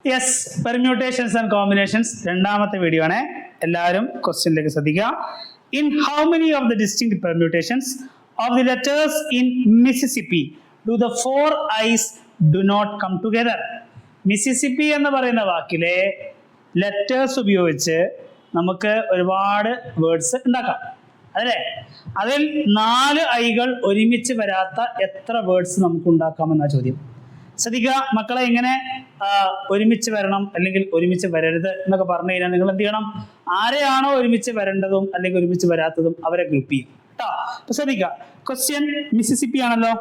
Yes, permutations and combinations രണ്ടാമത്തെ video ആണ്. എല്ലാവരും ക്വസ്റ്റ്യനിലേക്ക് ശ്രദ്ധിക്കുക. In how many of the distinct permutations of the letters in Mississippi do the four I's do not come together? Mississippi എന്ന് പറയുന്ന വാക്കിലെ letters ഉപയോഗിച്ച് നമുക്ക് ഒരുപാട് വേർഡ്സ് ഉണ്ടാക്കാം, അതല്ലേ? അതിൽ 4 ഐകൾ ഒരുമിച്ച് വരാത്ത എത്ര വേർഡ്സ് നമുക്ക് ഉണ്ടാക്കാമെന്ന ചോദ്യം. ശ്രദ്ധിക്കുക മക്കളെ, ഇങ്ങനെ ഒരുമിച്ച് വരണം അല്ലെങ്കിൽ ഒരുമിച്ച് വരരുത് എന്നൊക്കെ പറഞ്ഞു കഴിഞ്ഞാൽ നിങ്ങൾ എന്ത് ചെയ്യണം? ആരെയാണോ ഒരുമിച്ച് വരേണ്ടതും അല്ലെങ്കിൽ ഒരുമിച്ച് വരാത്തതും അവരെ ഗ്രൂപ്പ് ചെയ്യും കേട്ടോ. അപ്പൊ ശ്രദ്ധിക്കുക, ക്വസ്റ്റ്യൻ മിസിസിപ്പി ആണല്ലോ.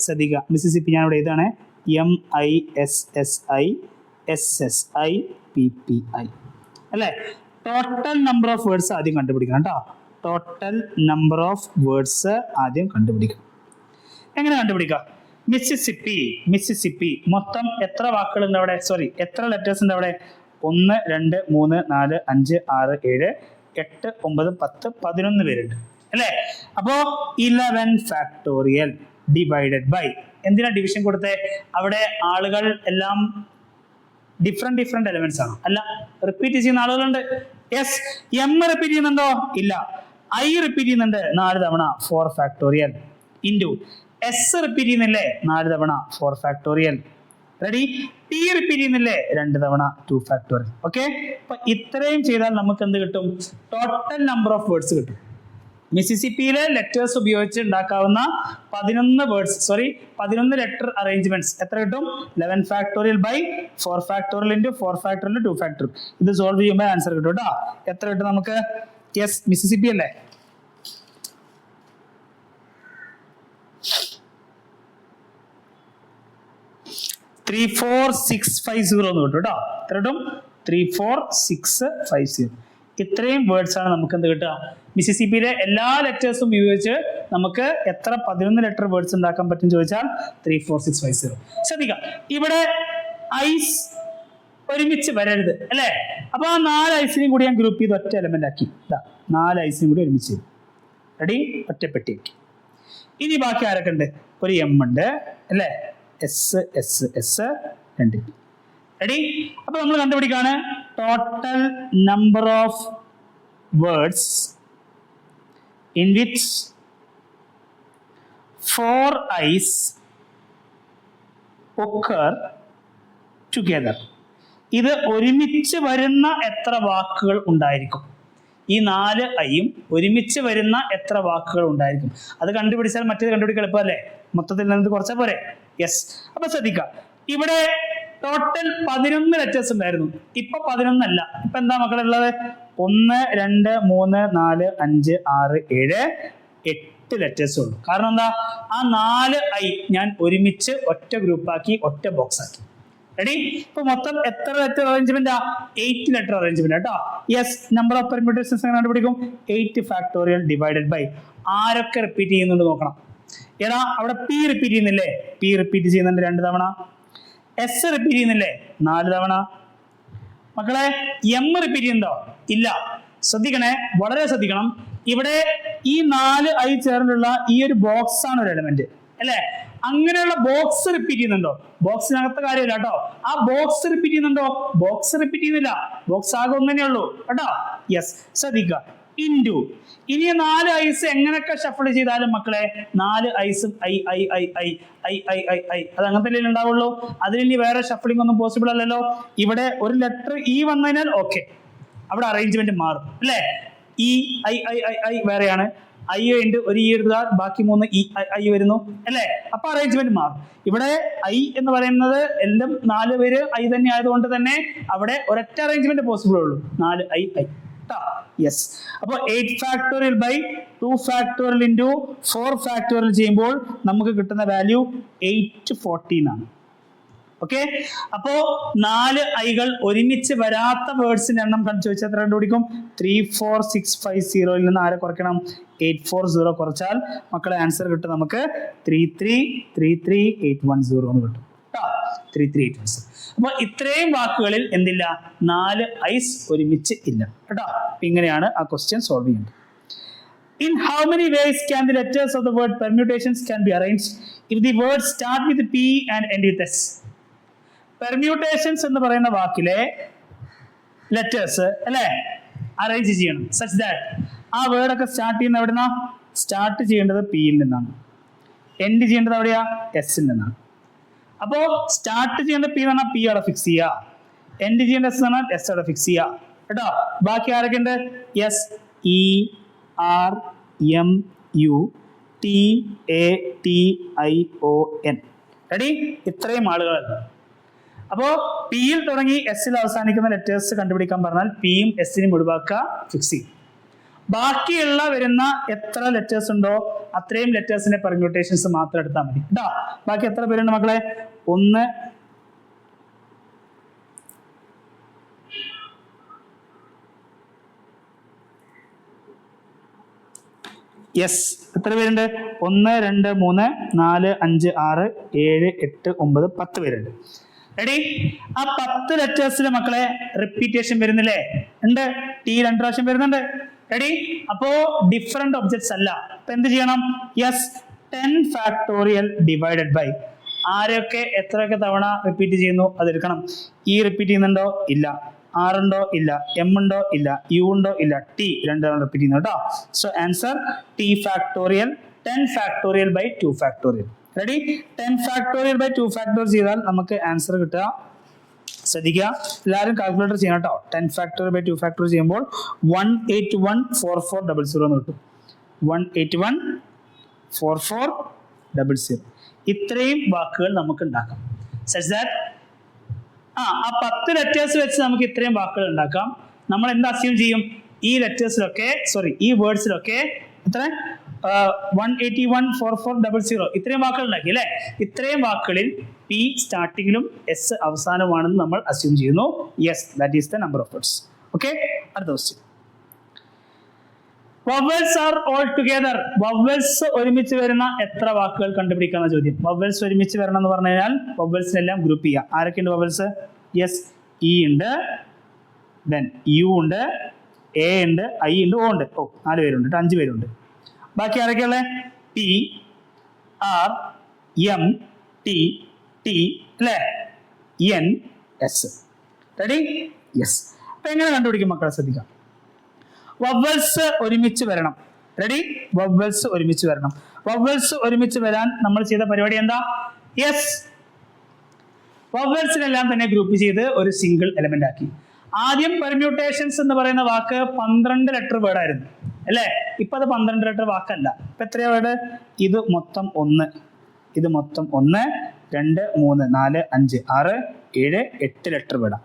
ശ്രദ്ധിക്കുക, മിസിസിപ്പി ഞാൻ ഇവിടെ എഴുതാണ് MISSISSIPPI അല്ലേ? ടോട്ടൽ നമ്പർ ഓഫ് വേർഡ്സ് ആദ്യം കണ്ടുപിടിക്കണം കേട്ടോ. ടോട്ടൽ നമ്പർ ഓഫ് വേർഡ്സ് ആദ്യം കണ്ടുപിടിക്കണം. എങ്ങനെ കണ്ടുപിടിക്കാം? മിസിസിപ്പി മൊത്തം എത്ര വാക്കുകളുണ്ട് അവിടെ? സോറി, എത്ര ലെറ്റേഴ്സ് ഉണ്ട് അവിടെ? 1 2 3 4 5 6 7 8 9 10 11 പേരുണ്ട് അല്ലേ? അപ്പോ 11 ഫാക്ടോറിയൽ ഡിവൈഡഡ് ബൈ, എന്തിനാ ഡിവിഷൻ കൊടുത്തേ? അവിടെ ആളുകൾ എല്ലാം ഡിഫറെന്റ് എലിമെന്റ്സ് ആണ്. അല്ല, റിപ്പീറ്റ് ചെയ്യുന്ന ആളുകളുണ്ട്. യെസ്. എം റിപ്പീറ്റ് ചെയ്യുന്നുണ്ടോ? ഇല്ല. ഐ റിപ്പീറ്റ് ചെയ്യുന്നുണ്ട് 4 തവണ 4 ഫാക്ടോറിയൽ ഇൻറ്റു എസ് റിപ്പീറ്റ് ചെയ്യുന്നില്ലേ 4 തവണ 4 ഫാക്ടോറിയൽ. റെഡി? ടി റിപ്പീറ്റ് ചെയ്യുന്നില്ലേ 2 തവണ 2 ഫാക്ടോറിയൽ. ഓക്കെ, അപ്പൊ ഇത്രയും ചെയ്താൽ നമുക്ക് എന്ത് കിട്ടും? ടോട്ടൽ നമ്പർ ഓഫ് വേർഡ്സ് കിട്ടും. മിസിസിപ്പിയിലെ ലെറ്റേഴ്സ് ഉപയോഗിച്ച് ഉണ്ടാക്കാവുന്ന 11 ലെറ്റർ അറേഞ്ച്മെന്റ്സ് എത്ര കിട്ടും? 11 factorial by 4 factorial into 4 factorial 2 factorial. ഇത് സോൾവ് ചെയ്യുമ്പോൾ ആൻസർ കിട്ടും കേട്ടോ. എത്ര കിട്ടും നമുക്ക്? യെസ്, മിസിസിപ്പി അല്ലേ? ത്രീ 4 6 5 0 എന്ന് കിട്ടും കേട്ടോ. എത്ര കിട്ടും? 3 4 6 5 0. ഇത്രയും വേർഡ്സ് ആണ് നമുക്ക് എന്ത് കിട്ടുക? മിസിസിപ്പിയിലെ എല്ലാ ലെറ്റേഴ്സും ഉപയോഗിച്ച് നമുക്ക് എത്ര 11 ലെറ്റർ വേർഡ്സ് ഉണ്ടാക്കാൻ പറ്റും ചോദിച്ചാൽ 3 4 6 5 0. ശ്രദ്ധിക്കാം, ഇവിടെ ഐസ് ഒരുമിച്ച് വരരുത് അല്ലേ? അപ്പൊ ആ 4 ഐസിനെയും കൂടി ഞാൻ ഗ്രൂപ്പ് ചെയ്ത് ഒറ്റ എലമെന്റ് ആക്കി. 4 ഐസിനും കൂടി ഒരുമിച്ച് ചെയ്തു. റെഡി? ഒറ്റപ്പെട്ടി ആക്കി. ഇനി ബാക്കി ആരൊക്കെ ഉണ്ട്? ഒരു എം ഉണ്ട് അല്ലേ? എസ് 2. റെഡി? അപ്പൊ നമ്മൾ കണ്ടുപിടിക്കാണ് total number of words in which 4 I's occur together. ഇത് ഒരുമിച്ച് വരുന്ന എത്ര വാക്കുകൾ ഉണ്ടായിരിക്കും? ഈ 4 ഐയും ഒരുമിച്ച് വരുന്ന എത്ര വാക്കുകൾ ഉണ്ടായിരിക്കും? അത് കണ്ടുപിടിച്ചാൽ മറ്റേത് കണ്ടുപിടിക്കാൻ എളുപ്പമല്ലേ? മൊത്തത്തിൽ നിന്ന് കുറച്ചാൽ പോരെ? യെസ്. അപ്പൊ ശ്രദ്ധിക്കാം, ഇവിടെ ടോട്ടൽ 11 ലെറ്റേഴ്സ് ഉണ്ടായിരുന്നു. ഇപ്പൊ 11 അല്ല. ഇപ്പൊ എന്താ മക്കളുള്ളത്? 1 2 3 4 5 6 7 8 ലെറ്റേഴ്സ് ഉള്ളൂ. കാരണം എന്താ? ആ 4 ഐ ഞാൻ ഒരുമിച്ച് ഒറ്റ ഗ്രൂപ്പാക്കി ഒറ്റ ബോക്സ് ആക്കി. റെഡി? ഇപ്പൊ മൊത്തം എത്ര ലെറ്റർ അറേഞ്ച്മെന്റാ? 8 ലെറ്റർ അറേഞ്ച്മെന്റ് കേട്ടോ. യെസ്. നമ്പർ ഓഫ് പെർമ്യൂട്ടേഷൻസ് എങ്ങനെ കണ്ടുപിടിക്കും? 8 ഫാക്ടോറിയൽ ഡിവൈഡഡ് ബൈ ആരൊക്കെ റിപ്പീറ്റ് ചെയ്യുന്നുണ്ട് നോക്കണം. ഏതാ? അവിടെ പി റിപ്പീറ്റ് ചെയ്യുന്നില്ലേ? പി റിപ്പീറ്റ് ചെയ്യുന്നുണ്ട് 2 തവണ. എസ് റിപ്പീറ്റ് ചെയ്യുന്നില്ലേ 4 തവണ. മക്കളെ, എം റിപ്പീറ്റ് ചെയ്യുന്നുണ്ടോ? ഇല്ല. ശ്രദ്ധിക്കണേ, വളരെ ശ്രദ്ധിക്കണം. ഇവിടെ ഈ 4 ഐ ചേർന്നുള്ള ഈ ഒരു ബോക്സ് ആണ് ഒരു എലമെന്റ് അല്ലെ? അങ്ങനെയുള്ള ബോക്സ് റിപ്പീറ്റ് ചെയ്യുന്നുണ്ടോ? ബോക്സിനകത്തെ കാര്യമില്ല കേട്ടോ. ആ ബോക്സ് റിപ്പീറ്റ് ചെയ്യുന്നുണ്ടോ? ബോക്സ് റിപ്പീറ്റ് ചെയ്യുന്നില്ല. ബോക്സ് ആകെ ഒന്നു തന്നെ ഉള്ളൂ കേട്ടോ. യെസ്. ശ്രദ്ധിക്കുക, ഇൻറ്റു ഇനി 4 ഐസ് എങ്ങനെയൊക്കെ ഷഫിൾ ചെയ്താലും മക്കളെ 4 ഐസും I I I I I I I I അത് അങ്ങനത്തെ ഉണ്ടാവുള്ളൂ. അതിനി വേറെ ഷഫിളിംഗ് ഒന്നും പോസിബിൾ അല്ലല്ലോ. ഇവിടെ ഒരു ലെറ്റർ ഇ വന്നു കഴിഞ്ഞാൽ ഓക്കെ, അവിടെ അറേഞ്ച്മെന്റ് മാറും അല്ലേ? E I I I I വേറെയാണ്. ഐ ഉണ്ട്, ഒരു ഇ എടുത്താൽ ബാക്കി 3 ഇ ഐ വരുന്നു അല്ലേ? അപ്പൊ അറേഞ്ച്മെന്റ് മാറും. ഇവിടെ ഐ എന്ന് പറയുന്നത് എല്ലാം 4 പേര് ഐ തന്നെ ആയതുകൊണ്ട് തന്നെ അവിടെ ഒരൊറ്റ അറേഞ്ച്മെന്റ് പോസിബിൾ ഉള്ളൂ. 4 ഐ ഐ. യെസ്. അപ്പൊ 8 factorial by 2 factorial into 4 factorial ചെയ്യുമ്പോൾ നമുക്ക് കിട്ടുന്ന വാല്യൂ 814 ആണ്. ഓക്കെ, അപ്പോ 4 ഐകൾ ഒരുമിച്ച് വരാത്ത വേർഡ്സിന്റെ എണ്ണം ചോദിച്ചാൽ എത്ര കണ്ടുപിടിക്കും? 3 4 6 5 0 നിന്ന് ആരെ കുറയ്ക്കണം? 840 കുറച്ചാൽ മക്കളെ ആൻസർ കിട്ടും നമുക്ക് 33810 എന്ന് കിട്ടും. 33810. അപ്പൊ ഇത്രയും വാക്കുകളിൽ എന്തില്ല? 4 ഐസ് ഒരുമിച്ച് ഇല്ല കേട്ടോ. ഇങ്ങനെയാണ് ആ ക്വസ്റ്റ്യൻ സോൾവ് ചെയ്യുന്നത്. In how many ways can the letters of the word permutations can be arranged if the words start with P and end with S? Permutations എന്ന് പറയുന്ന വാക്കിലെ ലെറ്റേഴ്സ് അല്ലെ അറേഞ്ച് ചെയ്യണം സച്ച് ദാറ്റ് ആ വേർഡൊക്കെ start ചെയ്യുന്ന എവിടെന്നാ? Start ചെയ്യേണ്ടത് പിയിൽ നിന്നാണ്, എൻഡ് ചെയ്യേണ്ടത് എവിടെയാ? എസിൽ നിന്നാണ്. അപ്പോ സ്റ്റാർട്ട് ചെയ്യേണ്ട പി എന്ന് പറഞ്ഞാൽ പി അവിടെ ഫിക്സ് ചെയ്യുക, എൻഡ് ചെയ്യേണ്ട എസ് എന്ന് പറഞ്ഞാൽ എസ് അവിടെ ഫിക്സ് ചെയ്യുക കേട്ടോ. ബാക്കി ആരൊക്കെ ഉണ്ട്? S E R M U T A T I O N. Ready? ഇത്രയും ആളുകളുണ്ട്. അപ്പോ പിയിൽ തുടങ്ങി എസിൽ അവസാനിക്കുന്ന ലെറ്റേഴ്സ് കണ്ടുപിടിക്കാൻ പറഞ്ഞാൽ പിയും എസിനും ഒഴിവാക്കുക, ഫിക്സ് ചെയ്യും. ബാക്കിയുള്ള വരുന്ന എത്ര ലെറ്റേഴ്സ് ഉണ്ടോ അത്രയും ലെറ്റേഴ്സിന്റെ പെർമ്യൂട്ടേഷൻസ് മാത്രം എടുത്താൽ മതി കേട്ടോ. ബാക്കി എത്ര പേരുണ്ട് മക്കളെ? 1 യെസ്, എത്ര പേരുണ്ട്? 1 2 3 4 5 6 7 8 9 10 പേരുണ്ട്. റെഡി? ആ 10 ലെറ്റേഴ്സിലെ മക്കളെ റിപ്പീറ്റേഷൻ വരുന്നില്ലേ? ഉണ്ട്. ടി 2 പ്രാവശ്യം വരുന്നുണ്ട്. റെഡി? അപ്പോ ഡിഫറെന്റ് ഒബ്ജക്ട്സ് അല്ല. അപ്പൊ എന്ത് ചെയ്യണം? യെസ്, 10 ഫാക്ടോറിയൽ ഡിവൈഡഡ് ബൈ ആരൊക്കെ എത്രയൊക്കെ തവണ റിപ്പീറ്റ് ചെയ്യുന്നു അതെടുക്കണം. ഇ റിപ്പീറ്റ് ചെയ്യുന്നുണ്ടോ? ഇല്ല. ആർ ഉണ്ടോ? ഇല്ല. എം ഉണ്ടോ? ഇല്ല. യു ഉണ്ടോ? ഇല്ല. ടി 2 തവണ റിപ്പീറ്റ് ചെയ്യുന്നു കേട്ടോ. So answer T factorial 10 factorial by 2 factorial. Ready? 10 factorial by 2 factorial ചെയ്താൽ നമുക്ക് ആൻസർ കിട്ടുക, ശ്രദ്ധിക്കുക എല്ലാവരും കാൽക്കുലേറ്റർ ചെയ്യണം കേട്ടോ. 10 ഫാക്ടോറിയൽ ബൈ 2 ഫാക്ടോറിയൽ ചെയ്യുമ്പോൾ 1814400 എന്ന് കിട്ടും. 1814400. ഇത്രയും വാക്കുകൾ നമുക്ക് ഉണ്ടാക്കാം. സച്ച് ദാറ്റ് ആ 10 ലെറ്റേഴ്സ് വെച്ച് നമുക്ക് ഇത്രയും വാക്കുകൾ ഉണ്ടാക്കാം. നമ്മൾ എന്ത് അസ്യൂം ചെയ്യും? ഈ ലെറ്റേഴ്സിലൊക്കെ ഈ വേർഡ്സിലൊക്കെ എത്ര 1814400 ഇത്രയും വാക്കുകൾ ഉണ്ടാക്കി അല്ലെ. ഇത്രയും വാക്കുകളിൽ പി സ്റ്റാർട്ടിങ്ങിലും എസ് അവസാനമാണെന്ന് നമ്മൾ അസ്യൂം ചെയ്യുന്നു. Yes, that is the number of words. Okay, അടുത്ത question. Vowels are all together. Vowels ഒരുമിച്ച് വരുന്ന എത്ര വാക്കുകൾ കണ്ടുപിടിക്കാന്ന ചോദ്യം. വവൽസ് ഒരുമിച്ച് വരണം എന്ന് പറഞ്ഞു കഴിഞ്ഞാൽ വവൽസിനെല്ലാം ഗ്രൂപ്പ് ചെയ്യാം. ആരൊക്കെയുണ്ട് വവൽസ്? യെസ്, ഇ ഉണ്ട്, ദെൻ യു ഉണ്ട്, എ ഉണ്ട്, ഐ ഉണ്ട്, ഒ ഉണ്ട്. 4 പേരുണ്ട്, 5 പേരുണ്ട്. ബാക്കി ആരൊക്കെയുള്ള? P R M T T അല്ലേ, എൻ എസ്. റെഡി? യെസ്. അപ്പൊ എങ്ങനെ കണ്ടുപിടിക്കും മക്കളെ? ശ്രദ്ധിക്കാം. വവൽസ് ഒരുമിച്ച് വരണം. റെഡി? വവൽസ് ഒരുമിച്ച് വരണം. വവൽസ് ഒരുമിച്ച് വരാൻ നമ്മൾ ചെയ്ത പരിപാടി എന്താ? യെസ്, വവൽസിനെല്ലാം തന്നെ ഗ്രൂപ്പ് ചെയ്ത് ഒരു സിംഗിൾ എലമെന്റ് ആക്കി. ആദ്യം പെർമ്യൂട്ടേഷൻസ് എന്ന് പറയുന്ന വാക്ക് 12 ലെറ്റർ വേർഡ് ആയിരുന്നു അല്ലേ. ഇപ്പൊ അത് 12 ലെറ്റർ വാക്കല്ല. ഇപ്പൊ എത്രയാ വേർഡ്? ഇത് മൊത്തം 1, ഇത് മൊത്തം 1 2 3 4 5 6 7 8 ലെറ്റർ വേർഡാ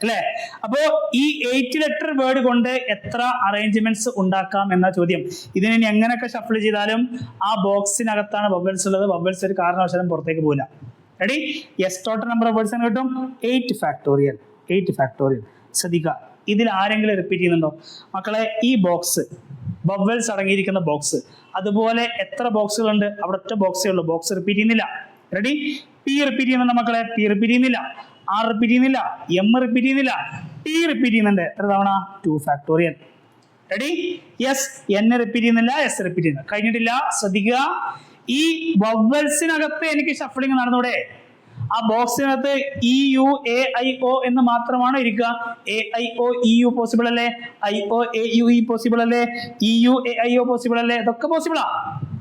അല്ലേ. അപ്പോ ഈ 8 ലെറ്റർ വേർഡ് കൊണ്ട് എത്ര അറേഞ്ച്മെന്റ്സ് ഉണ്ടാക്കാം എന്ന ചോദ്യം. ഇതിനെ ഇനി എങ്ങനെയൊക്കെ ഷഫിൾ ചെയ്താലും ആ ബോക്സിനകത്താണ് വവൽസ് ഉള്ളത്. വവൽസ് ഒരു കാരണവശാലും പുറത്തേക്ക് പോകില്ല. Ready? Yes, total number of words കിട്ടും 8 ഫാക്ടോറിയൽ. 8 ഫാക്ടോറിയൽ. ശ്രദ്ധിക്കുക, ഇതിൽ ആരെങ്കിലും റിപ്പീറ്റ് ചെയ്യുന്നുണ്ടോ മക്കളെ? ഈ ബോക്സ്, വവൽസ് അടങ്ങിയിരിക്കുന്ന ബോക്സ്, അതുപോലെ എത്ര ബോക്സുകളുണ്ട്? അവിടെ ഒറ്റ ബോക്സേ ഉള്ളൂ. ബോക്സ് റിപ്പീറ്റ് ചെയ്യുന്നില്ല. റെഡി? പി റിപ്പീറ്റ് ചെയ്യുന്നുണ്ട് മക്കളെ. പി റിപ്പീറ്റ് ചെയ്യുന്നില്ല. ആർ റിപ്പീറ്റ് ചെയ്യുന്നില്ല. എം റിപ്പീറ്റ് ചെയ്യുന്നില്ല. ടി റിപ്പീറ്റ് ചെയ്യുന്നുണ്ട്. എത്ര തവണ? 2 factorial. Ready? Yes, N repeat ചെയ്യുന്നില്ല, എസ് റിപ്പീറ്റ് ചെയ്യുന്നില്ല. കഴിഞ്ഞിട്ടില്ല. ശ്രദ്ധിക്കുക, ഈ വവൽസിനകത്ത് എനിക്ക് ഷഫ്ലിംഗ് നടന്നൂടെ? ആ ബോക്സിനകത്ത് E U A I O എന്ന് മാത്രമാണ് ഇരിക്കുക. A I O E U possible അല്ലേ? I O A U E possible അല്ലേ? E U A I O possible അല്ലേ? ഇതൊക്കെ പോസിബിളാ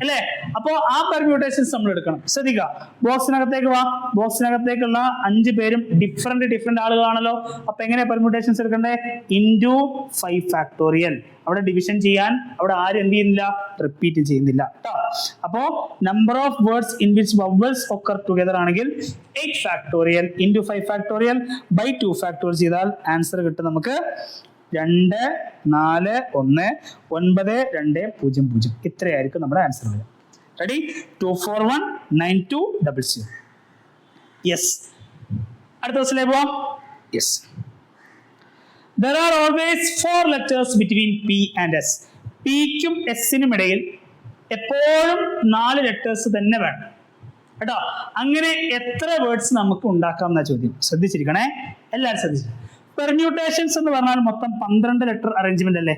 അല്ലേ? അപ്പോ ആ പെർമ്യൂട്ടേഷൻസ് നമ്മൾ എടുക്കണം. ശ്രദ്ധിക്കുക, ബോക്സിനകത്തേക്ക് വാ. ബോക്സിനകത്തേക്കുള്ള 5 പേരും ഡിഫറെന്റ് ആളുകളാണല്ലോ. അപ്പൊ എങ്ങനെയാ പെർമ്യൂട്ടേഷൻസ് എടുക്കണ്ടേ? Into 5 factorial. അവിടെ ഡിവിഷൻ ചെയ്യാൻ അവിടെ ആരും എന്ത് ചെയ്യുന്നില്ല? റിപ്പീറ്റ് ചെയ്യുന്നില്ല കേട്ടോ. അപ്പോ number of words in which vowels occur together ആണെങ്കിൽ 8 factorial into 5 factorial by 2 factorial ചെയ്താൽ ആൻസർ കിട്ടും നമുക്ക് 2 4 1 9 2 0 0. ഇത്രയായിരിക്കും നമ്മുടെ ആൻസർ വരിക. റെഡി? 2419200. യെസ്, അടുത്ത ക്വസ്റ്റ്യനിലേക്ക് പോവാം. Yes, there are always 4 letters between P and S. Pക്കും എസിനും ഇടയിൽ എപ്പോഴും 4 ലെറ്റേഴ്സ് തന്നെ വേണം കേട്ടോ. അങ്ങനെ എത്ര വേർഡ്സ് നമുക്ക് ഉണ്ടാക്കാം എന്ന ചോദ്യം. ശ്രദ്ധിച്ചിരിക്കണേ, എല്ലാവരും ശ്രദ്ധിച്ചു. പെർമ്യൂട്ടേഷൻസ് എന്ന് പറഞ്ഞാൽ മൊത്തം 12 ലെറ്റർ അറേഞ്ച്മെന്റ് അല്ലേ?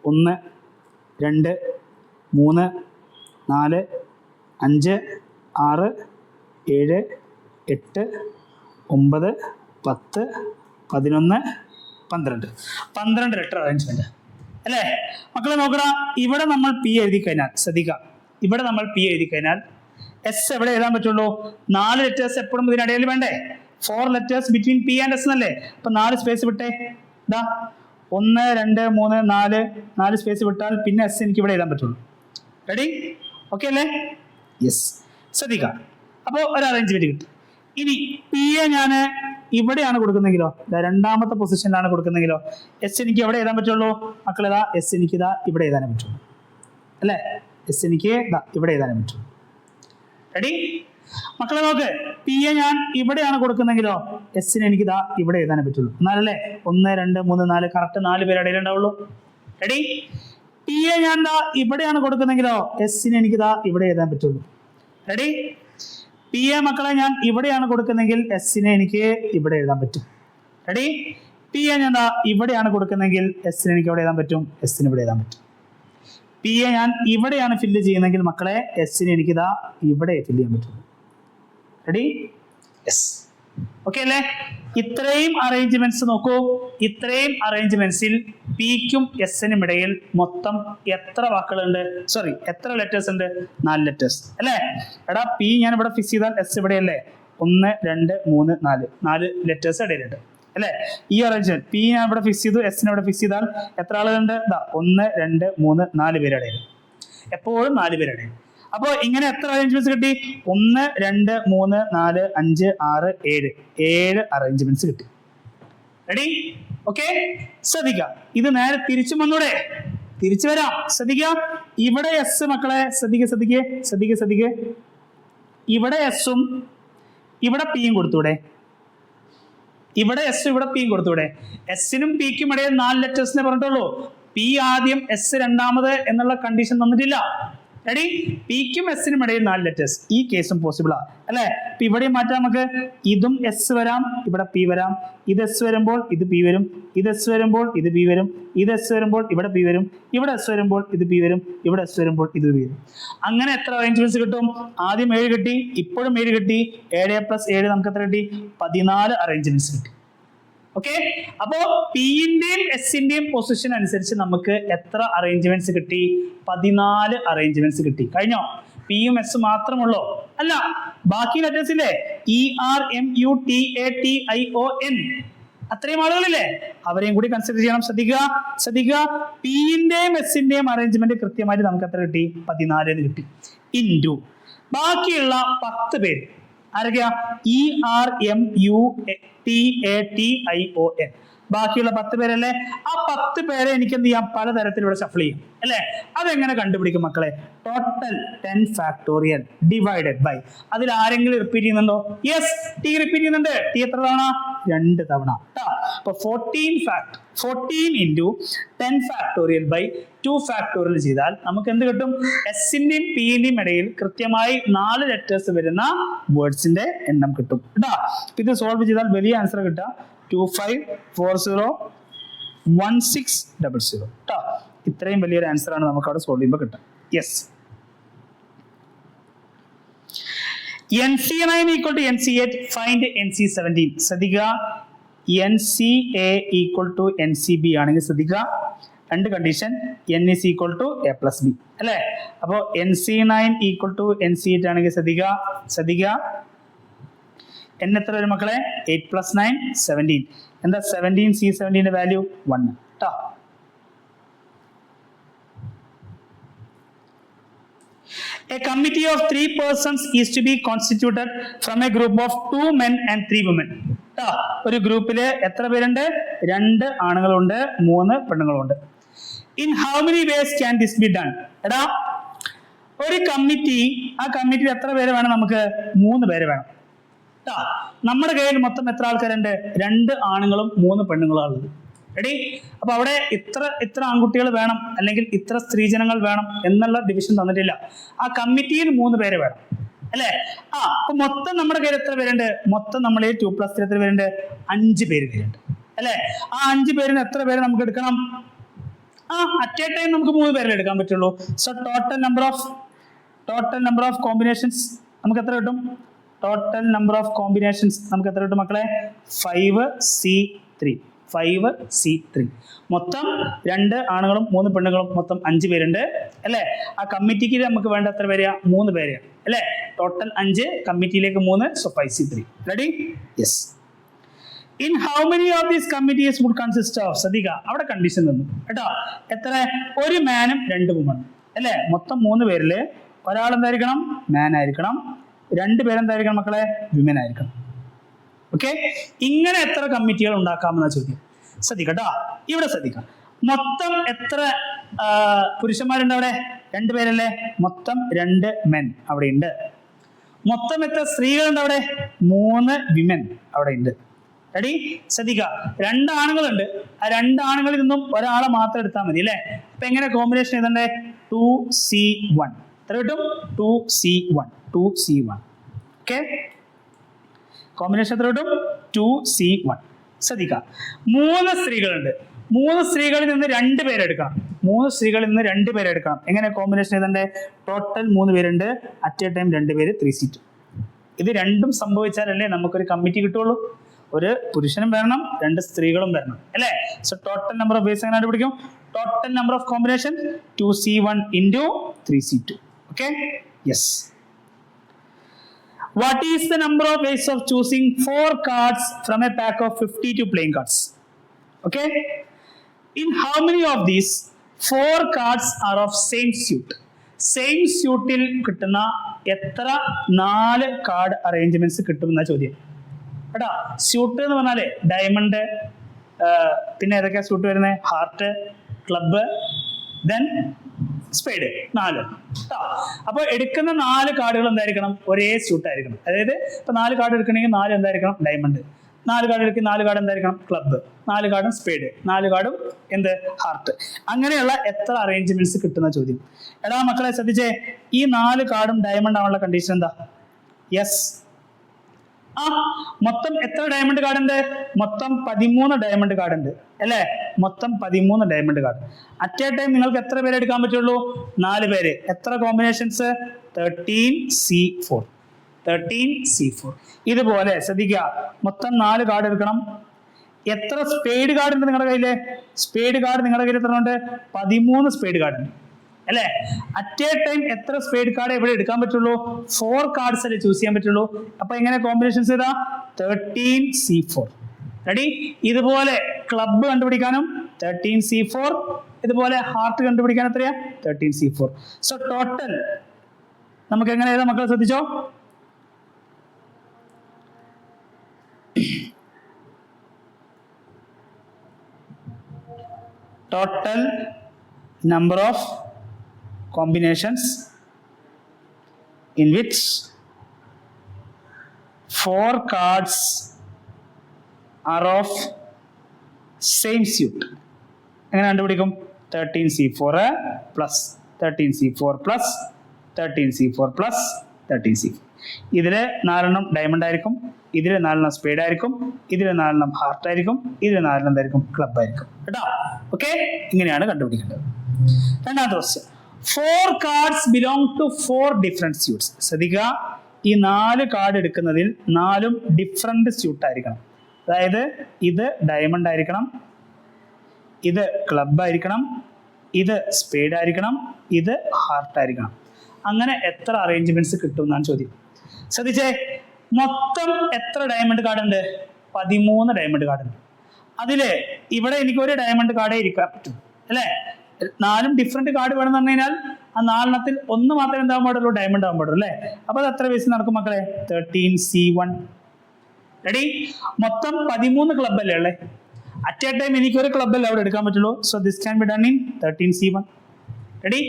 1 2 3 4 5 6 7 8, 9, 10, 11, 12. 12 ലെറ്റർ അറേഞ്ച്മെന്റ് അല്ലേ മക്കളെ? നോക്കടാ, ഇവിടെ നമ്മൾ പി എഴുതി കഴിഞ്ഞാൽ ശ്രദ്ധിക്കുക, ഇവിടെ നമ്മൾ പി എഴുതി കഴിഞ്ഞാൽ എസ് എവിടെ എഴുതാൻ പറ്റുള്ളൂ? 4 ലെറ്റേഴ്സ് എപ്പോഴും ഇതിനിടയിൽ വേണ്ടേ? 4 letters between P and S എന്നല്ലേ? അപ്പൊ 4 സ്പേസ് വിട്ടേ. ഇതാ 1, 2, 3, 4 സ്പേസ് വിട്ടാൽ പിന്നെ എസ് എനിക്ക് ഇവിടെ എഴുതാൻ പറ്റുള്ളൂ. റെഡി? ഓക്കെ അല്ലേ? യെസ്. ശ്രദ്ധിക്കുക, അപ്പോൾ ഒരു അറേഞ്ച്മെന്റ് കിട്ടും. ഇനി പി എ ഞാൻ ഇവിടെയാണ് കൊടുക്കുന്നെങ്കിലോ, രണ്ടാമത്തെ പൊസിഷനിലാണ് കൊടുക്കുന്നെങ്കിലോ, എസ് എനിക്ക് എവിടെ എഴുതാൻ പറ്റുള്ളൂ മക്കളെ? ഇതാ എസ് എനിക്ക് ഇതാ ഇവിടെ എഴുതാനേ പറ്റുള്ളൂ അല്ലേ? എസ് എനിക്ക് ഇതാ ഇവിടെ എഴുതാനേ പറ്റുള്ളൂ. റെഡി മക്കളെ? നോക്ക്, പി എ ഞാൻ ഇവിടെയാണ് കൊടുക്കുന്നെങ്കിലോ എസിന് എനിക്ക് ഇതാ ഇവിടെ എഴുതാനേ പറ്റുള്ളൂ. എന്നാലല്ലേ 1, 2, 3, 4 കറക്റ്റ് 4 പേര് ഇടയിൽ ഉണ്ടാവുള്ളൂ. റെഡി? പി എ ഞാൻ ഇതാ ഇവിടെയാണ് കൊടുക്കുന്നെങ്കിലോ എസിന് എനിക്ക് ഇതാ ഇവിടെ എഴുതാൻ പറ്റുള്ളൂ. റെഡി? പി എ മക്കളെ ഞാൻ ഇവിടെയാണ് കൊടുക്കുന്നെങ്കിൽ എസിനെ എനിക്ക് ഇവിടെ എഴുതാൻ പറ്റും. റെഡി? പി എ ഞാൻ ഇവിടെയാണ് കൊടുക്കുന്നെങ്കിൽ എസിന് എനിക്ക് ഇവിടെ എഴുതാൻ പറ്റും, എസിന് ഇവിടെ എഴുതാൻ പറ്റും. പി എ ഞാൻ ഇവിടെയാണ് ഫില്ല് ചെയ്യുന്നെങ്കിൽ മക്കളെ എസിന് എനിക്ക് ഇതാ ഇവിടെ ഫില്ല് ചെയ്യാൻ പറ്റും. റെഡി? യെസ്. ഓക്കെ അല്ലേ? ഇത്രയും അറേഞ്ച്മെന്റ്സ് നോക്കൂ. ഇത്രയും അറേഞ്ച്മെന്റ്സിൽ പിക്കും എസിനും ഇടയിൽ മൊത്തം എത്ര വാക്കുകളുണ്ട്? സോറി, എത്ര ലെറ്റേഴ്സ് ഉണ്ട്? 4 ലെറ്റേഴ്സ് അല്ലേ? എടാ പി ഞാൻ ഇവിടെ ഫിക്സ് ചെയ്താൽ എസ് ഇവിടെയല്ലേ? 1, 2, 3, 4 ലെറ്റേഴ്സ് ഇടയിലുണ്ട് അല്ലേ? ഈ അറേഞ്ച്മെന്റ് പി ഞാൻ ഇവിടെ ഫിക്സ് ചെയ്തു, എസിനെ ഇവിടെ ഫിക്സ് ചെയ്താൽ എത്ര ആളുകളുണ്ട്? 1, 2, 3, 4 പേര് ഇടയിൽ, എപ്പോഴും 4 പേര് ഇടയിൽ. അപ്പോ ഇങ്ങനെ എത്ര അറേഞ്ച്മെന്റ്സ് കിട്ടി? 1, 2, 3, 4, 5, 6, 7 അറേഞ്ച്മെന്റ്സ് കിട്ടി. റെഡി? ഓക്കെ. ശ്രദ്ധിക്കുക, ഇത് നേരെ തിരിച്ചും വന്നൂടെ? തിരിച്ചു വരാം. ശ്രദ്ധിക്കുക, ഇവിടെ എസ് മക്കളെ ശ്രദ്ധിക്കുക. ഇവിടെ എസും ഇവിടെ പിയും കൊടുത്തൂടെ? ഇവിടെ എസ് ഇവിടെ പിയും കൊടുത്തൂടെ? എസിനും പിക്കും ഇടയിൽ 4 ലെറ്റേഴ്സിനെ പറഞ്ഞിട്ടുള്ളൂ. പി ആദ്യം എസ് രണ്ടാമത് എന്നുള്ള കണ്ടീഷൻ തന്നിട്ടില്ല. റെഡി? പിക്കും എസിനും ഇടയിൽ 4 ലെറ്റേഴ്സ്. ഈ കേസും പോസിബിളാ അല്ലെ? ഇപ്പൊ ഇവിടെ മാറ്റാം നമുക്ക്. ഇതും എസ് വരാം, ഇവിടെ പി വരാം. ഇത് എസ് വരുമ്പോൾ ഇത് പി വരും, ഇത് എസ് വരുമ്പോൾ ഇത് പി വരും, ഇത് എസ് വരുമ്പോൾ ഇവിടെ പി വരും, ഇവിടെ എസ് വരുമ്പോൾ ഇത് പി വരും, ഇവിടെ എസ് വരുമ്പോൾ ഇത് പി വരും. അങ്ങനെ എത്ര അറേഞ്ച്മെന്റ്സ് കിട്ടും? ആദ്യം 7 കിട്ടി, ഇപ്പോഴും 7 കിട്ടി. 7 + 7 നമുക്ക് എത്ര കിട്ടി? 14 അറേഞ്ച്മെന്റ്സ് കിട്ടി. ഓക്കെ. അപ്പോ പിന്റെയും എസിന്റെയും പൊസിഷൻ അനുസരിച്ച് നമുക്ക് എത്ര അറേഞ്ച്മെന്റ്സ് കിട്ടി? 14 അറേഞ്ച്മെന്റ്സ് കിട്ടി. കഴിഞ്ഞോ? പിയും എസ് മാത്രമുള്ളോ? അല്ല, ബാക്കി ലെറ്റേഴ്സ് ഇല്ലേ? ERMUTATION അത്രയും ആളുകളില്ലേ? അവരെയും കൂടി കൺസിഡർ ചെയ്യണം. ശ്രദ്ധിക്കുക. പിന്റെയും എസിന്റെയും അറേഞ്ച്മെന്റ് കൃത്യമായിട്ട് നമുക്ക് എത്ര കിട്ടി? 14 കിട്ടി. ഇൻറ്റു ബാക്കിയുള്ള 10 പേര് ആരൊക്കെയാ? ERMUTATION ബാക്കിയുള്ള 10 പേരല്ലേ? ആ 10 പേരെ എനിക്ക് എന്ത് ചെയ്യാം? പലതരത്തിലൂടെ ഷഫിൾ ചെയ്യും അല്ലേ? അതെങ്ങനെ കണ്ടുപിടിക്കും മക്കളെ? ടോട്ടൽ 10 ഫാക്ടോറിയൽ ഡിവൈഡഡ് ബൈ, അതിൽ ആരെങ്കിലും റിപ്പീറ്റ് ചെയ്യുന്നുണ്ടോ? യെസ്, ടി റിപ്പീറ്റ് ചെയ്യുന്നുണ്ട്. ടി എത്ര തവണ? 2 തവണ. അപ്പൊ 14 ഇൻറ്റു 10 ഫാക്ടോറിയൽ ബൈ 2 ഫാക്ടോറിയൽ ചെയ്താൽ നമുക്ക് എന്ത് കിട്ടും? എസിന്റെയും പിന്റെയും ഇടയിൽ കൃത്യമായി 4 ലെറ്റേഴ്സ് വരുന്ന വേർഡ്സിന്റെ എണ്ണം കിട്ടും കേട്ടോ. ഇത് സോൾവ് ചെയ്താൽ വലിയ ആൻസർ കിട്ടുക 25401600 കേട്ടോ. ഇത്രയും വലിയൊരു ആൻസർ ആണ് നമുക്ക് അവിടെ സോൾവ് ചെയ്യുമ്പോൾ കിട്ടുക. Yes. NC9 = NC8, find NC17. ശ്രദ്ധിക്കുക, NCA = NCB ആണെങ്കിൽ ശ്രദ്ധിക്കുക, 2 കണ്ടീഷൻ. N = A + B അല്ലേ? അപ്പോ NC9 = NC8 ആണെങ്കിൽ ശ്രദ്ധിക്കുക N എത്ര വരും മക്കളെ? 8 + 9 17. എന്താ 17? C17ന്റെ വാല്യൂ 1 കേട്ടോ. A committee of 3 persons is to be constituted from a group of 2 men and 3 women. ഒരു ഗ്രൂപ്പില് എത്ര പേരുണ്ട്? 2 ആണുങ്ങളുണ്ട്, 3 പെണ്ണുങ്ങളുണ്ട്. In how many ways can this be done? എടാ, ഒരു കമ്മിറ്റി, ആ കമ്മിറ്റിയിൽ എത്ര പേര് വേണം നമുക്ക്? 3 പേര് വേണം. നമ്മുടെ കയ്യിൽ മൊത്തം എത്ര ആൾക്കാരുണ്ട്? 2 ആണുങ്ങളും 3 പെണ്ണുങ്ങളും ഉള്ളത്. റെഡി? അപ്പൊ അവിടെ ഇത്ര ആൺകുട്ടികൾ വേണം അല്ലെങ്കിൽ ഇത്ര സ്ത്രീജനങ്ങൾ വേണം എന്നുള്ള ഡിവിഷൻ തന്നിട്ടില്ല. ആ കമ്മിറ്റിയിൽ 3 പേര് വേണം അല്ലേ? അപ്പൊ മൊത്തം നമ്മുടെ കയ്യിൽ എത്ര പേരുണ്ട്? മൊത്തം നമ്മളെ 2 + 3 എത്ര പേരുണ്ട്? 5 പേര് വരുന്നുണ്ട് അല്ലെ? ആ 5 പേരിന് എത്ര പേര് നമുക്ക് എടുക്കണം? അറ്റ് എ ടൈം നമുക്ക് 3 പേരെ എടുക്കാൻ പറ്റുള്ളൂ. So total number of combinations നമുക്ക് എത്ര കിട്ടും? ടോട്ടൽ നമ്പർ ഓഫ് കോമ്പിനേഷൻസ് നമുക്ക് എത്ര കിട്ടും മക്കളെ? 5C3. 5C3. മൊത്തം 2 ആണുങ്ങളും 3 പെണ്ണുങ്ങളും, മൊത്തം 5 പേരുണ്ട് അല്ലേ? ആ കമ്മിറ്റിക്ക് നമുക്ക് വേണ്ട എത്ര പേരെയാ? 3 പേരെയാണ് അല്ലേ? ടോട്ടൽ 5, കമ്മിറ്റിയിലേക്ക് 3, so 5C3. Ready? Yes. In how many of these committees would consist of? ശ്രദ്ധിക്കുക, അവിടെ കണ്ടീഷൻ തന്നു കേട്ടോ. എത്ര? ഒരു മാനും 2 വുമണും അല്ലേ? മൊത്തം 3 പേരില് ഒരാൾ എന്തായിരിക്കണം? മാൻ ആയിരിക്കണം. 2 പേരെന്തായിരിക്കണം മക്കളെ? വിമൻ ആയിരിക്കണം. ഓക്കെ, ഇങ്ങനെ എത്ര കമ്മിറ്റികൾ ഉണ്ടാക്കാമെന്ന ചോദ്യം. ശ്രദ്ധിക്കട്ടോ, ഇവിടെ ശ്രദ്ധിക്കാം. മൊത്തം എത്ര പുരുഷന്മാരുണ്ട് അവിടെ? 2 പേരല്ലേ? മൊത്തം 2 മെൻ അവിടെ ഉണ്ട്. മൊത്തം എത്ര സ്ത്രീകളുണ്ട് അവിടെ? 3 വിമൻ അവിടെ ഉണ്ട്. റെഡി? ശ്രദ്ധിക്കുക, 2 ആണുങ്ങളുണ്ട്. ആ 2 ആണുങ്ങളിൽ നിന്നും ഒരാളെ മാത്രം എടുത്താൽ മതി അല്ലേ? അപ്പൊ എങ്ങനെ കോമ്പിനേഷൻ എഴുതണ്ടേ? 2C1. എത്ര കിട്ടും? 2C1. 2C1. ഓക്കെ, കോമ്പിനേഷൻ എത്ര കിട്ടും? 2C1. ശ്രദ്ധിക്കുക, 3 സ്ത്രീകളുണ്ട്. 3 സ്ത്രീകളിൽ നിന്ന് 2 പേരെടുക്കണം. 3 സ്ത്രീകളിൽ നിന്ന് 2 പേരെടുക്കണം. എങ്ങനെ കോമ്പിനേഷൻ എഴുതണ്ടേ? ടോട്ടൽ 3 പേരുണ്ട്. അറ്റ് എ ടൈം 2 പേര്, 3C2. ഇത് രണ്ടും സംഭവിച്ചാലല്ലേ നമുക്കൊരു കമ്മിറ്റി കിട്ടുള്ളൂ. ഒരു പുരുഷനും വരണം, 2 സ്ത്രീകളും വരണം അല്ലേ? So total number of vase എങ്ങനെ കണ്ടുപിടിക്കും? Total number of combination 2C1 into 3C2. Okay, yes. What is the number of ways of choosing 4 cards from a pack of 52 playing cards? Okay, in how many of these 4 cards are of same suit? Same suitil കിട്ടുന്ന എത്ര 4 card arrangements കിട്ടുമെന്ന ചോദ്യം കേട്ടാ. Suit എന്ന് പറഞ്ഞാലേ diamond, പിന്നെ ഏതൊക്കെയാ suit വരുന്നത്? Heart, club, then spade. 4. അപ്പൊ എടുക്കുന്ന 4 കാർഡുകൾ എന്തായിരിക്കണം? ഒരേ സ്യൂട്ട് ആയിരിക്കണം. അതായത് ഇപ്പൊ 4 കാർഡ് എടുക്കണമെങ്കിൽ 4 എന്തായിരിക്കണം? ഡയമണ്ട്. 4 കാർഡ് എടുക്കുന്ന 4 കാർഡ് എന്തായിരിക്കണം? ക്ലബ്ബ്. 4 കാർഡും സ്പേഡ്. 4 കാർഡും എന്ത്? ഹാർട്ട്. അങ്ങനെയുള്ള എത്ര അറേഞ്ച്മെന്റ്സ് കിട്ടുന്ന ചോദ്യം. എടാ മക്കളെ ശ്രദ്ധിച്ചേ, ഈ 4 കാർഡും ഡയമണ്ട് ആവാനുള്ള കണ്ടീഷൻ എന്താ? യെസ്. മൊത്തം എത്ര ഡയമണ്ട് കാർഡ് ഉണ്ട്? മൊത്തം 13 ഡയമണ്ട് കാർഡ് ഉണ്ട് അല്ലേ? മൊത്തം 13 diamond card. At a time നിങ്ങൾക്ക് എത്ര പേരെ എടുക്കാൻ പറ്റുള്ളൂ? 4 പേര്. എത്ര കോമ്പിനേഷൻസ്? 13C4. 13C4. ഇതുപോലെ ശ്രദ്ധിക്കുക, മൊത്തം 4 കാർഡ് എടുക്കണം. എത്ര സ്പേഡ് കാർഡ് ഉണ്ട് നിങ്ങളുടെ കയ്യില്? സ്പേഡ് കാർഡ് നിങ്ങളുടെ കയ്യിൽ എത്ര ഉണ്ട്? 13 സ്പേഡ് കാർഡ് ഉണ്ട് അല്ലേ? അറ്റ് എ ടൈം എത്ര സ്പേഡ് കാർഡ് എവിടെ എടുക്കാൻ പറ്റുള്ളൂ? 4 കാർഡ്സ് അല്ലേ ചൂസ് ചെയ്യാൻ പറ്റുള്ളൂ. അപ്പൊ എങ്ങനെ കോമ്പിനേഷൻസ് ചെയ്താ? 13C4. റെഡി? ഇതുപോലെ ക്ലബ്ബ് കണ്ടുപിടിക്കാനും 13C4, ഇതുപോലെ ഹാർട്ട് കണ്ടുപിടിക്കാൻ എത്രയാ? 13C4. സോ ടോട്ടൽ നമുക്ക് എങ്ങനെ എഴുതാം മക്കൾ? ശ്രദ്ധിച്ചോ, total number of combinations in which 4 cards are of same suit. എങ്ങനെ കണ്ടുപിടിക്കും? 13C4 plus 13C4 plus 13C4 plus 13C4. ഇതില് 4 ഡയമണ്ട് ആയിരിക്കും, ഇതില് 4 സ്പേഡ് ആയിരിക്കും, ഇതില് 4 ഹാർട്ട് ആയിരിക്കും, ഇതില് 4 എന്തായിരിക്കും? ക്ലബ് ആയിരിക്കും കേട്ടോ. ഓക്കെ, ഇങ്ങനെയാണ് കണ്ടുപിടിക്കേണ്ടത്. രണ്ടാമത്തെ question, 4 cards belong to 4 different suits. ശ്രദ്ധിക്കുക, ഈ 4 കാർഡ് എടുക്കുന്നതിൽ 4ഉം ഡിഫറെന്റ് സ്യൂട്ട് ആയിരിക്കണം. അതായത് ഇത് ഡയമണ്ട് ആയിരിക്കണം, ഇത് ക്ലബ് ആയിരിക്കണം, ഇത് സ്പേഡ് ആയിരിക്കണം, ഇത് ഹാർട്ട് ആയിരിക്കണം. അങ്ങനെ എത്ര അറേഞ്ച്മെന്റ്സ് കിട്ടും എന്നാണ് ചോദ്യം. ശ്രദ്ധിച്ചേ, മൊത്തം എത്ര ഡയമണ്ട് കാർഡ് ഉണ്ട്? 13 ഡയമണ്ട് കാർഡ് ഉണ്ട്. അതില് ഇവിടെ എനിക്ക് ഒരു ഡയമണ്ട് കാർഡേ ഇരിക്കാൻ പറ്റും അല്ലേ? 4ഉം ഡിഫറെന്റ് കാർഡ് വേണമെന്ന് പറഞ്ഞു കഴിഞ്ഞാൽ ആ 4എണ്ണത്തിൽ 1 മാത്രമേ എന്താകാൻ പാടുള്ളൂ? ഡയമണ്ട് ആകാൻ പാടുള്ളൂ അല്ലേ? അപ്പൊ അത് എത്ര വേസ് നടക്കും മക്കളെ? 13C1. റെഡി? മൊത്തം 13 ക്ലബ് അല്ലേ ഉള്ളേ? അറ്റ് എ ടൈം എനിക്ക് ഒരു ക്ലബ് അല്ലേ അവിടെ എടുക്കാൻ പറ്റുള്ളൂ. So this can be done in 13C1. Ready?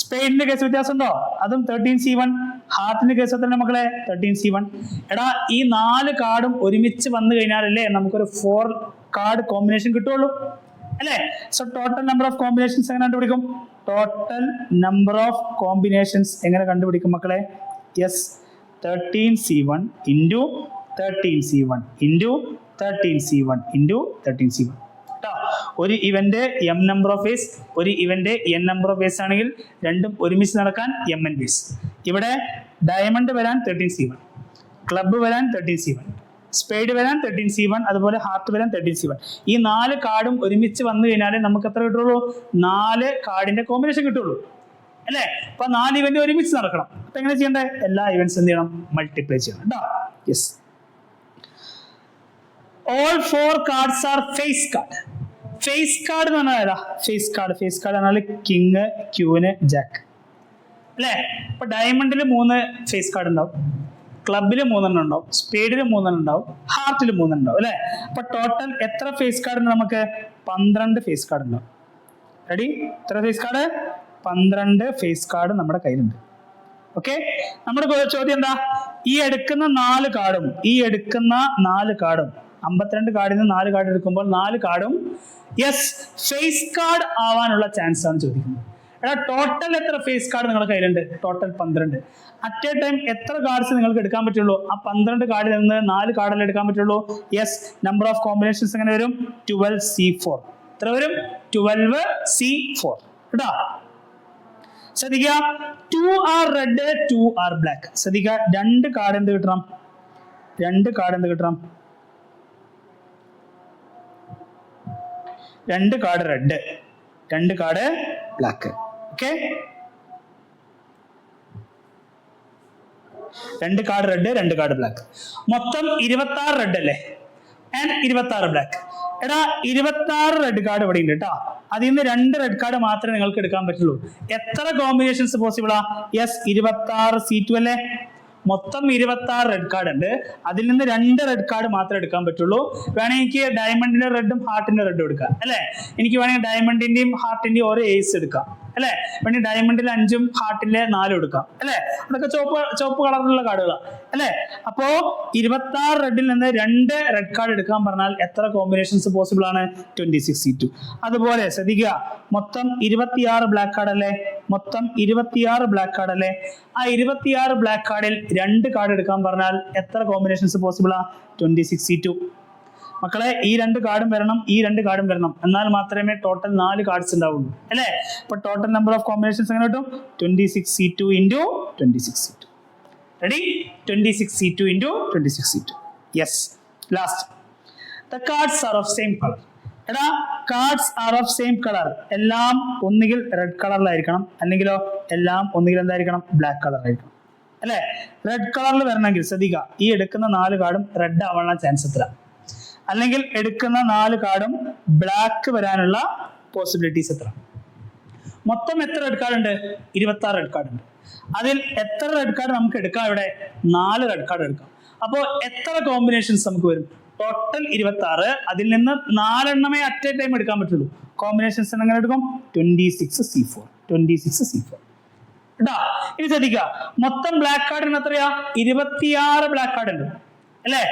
സ്പെയിനിന്റെ കേസ് വ്യത്യാസം ഉണ്ടോ? അതും 13C1. ഹാർട്ടിന്റെ കേസ് എത്ര മക്കളെ? 13C1. എടാ, ഈ 4 കാർഡും ഒരുമിച്ച് വന്നു കഴിഞ്ഞാലല്ലേ നമുക്കൊരു 4 കാർഡ് കോമ്പിനേഷൻ കിട്ടുള്ളൂ അല്ലേ? So total number of combinations എങ്ങനെ കണ്ടുപിടിക്കും? ടോട്ടൽ നമ്പർ ഓഫ് കോമ്പിനേഷൻസ് എങ്ങനെ കണ്ടുപിടിക്കും മക്കളെ? Yes, 13C1 into 13C1 into 13C1 into 13C1. ഒരു event m number of ways, ഒരു event n number of ways ആണെങ്കിൽ രണ്ടും ഒരുമിച്ച് നടക്കാൻ mn വേസ്. ഇവിടെ ഡയമണ്ട് വരാൻ 13C1, ക്ലബ്ബ് വരാൻ 13C1, സ്പേഡ് വരാൻ 13C1, അതുപോലെ ഹാർട്ട് വരാൻ 13C1. ഈ 4 കാർഡും ഒരുമിച്ച് വന്നു കഴിഞ്ഞാലേ നമുക്ക് എത്ര കിട്ടുള്ളൂ? 4 കാർഡിന്റെ കോമ്പിനേഷൻ കിട്ടുള്ളൂ അല്ലേ? അപ്പൊ 4 ഇവന്റ് ഒരുമിച്ച് നടക്കണം. അപ്പൊ എങ്ങനെ ചെയ്യണ്ടേ? എല്ലാ ഇവന്റ്സ് എന്ത് ചെയ്യണം? മൾട്ടിപ്ലൈ ചെയ്യണം കേട്ടോ. Yes. All 4 cards are face card. Face card എന്ന് പറഞ്ഞാൽ ഏതാ? ഫേസ് കാർഡ് പറഞ്ഞാൽ കിങ്, ക്യൂന്, ജാക്ക് അല്ലേ? അപ്പൊ ഡയമണ്ടിൽ 3 ഫേസ് കാർഡ് ഉണ്ടാവും, ക്ലബിൽ 3 ഉണ്ടാവും, സ്പേഡിൽ 3 ഉണ്ടാവും, ഹാർട്ടിൽ 3 ഉണ്ടാവും അല്ലെ? അപ്പൊ ടോട്ടൽ എത്ര ഫേസ് കാർഡ്? നമുക്ക് 12 ഫേസ് കാർഡ് ഉണ്ടാവും. റെഡി? എത്ര ഫേസ് കാർഡ്? 12 ഫേസ് കാർഡ് നമ്മുടെ കയ്യിലുണ്ട്. ഓക്കെ, നമ്മുടെ ചോദ്യം എന്താ? ഈ എടുക്കുന്ന 4 കാർഡും 52 കാർഡിൽ നിന്ന് 4 കാർഡ് എടുക്കുമ്പോൾ 4 കാർഡും യെസ് ഫേസ് കാർഡ് ആവാനുള്ള ചാൻസ് ആണ് ചോദിക്കുന്നത്. എടാ ടോട്ടൽ എത്ര ഫേസ് കാർഡ് നിങ്ങളുടെ കയ്യിലുണ്ട്? ടോട്ടൽ 12. അറ്റ് എ ടൈം എത്ര കാർഡ്സ് നിങ്ങൾക്ക് എടുക്കാൻ പറ്റുള്ളൂ? ആ 12 കാർഡിൽ നിന്ന് 4 കാർഡല്ലേ എടുക്കാൻ പറ്റുള്ളൂ. യെസ്, നമ്പർ ഓഫ് കോമ്പിനേഷൻസ് എങ്ങനെ വരും? 12C4. എത്ര വരും? 12C4 കേട്ടോ. ശ്രദ്ധിക്കുക, 2 ആർ റെഡ്, 2 ആർ ബ്ലാക്ക്. ശ്രദ്ധിക്കുക, 2 കാർഡ് എന്ത് കിട്ടണം? 2 കാർഡ് എന്ത് കിട്ടണം? 2 card red, 2 card black. Okay, 2 card red, 2 card black. മൊത്തം 26 റെഡ് അല്ലേ ആൻഡ് 26 ബ്ലാക്ക്. എടാ 26 റെഡ് കാർഡ് ഇവിടെ ഉണ്ട് കേട്ടോ. അതിൽ നിന്ന് 2 റെഡ് കാർഡ് മാത്രമേ നിങ്ങൾക്ക് എടുക്കാൻ പറ്റുള്ളൂ. എത്ര കോമ്പിനേഷൻസ് പോസിബിളാ? യെസ്, 26C2 അല്ലേ? മൊത്തം 26 റെഡ് കാർഡ് ഉണ്ട്. അതിൽ നിന്ന് 2 റെഡ് കാർഡ് മാത്രമേ എടുക്കാൻ പറ്റുള്ളൂ. വേണമെങ്കിൽ എനിക്ക് ഡയമണ്ടിന്റെ റെഡും ഹാർട്ടിന്റെ റെഡും എടുക്കാം അല്ലെ? എനിക്ക് വേണമെങ്കിൽ ഡയമണ്ടിന്റെയും ഹാർട്ടിന്റെയും ഓരോ ഏസ് എടുക്കാം അല്ലെ? വേണമെങ്കിൽ ഡയമണ്ടിൽ 5ഉം ഹാർട്ടിലെ 4ഉം എടുക്കാം അല്ലെ? അതൊക്കെ ചുവപ്പ് കളറിലുള്ള കാർഡുകളാണ് അല്ലെ? അപ്പോ 26 റെഡിൽ നിന്ന് 2 റെഡ് കാർഡ് എടുക്കാൻ പറഞ്ഞാൽ എത്ര കോമ്പിനേഷൻസ് പോസിബിൾ ആണ്? 26C2. അതുപോലെ ശ്രദ്ധിക്കുക, മൊത്തം 26 ബ്ലാക്ക് കാർഡ് അല്ലേ? മൊത്തം 26 ബ്ലാക്ക് കാർഡ് അല്ലേ? ആ 26 ബ്ലാക്ക് കാർഡിൽ 2 കാർഡ് എടുക്കാൻ പറഞ്ഞാൽ എത്ര കോമ്പിനേഷൻസ് പോസിബിൾ ആ? 26C2. മക്കളെ, ഈ 2 കാർഡും വരണം, ഈ 2 കാർഡും വരണം, എന്നാൽ മാത്രമേ ടോട്ടൽ 4 കാർഡ്സ് ഉണ്ടാവുള്ളൂ അല്ലേ? അപ്പൊ ടോട്ടൽ നമ്പർ ഓഫ് കോമ്പിനേഷൻസ് എങ്ങനെ കിട്ടും? 26C2 into 26C2. Ready? 26C2 into 26C2. Yes. Last, the cards are of same color. എടാ cards R of same colour. എല്ലാം ഒന്നുകിൽ റെഡ് കളറിലായിരിക്കണം, അല്ലെങ്കിലോ എല്ലാം ഒന്നുകിൽ എന്തായിരിക്കണം? ബ്ലാക്ക് കളറായിരിക്കണം അല്ലെ? റെഡ് കളറിൽ വരണമെങ്കിൽ ശ്രദ്ധിക്കുക, ഈ എടുക്കുന്ന 4 കാർഡും റെഡ് ആവാനുള്ള ചാൻസ് എത്ര? അല്ലെങ്കിൽ എടുക്കുന്ന 4 കാർഡും ബ്ലാക്ക് വരാനുള്ള പോസിബിലിറ്റീസ് എത്ര? മൊത്തം എത്ര റെഡ് കാർഡ് ഉണ്ട്? 26 റെഡ് കാർഡ് ഉണ്ട്. അതിൽ എത്ര റെഡ് കാർഡ് നമുക്ക് എടുക്കാം? ഇവിടെ 4 റെഡ് കാർഡ് എടുക്കാം. അപ്പോൾ എത്ര കോമ്പിനേഷൻസ് നമുക്ക് വരും? ടോട്ടൽ 26. അതിൽ നിന്ന് 4 എണ്ണമേ അറ്റ് എ ടൈം എടുക്കാൻ പറ്റുള്ളൂ. കോമ്പിനേഷൻസ് എങ്ങനെ എടുക്കും? 26C4. 26C4 കേട്ടാ. ഇനി ശ്രദ്ധിക്കുക, മൊത്തം ബ്ലാക്ക് കാർഡിന് എത്രയാ? 26 ബ്ലാക്ക് കാർഡ് ഉണ്ട് അല്ലെ?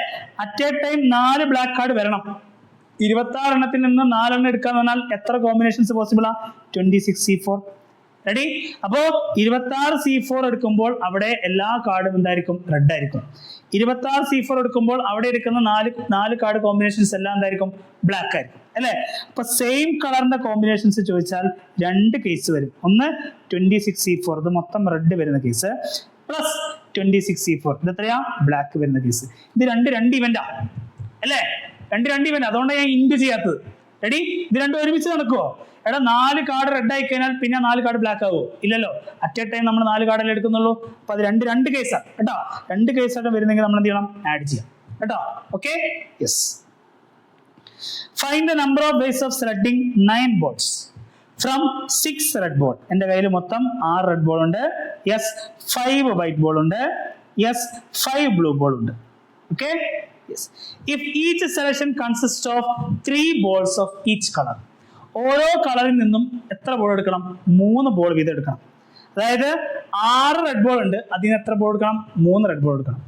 At a time 4 black card വരണം. 26 എണ്ണത്തിൽ നിന്ന് 4 എണ്ണം എടുക്കാന്ന് പറഞ്ഞാൽ എത്ര കോമ്പിനേഷൻസ് പോസിബിൾ ആ? 26C4. റെഡി? അപ്പോ 26C4 എടുക്കുമ്പോൾ അവിടെ എല്ലാ കാർഡും എന്തായിരിക്കും? റെഡ് ആയിരിക്കും. 26C4 എടുക്കുമ്പോൾ അവിടെ എടുക്കുന്ന 4 കാർഡ് കോമ്പിനേഷൻസ് എല്ലാം എന്തായിരിക്കും? ബ്ലാക്ക് ആയിരിക്കും അല്ലെ? അപ്പൊ സെയിം കളറിന്റെ കോമ്പിനേഷൻസ് ചോദിച്ചാൽ 2 കേസ് വരും. ഒന്ന് 26C4, ഇത് മൊത്തം റെഡ് വരുന്ന കേസ്, പ്ലസ് 26C4, ഇത് എത്രയാ? ബ്ലാക്ക് വരുന്ന കേസ്. ഇത് രണ്ട് ഇവന്റാ അല്ലെ? രണ്ട് ഇവന്റ്, അതുകൊണ്ടാണ് ഞാൻ ഇൻഡു ചെയ്യാത്തത്. റെഡി? ഇത് രണ്ടും ഒരുമിച്ച് നടക്കുവോ? എടാ 4 കാർഡ് റെഡ് ആയി കഴിഞ്ഞാൽ പിന്നെ 4 കാർഡ് ബ്ലാക്ക് ആവുമോ? ഇല്ലല്ലോ. അറ്റ് എ ടൈം നമ്മൾ 4 കാർഡല്ലേ എടുക്കുന്നുള്ളൂ. അപ്പൊ അത് രണ്ട് കേസാണ് കേട്ടോ. 2 കേസായിട്ട് വരുന്നെങ്കിൽ നമ്മൾ എന്ത് ചെയ്യണം? ആഡ് ചെയ്യാം കേട്ടോ. Okay, yes. Find the number of ways of selecting 9 balls from 6 red ball. എന്റെ കയ്യിൽ മൊത്തം 6 റെഡ് ബോൾ ഉണ്ട്. യെസ്. 5 വൈറ്റ് ബോൾ ഉണ്ട്. യെസ്. 5 ബ്ലൂ ബോൾ ഉണ്ട്. Okay, yes. If each selection consist of 3 balls of each color. ഓരോ കളറിൽ നിന്നും എത്ര ബോൾ എടുക്കണം? 3 ബോൾ വീതം എടുക്കണം. അതായത് 6 റെഡ് ബോൾ ഉണ്ട്, അതിൽ നിന്ന് എത്ര ബോൾ എടുക്കണം? 3 റെഡ് ബോൾ എടുക്കണം.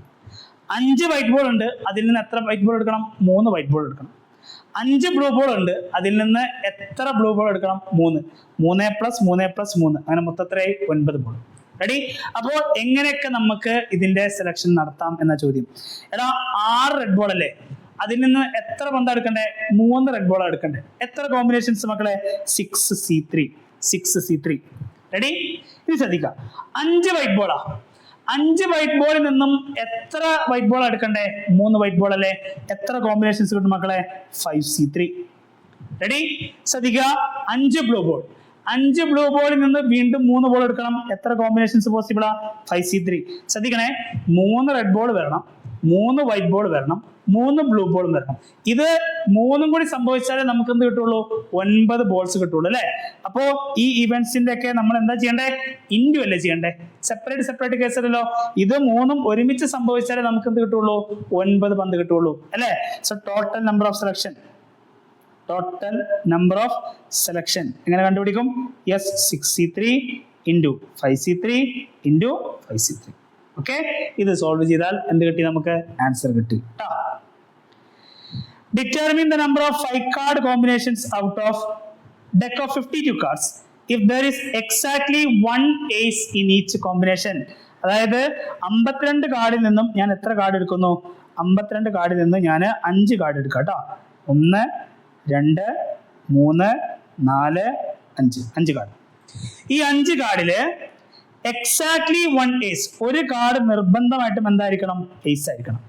5 വൈറ്റ് ബോൾ ഉണ്ട്, അതിൽ നിന്ന് എത്ര വൈറ്റ് ബോൾ എടുക്കണം? 3 വൈറ്റ് ബോൾ എടുക്കണം. 5 ബ്ലൂ ബോൾ ഉണ്ട്, അതിൽ നിന്ന് എത്ര ബ്ലൂ ബോൾ എടുക്കണം? 3 + 3 + 3, അങ്ങനെ മൊത്തത്തിലായി 9 ബോൾ. റെഡി? അപ്പോൾ എങ്ങനെയൊക്കെ നമുക്ക് ഇതിന്റെ സെലക്ഷൻ നടത്താം എന്ന ചോദ്യം. എടാ 6 റെഡ് ബോൾ അല്ലേ, അതിൽ നിന്ന് എത്ര പന്താ എടുക്കണ്ടേ? 3 റെഡ് ബോൾ എടുക്കണ്ടേ. എത്ര കോമ്പിനേഷൻസ് മക്കളെ? 6C3. റെഡി? ഇനി ശ്രദ്ധിക്കാം, 5 വൈറ്റ് ബോളാ. 5 വൈറ്റ് ബോളിൽ നിന്നും എത്ര വൈറ്റ് ബോൾ എടുക്കണ്ടേ? 3 വൈറ്റ് ബോൾ അല്ലേ? എത്ര കോമ്പിനേഷൻസ് കിട്ടും മക്കളെ? 5C3. റെഡി? ശ്രദ്ധിക്കുക, 5 ബ്ലൂ ബോൾ. 5 ബ്ലൂ ബോളിൽ നിന്ന് വീണ്ടും 3 ബോൾ എടുക്കണം. എത്ര കോമ്പിനേഷൻസ് പോസിബിളാ? 5C3. ശ്രദ്ധിക്കണേ, 3 റെഡ് ബോൾ വരണം, 3 വൈറ്റ് ബോൾ വരണം, 3 ബ്ലൂ ബോൾ വരണം. ഇത് 3ഉം കൂടി സംഭവിച്ചാലേ നമുക്ക് എന്ത് കിട്ടുള്ളൂ? 9 ബോൾസ് കിട്ടുള്ളൂ അല്ലെ? അപ്പോ ഈ ഇവന്റ്സിന്റെ ഒക്കെ നമ്മൾ എന്താ ചെയ്യണ്ടേ? ഇൻഡു അല്ലേ ചെയ്യണ്ടേ? സെപ്പറേറ്റ് കേസ് അല്ലല്ലോ. ഇത് 3ഉം ഒരുമിച്ച് സംഭവിച്ചാലേ നമുക്ക് എന്ത് കിട്ടുള്ളൂ? 9 പന്ത് കിട്ടുള്ളൂ അല്ലെ? So total number of selection, എങ്ങനെ കണ്ടുപിടിക്കും? Yes, 6C3 into 5C3 into 5C3. Okay, ഇത് സോൾവ് ചെയ്താൽ എന്ത് കിട്ടി? നമുക്ക് ആൻസർ കിട്ടി. Determine the number of 5 card combinations out of deck of 52 cards if there is exactly 1 ace in each combination. അതായത് 52 കാർഡിൽ നിന്നും ഞാൻ എത്ര കാർഡ് എടുക്കുന്നു? 52 കാർഡിൽ നിന്ന് ഞാൻ 5 കാർഡ് എടുക്കാം കേട്ടോ. 1 2 3 4 5 കാർഡ്. ഈ 5 കാർഡില് എക്സാക്ട്ലി 1 ഏസ്, ഒരു കാർഡ് നിർബന്ധമായിട്ടും എന്തായിരിക്കണം? ഏസ് ആയിരിക്കണം.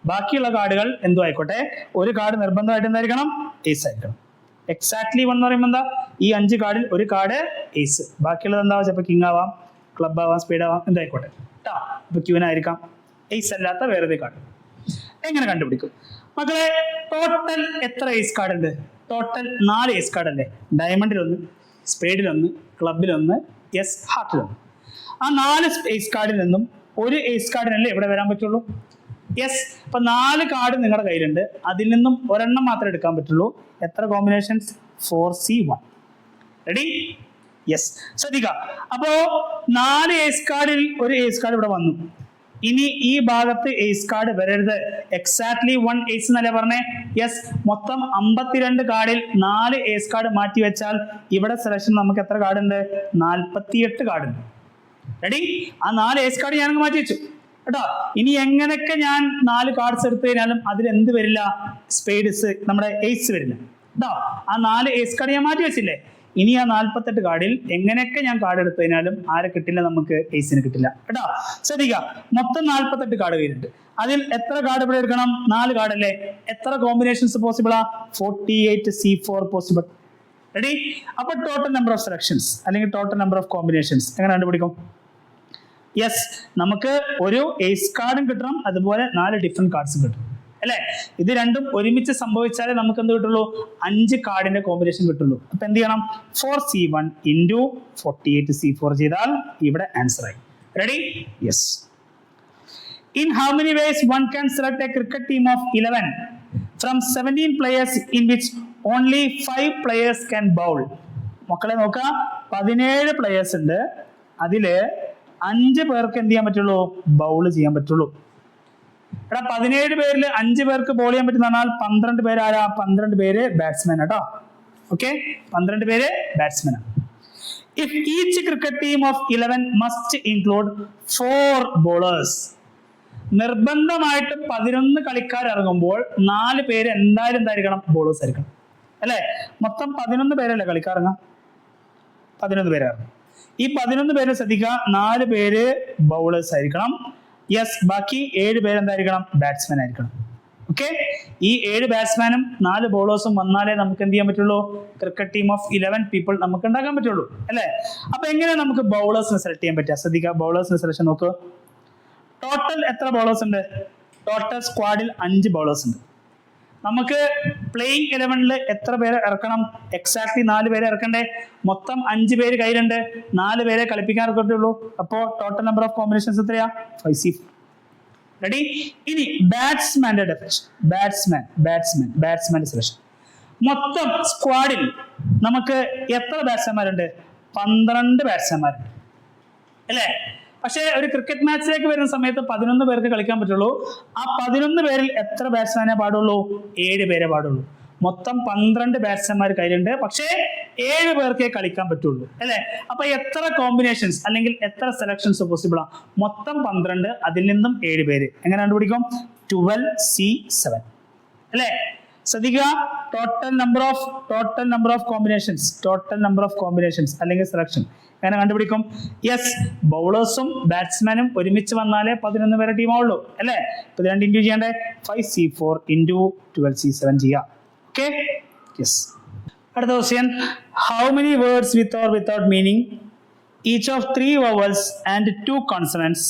ബാക്കിയുള്ള കാർഡുകൾ എന്തോ ആയിക്കോട്ടെ, ഒരു കാർഡ് നിർബന്ധമായിട്ട് എന്തായിരിക്കണം? ഏസ് ആയിരിക്കണം. എക്സാക്ട്ലി 1 എന്ന് പറയുമ്പോൾ എന്താ? ഈ 5 കാർഡിൽ ഒരു കാർഡ് ഏസ്, ബാക്കിയുള്ളത് എന്താ? ചിലപ്പോൾ കിങ് ആവാം, ക്ലബ് ആവാം, സ്പീഡ് ആവാം, എന്തായിക്കോട്ടെ കേട്ടോ. ഇപ്പൊ ക്യൂനായിരിക്കാം. ഏസ് അല്ലാത്ത വേറെ കാർഡ് എങ്ങനെ കണ്ടുപിടിക്കും മക്കളെ? ടോട്ടൽ എത്ര ഏസ് കാർഡ് ഉണ്ട്? ടോട്ടൽ 4 ഏസ് കാർഡ് അല്ലേ? ഡയമണ്ടിലൊന്ന്, സ്പേഡിലൊന്ന്, ക്ലബിലൊന്ന്, യെസ് ഹാർട്ടിലൊന്ന്. ആ 4 ഏസ് കാർഡിൽ നിന്നും ഒരു ഏസ് കാർഡിനല്ലേ ഇവിടെ വരാൻ പറ്റുള്ളൂ? യെസ്. അപ്പൊ 4 കാർഡ് നിങ്ങളുടെ കയ്യിലുണ്ട്, അതിൽ നിന്നും ഒരെണ്ണം മാത്രമേ എടുക്കാൻ പറ്റുള്ളൂ. എത്ര കോമ്പിനേഷൻസ്? 4C1. റെഡി? യെസ്. ശ്രദ്ധിക്കുക, അപ്പോ 4 ഏസ് കാർഡിൽ ഒരു ഏസ് കാർഡ് ഇവിടെ വന്നു. ഇനി ഈ ഭാഗത്ത് ഏസ് കാർഡ് വരരുത്. എക്സാക്ട്ലി 1 ഏസ് എന്നല്ലേ പറഞ്ഞേ? യെസ്. മൊത്തം 52 കാർഡിൽ 4 ഏസ് കാർഡ് മാറ്റി വെച്ചാൽ ഇവിടെ സെലക്ഷൻ നമുക്ക് എത്ര കാർഡ് ഉണ്ട്? 48 കാർഡ് ഉണ്ട്. റെഡി? ആ 4 ഏസ് കാർഡ് ഞാൻ മാറ്റി വെച്ചു കേട്ടോ. ഇനി എങ്ങനെയൊക്കെ ഞാൻ 4 കാർഡ്സ് എടുത്തു കഴിഞ്ഞാലും അതിൽ എന്ത് വരില്ല? സ്പേഡ്സ്, നമ്മുടെ ഏസ് വരില്ല കേട്ടോ. ആ 4 ഏസ് കാർഡ് ഞാൻ മാറ്റി വെച്ചില്ലേ? ഇനി ആ 48 കാർഡിൽ എങ്ങനെയൊക്കെ ഞാൻ കാർഡ് എടുത്തു കഴിഞ്ഞാലും ആരെ കിട്ടില്ല? നമുക്ക് ഏസിന് കിട്ടില്ല കേട്ടോ. ശ്രദ്ധിക്കുക, മൊത്തം 48 കാർഡ് കയ്യിലുണ്ട്. അതിൽ എത്ര കാർഡ് ഇവിടെ എടുക്കണം? 4 കാർഡ് അല്ലേ? എത്ര കോമ്പിനേഷൻസ് പോസിബിളാ? 48C4 possible. റെഡി? അപ്പൊ ടോട്ടൽ നമ്പർ ഓഫ് സെലക്ഷൻസ് അല്ലെങ്കിൽ ടോട്ടൽ നമ്പർ ഓഫ് കോമ്പിനേഷൻസ് എങ്ങനെ കണ്ടുപിടിക്കും? യെസ്, നമുക്ക് ഒരു ഏസ് കാർഡും കിട്ടണം, അതുപോലെ 4 ഡിഫറെന്റ് കാർഡ്സും കിട്ടും അല്ലെ? ഇത് രണ്ടും ഒരുമിച്ച് സംഭവിച്ചാലേ നമുക്ക് എന്ത് കിട്ടുള്ളൂ? 5 കാർഡിന്റെ കോമ്പിനേഷൻ കിട്ടുള്ളൂ. അപ്പൊ എന്ത് ചെയ്യണം? 4C1 into 48C4 ചെയ്താൽ ഇവിടെ ആൻസർ ആയി. Ready? Yes. In how many ways one can select a cricket team of 11 from 17 players in which only 5 players can bowl? മക്കളെ നോക്കാം, 17 പ്ലേയേഴ്സ് ഉണ്ട്, അതില് 5 പേർക്ക് എന്ത് ചെയ്യാൻ പറ്റുള്ളൂ? ബൗൾ ചെയ്യാൻ പറ്റുള്ളൂ. എടാ, 17 പേരിൽ 5 പേർക്ക് ബോൾ ചെയ്യാൻ പറ്റുന്ന പറഞ്ഞാൽ 12 പേര് ആരാ? 12 പേര് ബാറ്റ്സ്മാൻ കേട്ടോ. ഓക്കെ, 12 പേര് batsman. If each cricket team of 11 must include 4 bowlers, നിർബന്ധമായിട്ടും 11 കളിക്കാർ ഇറങ്ങുമ്പോൾ 4 പേര് എന്തായിരിക്കണം? ബോളേഴ്സ് ആയിരിക്കണം അല്ലെ? മൊത്തം 11 പേരല്ലേ കളിക്കാറങ്ങാം? 11 പേര് ഇറങ്ങും. ഈ 11 പേര് ശ്രദ്ധിക്കുക, 4 പേര് ബൗളേഴ്സ് ആയിരിക്കണം. യെസ്, ബാക്കി 7 പേര് എന്തായിരിക്കണം? ബാറ്റ്സ്മാൻ ആയിരിക്കണം. ഓക്കെ, ഈ 7 ബാറ്റ്സ്മാനും 4 ബോളേഴ്സും വന്നാലേ നമുക്ക് എന്ത് ചെയ്യാൻ പറ്റുള്ളൂ? ക്രിക്കറ്റ് ടീം ഓഫ് 11 പീപ്പിൾ നമുക്ക് ഉണ്ടാക്കാൻ പറ്റുള്ളൂ അല്ലെ? അപ്പൊ എങ്ങനെ നമുക്ക് ബൗളേഴ്സിനെ സെലക്ട് ചെയ്യാൻ പറ്റുക? ശ്രദ്ധിക്കുക, ബൗളേഴ്സിനെ സെലക്ഷൻ നോക്ക്. ടോട്ടൽ എത്ര ബൗളേഴ്സ് ഉണ്ട്? ടോട്ടൽ സ്ക്വാഡിൽ 5 ബൗളേഴ്സ് ഉണ്ട്. നമുക്ക് പ്ലേയിങ് 11 എത്ര പേര് ഇറക്കണം? എക്സാക്ട്ലി 4 പേരെ ഇറക്കണ്ടേ? മൊത്തം 5 പേര് കയ്യിലുണ്ട്, 4 പേരെ കളിപ്പിക്കാൻ ഇറക്കത്തുള്ളൂ. അപ്പോ ടോട്ടൽ നമ്പർ ഓഫ് കോമ്പിനേഷൻസ് എത്രയാ? 5C4. റെഡി? ഇനി ബാറ്റ്സ്മാന്റെ ഡെഫിനിഷൻ. ബാറ്റ്സ്മാന്റെ സെലക്ഷൻ. മൊത്തം സ്ക്വാഡിൽ നമുക്ക് എത്ര ബാറ്റ്സ്മാൻമാരുണ്ട്? 12 ബാറ്റ്സ്മാൻമാരുണ്ട് അല്ലേ? പക്ഷേ ഒരു ക്രിക്കറ്റ് മാച്ചിലേക്ക് വരുന്ന സമയത്ത് 11 പേർക്ക് കളിക്കാൻ പറ്റുള്ളൂ. ആ 11 പേരിൽ എത്ര ബാറ്റ്സ്മാനെ പാടുള്ളൂ? 7 പേരെ പാടുള്ളൂ. മൊത്തം 12 ബാറ്റ്സ്മാൻമാർ കയ്യിലുണ്ട്, പക്ഷേ 7 പേർക്കേ കളിക്കാൻ പറ്റുള്ളൂ അല്ലെ? അപ്പൊ എത്ര കോമ്പിനേഷൻസ് അല്ലെങ്കിൽ എത്ര സെലക്ഷൻസ് പോസിബിൾ ആണ്? മൊത്തം 12, അതിൽ നിന്നും 7 പേര്. എങ്ങനെ കണ്ടുപിടിക്കും? 12C7 അല്ലെ? ശ്രദ്ധിക്കുക, ടോട്ടൽ നമ്പർ ഓഫ് കോമ്പിനേഷൻസ് അല്ലെങ്കിൽ സെലക്ഷൻ എങ്ങനെ കണ്ടുപിടിക്കും? യെസ്, ബൗളേഴ്സും ബാറ്റ്സ്മാനും ഒരുമിച്ച് വന്നാലേ 11 പേരെ ടീമാവുള്ളൂ അല്ലേ? ഇപ്പൊ ഇത് രണ്ട് ഇൻറ്റു ചെയ്യണ്ടേ? 5C4 ഇൻറ്റു 12C7 ചെയ്യാം. Okay, yes. അടുത്ത question, how many words with or without meaning each of 3 vowels and 2 consonants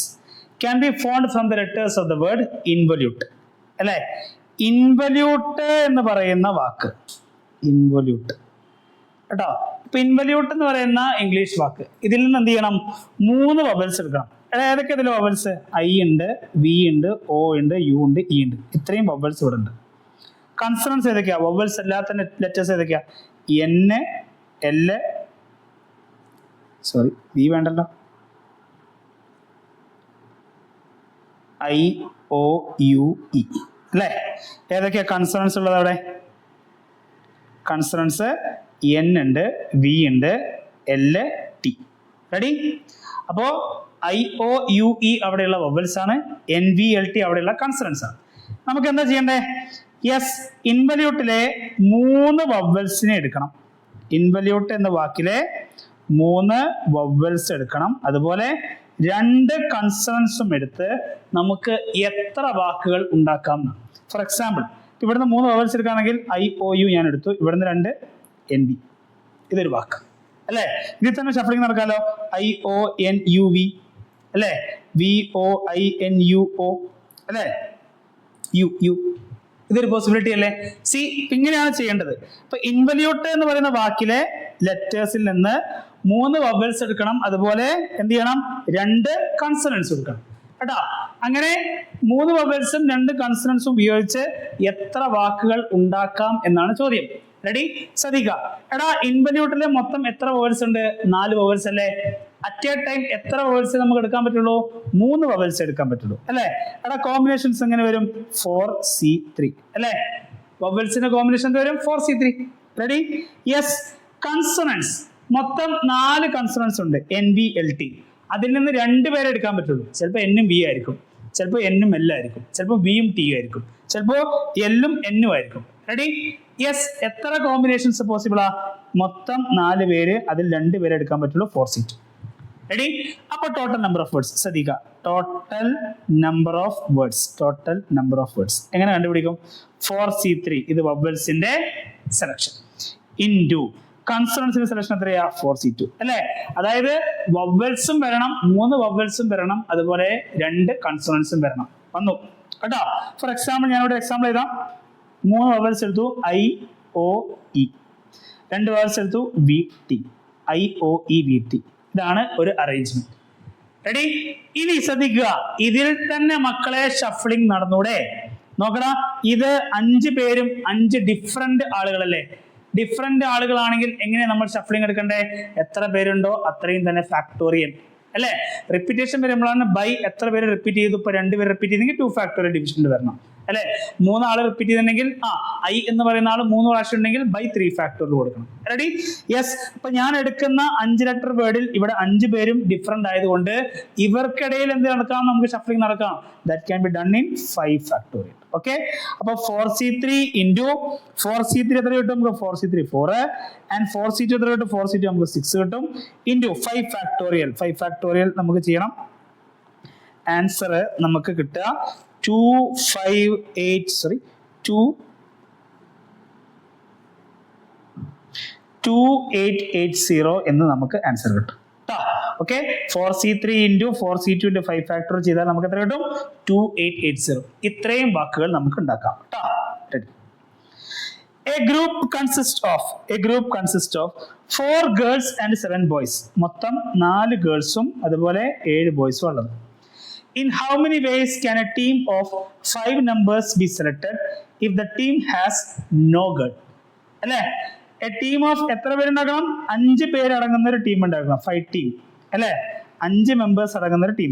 can be formed from the letters of the word involute? അല്ലേ, ഇൻവല്യൂട്ട് എന്ന് പറയുന്ന വാക്ക്, ഇൻവല്യൂട്ട് കേട്ടോ. ഇപ്പൊ involute എന്ന് പറയുന്ന English വാക്ക്, ഇതിൽ നിന്ന് എന്ത് ചെയ്യണം? 3 വവൽസ് എടുക്കണം. ഏതൊക്കെ ഇതിൽ വവൽസ്? ഐ ഉണ്ട്, വി ഉണ്ട്, ഒ ഉണ്ട്, യു ഉണ്ട്, ഇ ഉണ്ട്. ഇത്രയും വവൽസ് ഇവിടെ ഉണ്ട്. കൺസണൻസ് ഏതൊക്കെയാ? വവൽസ് അല്ലാത്ത ലെറ്റേഴ്സ് ഏതൊക്കെയാ? എൻ, എൽ, സോറി വി വേണ്ടല്ലോ, ഐ, ഒ, യു, ഇ അല്ലേ? ഏതൊക്കെയാ കൺസണൻസ് ഉള്ളത് അവിടെ? കൺസണൻസ് എൻ ഉണ്ട്, വി ഉണ്ട്, എൽ, ടി. റെഡി? അപ്പോ ഐ, ഒ, യു, ഇ അവിടെയുള്ള വവൽസ് ആണ്, എൻ, വി, എൽ, ടി അവിടെയുള്ള കൺസണൻസ് ആണ്. നമുക്ക് എന്താ ചെയ്യണ്ടേ? യെസ്, ഇൻവല്യൂട്ടിലെ 3 വവൽസിനെ എടുക്കണം. ഇൻവല്യൂട്ട് എന്ന വാക്കിലെ 3 വവൽസ് എടുക്കണം. അതുപോലെ 2 കൺസണൻസും എടുത്ത് നമുക്ക് എത്ര വാക്കുകൾ ഉണ്ടാക്കാം? ഫോർ എക്സാമ്പിൾ, ഇവിടുന്ന് 3 വവൽസ് എടുക്കുകയാണെങ്കിൽ ഐ, ഒ, യു ഞാൻ എടുത്തു, ഇവിടുന്ന് 2 എൻ, വി, ഇതൊരു വാക്ക് അല്ലേ? ഇതിൽ തന്നെ ഷഫ്ലിംഗ് നടക്കാമല്ലോ. I, O, N, U, V അല്ലേ? V, O, I, N, U, O അല്ലേ? യു, യു, ഇതൊരു പോസിബിലിറ്റി അല്ലേ? സി, ഇങ്ങനെയാണ് ചെയ്യേണ്ടത്. ഇപ്പൊ ഇൻവല്യൂട്ട് എന്ന് പറയുന്ന വാക്കിലെ ലെറ്റേഴ്സിൽ നിന്ന് 3 വവൽസ് എടുക്കണം. അതുപോലെ എന്ത് ചെയ്യണം? 2 കൺസണൻസ് എടുക്കണം കേട്ടോ. അങ്ങനെ 3 വവൽസും 2 കൺസണൻസും ഉപയോഗിച്ച് എത്ര വാക്കുകൾ ഉണ്ടാക്കാം എന്നാണ് ചോദ്യം. റെഡി? ശ്രദ്ധിക്കുക. എടാ, ഇൻവല്യൂട്ടിലെ മൊത്തം എത്ര വവൽസ് ഉണ്ട്? 4 വവൽസ് അല്ലേ? അറ്റ് എ ടൈം എത്ര വവൽസ് നമുക്ക് എടുക്കാൻ പറ്റുള്ളൂ? 3 വവൽസ് എടുക്കാൻ പറ്റുള്ളൂ അല്ലേ? എടാ, കോമ്പിനേഷൻസ് എങ്ങനെ വരും? 4C3 അല്ലേ? വവൽസിന്റെ കോമ്പിനേഷൻ വരും 4C3. റെഡി? യെസ്. കൺസണൻസ് മൊത്തം 4 കൺസണൻസ് ഉണ്ട്, എൻ, വി, എൽ, ടി. അതിൽ നിന്ന് 2 പേരെ എടുക്കാൻ പറ്റുള്ളൂ. ചിലപ്പോൾ എന്നും വി ആയിരിക്കും, ചിലപ്പോൾ എന്നും എൽ ആയിരിക്കും, ചിലപ്പോൾ വിയും ടി ആയിരിക്കും, ചിലപ്പോൾ എല്ലും എന്നും ആയിരിക്കും. റെഡി? യെസ്. എത്ര കോമ്പിനേഷൻസ് പോസിബിൾ ആ? മൊത്തം 4 പേര്, അതിൽ 2 പേരെ എടുക്കാൻ പറ്റുള്ളൂ, 4C2. റെഡി? അപ്പൊ ടോട്ടൽ നമ്പർ ഓഫ് വേർഡ്സ് ശ്രദ്ധിക്കുക. ടോട്ടൽ നമ്പർ ഓഫ് വേർഡ്സ് എങ്ങനെ കണ്ടുപിടിക്കും? 4C3 ഇത് വവൽസിന്റെ സെലക്ഷൻ ഇൻറ്റു കൺസണൻസിന്റെ സെലക്ഷൻ എത്രയാ? 4C2 അല്ലേ? അതായത് വവൽസും വരണം, 3 വവൽസും വരണം, അതുപോലെ 2 കൺസണൻസും വരണം. വന്നു കേട്ടോ. ഫോർ എക്സാമ്പിൾ, ഞാനിവിടെ എക്സാമ്പിൾ എഴുതാം. 3 വവൽസ് എടുത്തു, ഐ, ഒ, ഇ. 2 വവൽസ് എടുത്തു, V, T. I, O, E, V, T. ഇതാണ് ഒരു അറേഞ്ച്മെന്റ്. റെഡി? ഇനി ശ്രദ്ധിക്കുക, ഇതിൽ തന്നെ മക്കളെ ഷഫ്ലിംഗ് നടന്നൂടെ? നോക്കടാ, ഇത് 5 പേരും 5 ഡിഫറെന്റ് ആളുകളല്ലേ? ഡിഫറെന്റ് ആളുകളാണെങ്കിൽ എങ്ങനെയാണ് നമ്മൾ ഷഫ്ലിംഗ് എടുക്കണ്ടേ? എത്ര പേരുണ്ടോ അത്രയും തന്നെ ഫാക്ടോറിയൽ അല്ലേ? റിപ്പീറ്റേഷൻ വരുമ്പോഴാണ് ബൈ എത്ര പേര് റിപ്പീറ്റ് ചെയ്തു. ഇപ്പൊ 2 പേര് റിപ്പീറ്റ് ചെയ്തെങ്കിൽ 2 ഫാക്ടോറിയൽ ഡിവിഷനിൽ വരണം അല്ലെ? 3 ആള് റിപ്പീറ്റ് ചെയ്തിട്ടുണ്ടെങ്കിൽ ഐ എന്ന് പറയുന്ന ആള് 3 പ്രാവശ്യം ഉണ്ടെങ്കിൽ ബൈ 3 ഫാക്ടോറിയൽ കൊടുക്കണം. റെഡി? യെസ്. അപ്പൊ ഞാൻ എടുക്കുന്ന 5 ലെറ്റർ വേർഡിൽ ഇവിടെ 5 പേരും ഡിഫറെന്റ് ആയതുകൊണ്ട് ഇവർക്കിടയിൽ എന്ത് നടക്കാം? നമുക്ക് ഷഫ്ലിംഗ് നടക്കാം. That can be done in 5 factorial. Okay, അപ്പൊ 4C3 ഇൻറ്റു 4C3 എത്ര കിട്ടും? നമുക്ക് 4C3 4 ആൻഡ് 4C2 എത്ര കിട്ടും? 4C2 നമുക്ക് 6 കിട്ടും ഇൻറ്റു 5 ഫാക്ടോറിയൽ. 5 ഫാക്ടോറിയൽ നമുക്ക് ചെയ്യണം. ആൻസർ നമുക്ക് കിട്ടുക 2880 എന്ന് നമുക്ക് ആൻസർ കിട്ടും. Okay, 4C3 into 4C2 into 5 factorial ചെയ്താൽ നമുക്ക് എത്ര കിട്ടും? 2880. ഇത്രയും വാക്കുകൾ നമുക്ക് ഉണ്ടാക്കാം. A group consists of 4 girls and 7 boys. മൊത്തം 4 ഗേൾസും അതുപോലെ 7 ബോയ്സും ഉള്ളത്. In how many ways can a team of 5 numbers be selected if the team has no girl? അല്ലേ? A team of എത്ര പേരുണ്ടാക്കണം? 5 പേര് അടങ്ങുന്ന ഒരു ടീം ഉണ്ടാക്കണം. 5 team അല്ലേ? 5 മെമ്പേഴ്സ് അടങ്ങുന്ന ഒരു ടീം.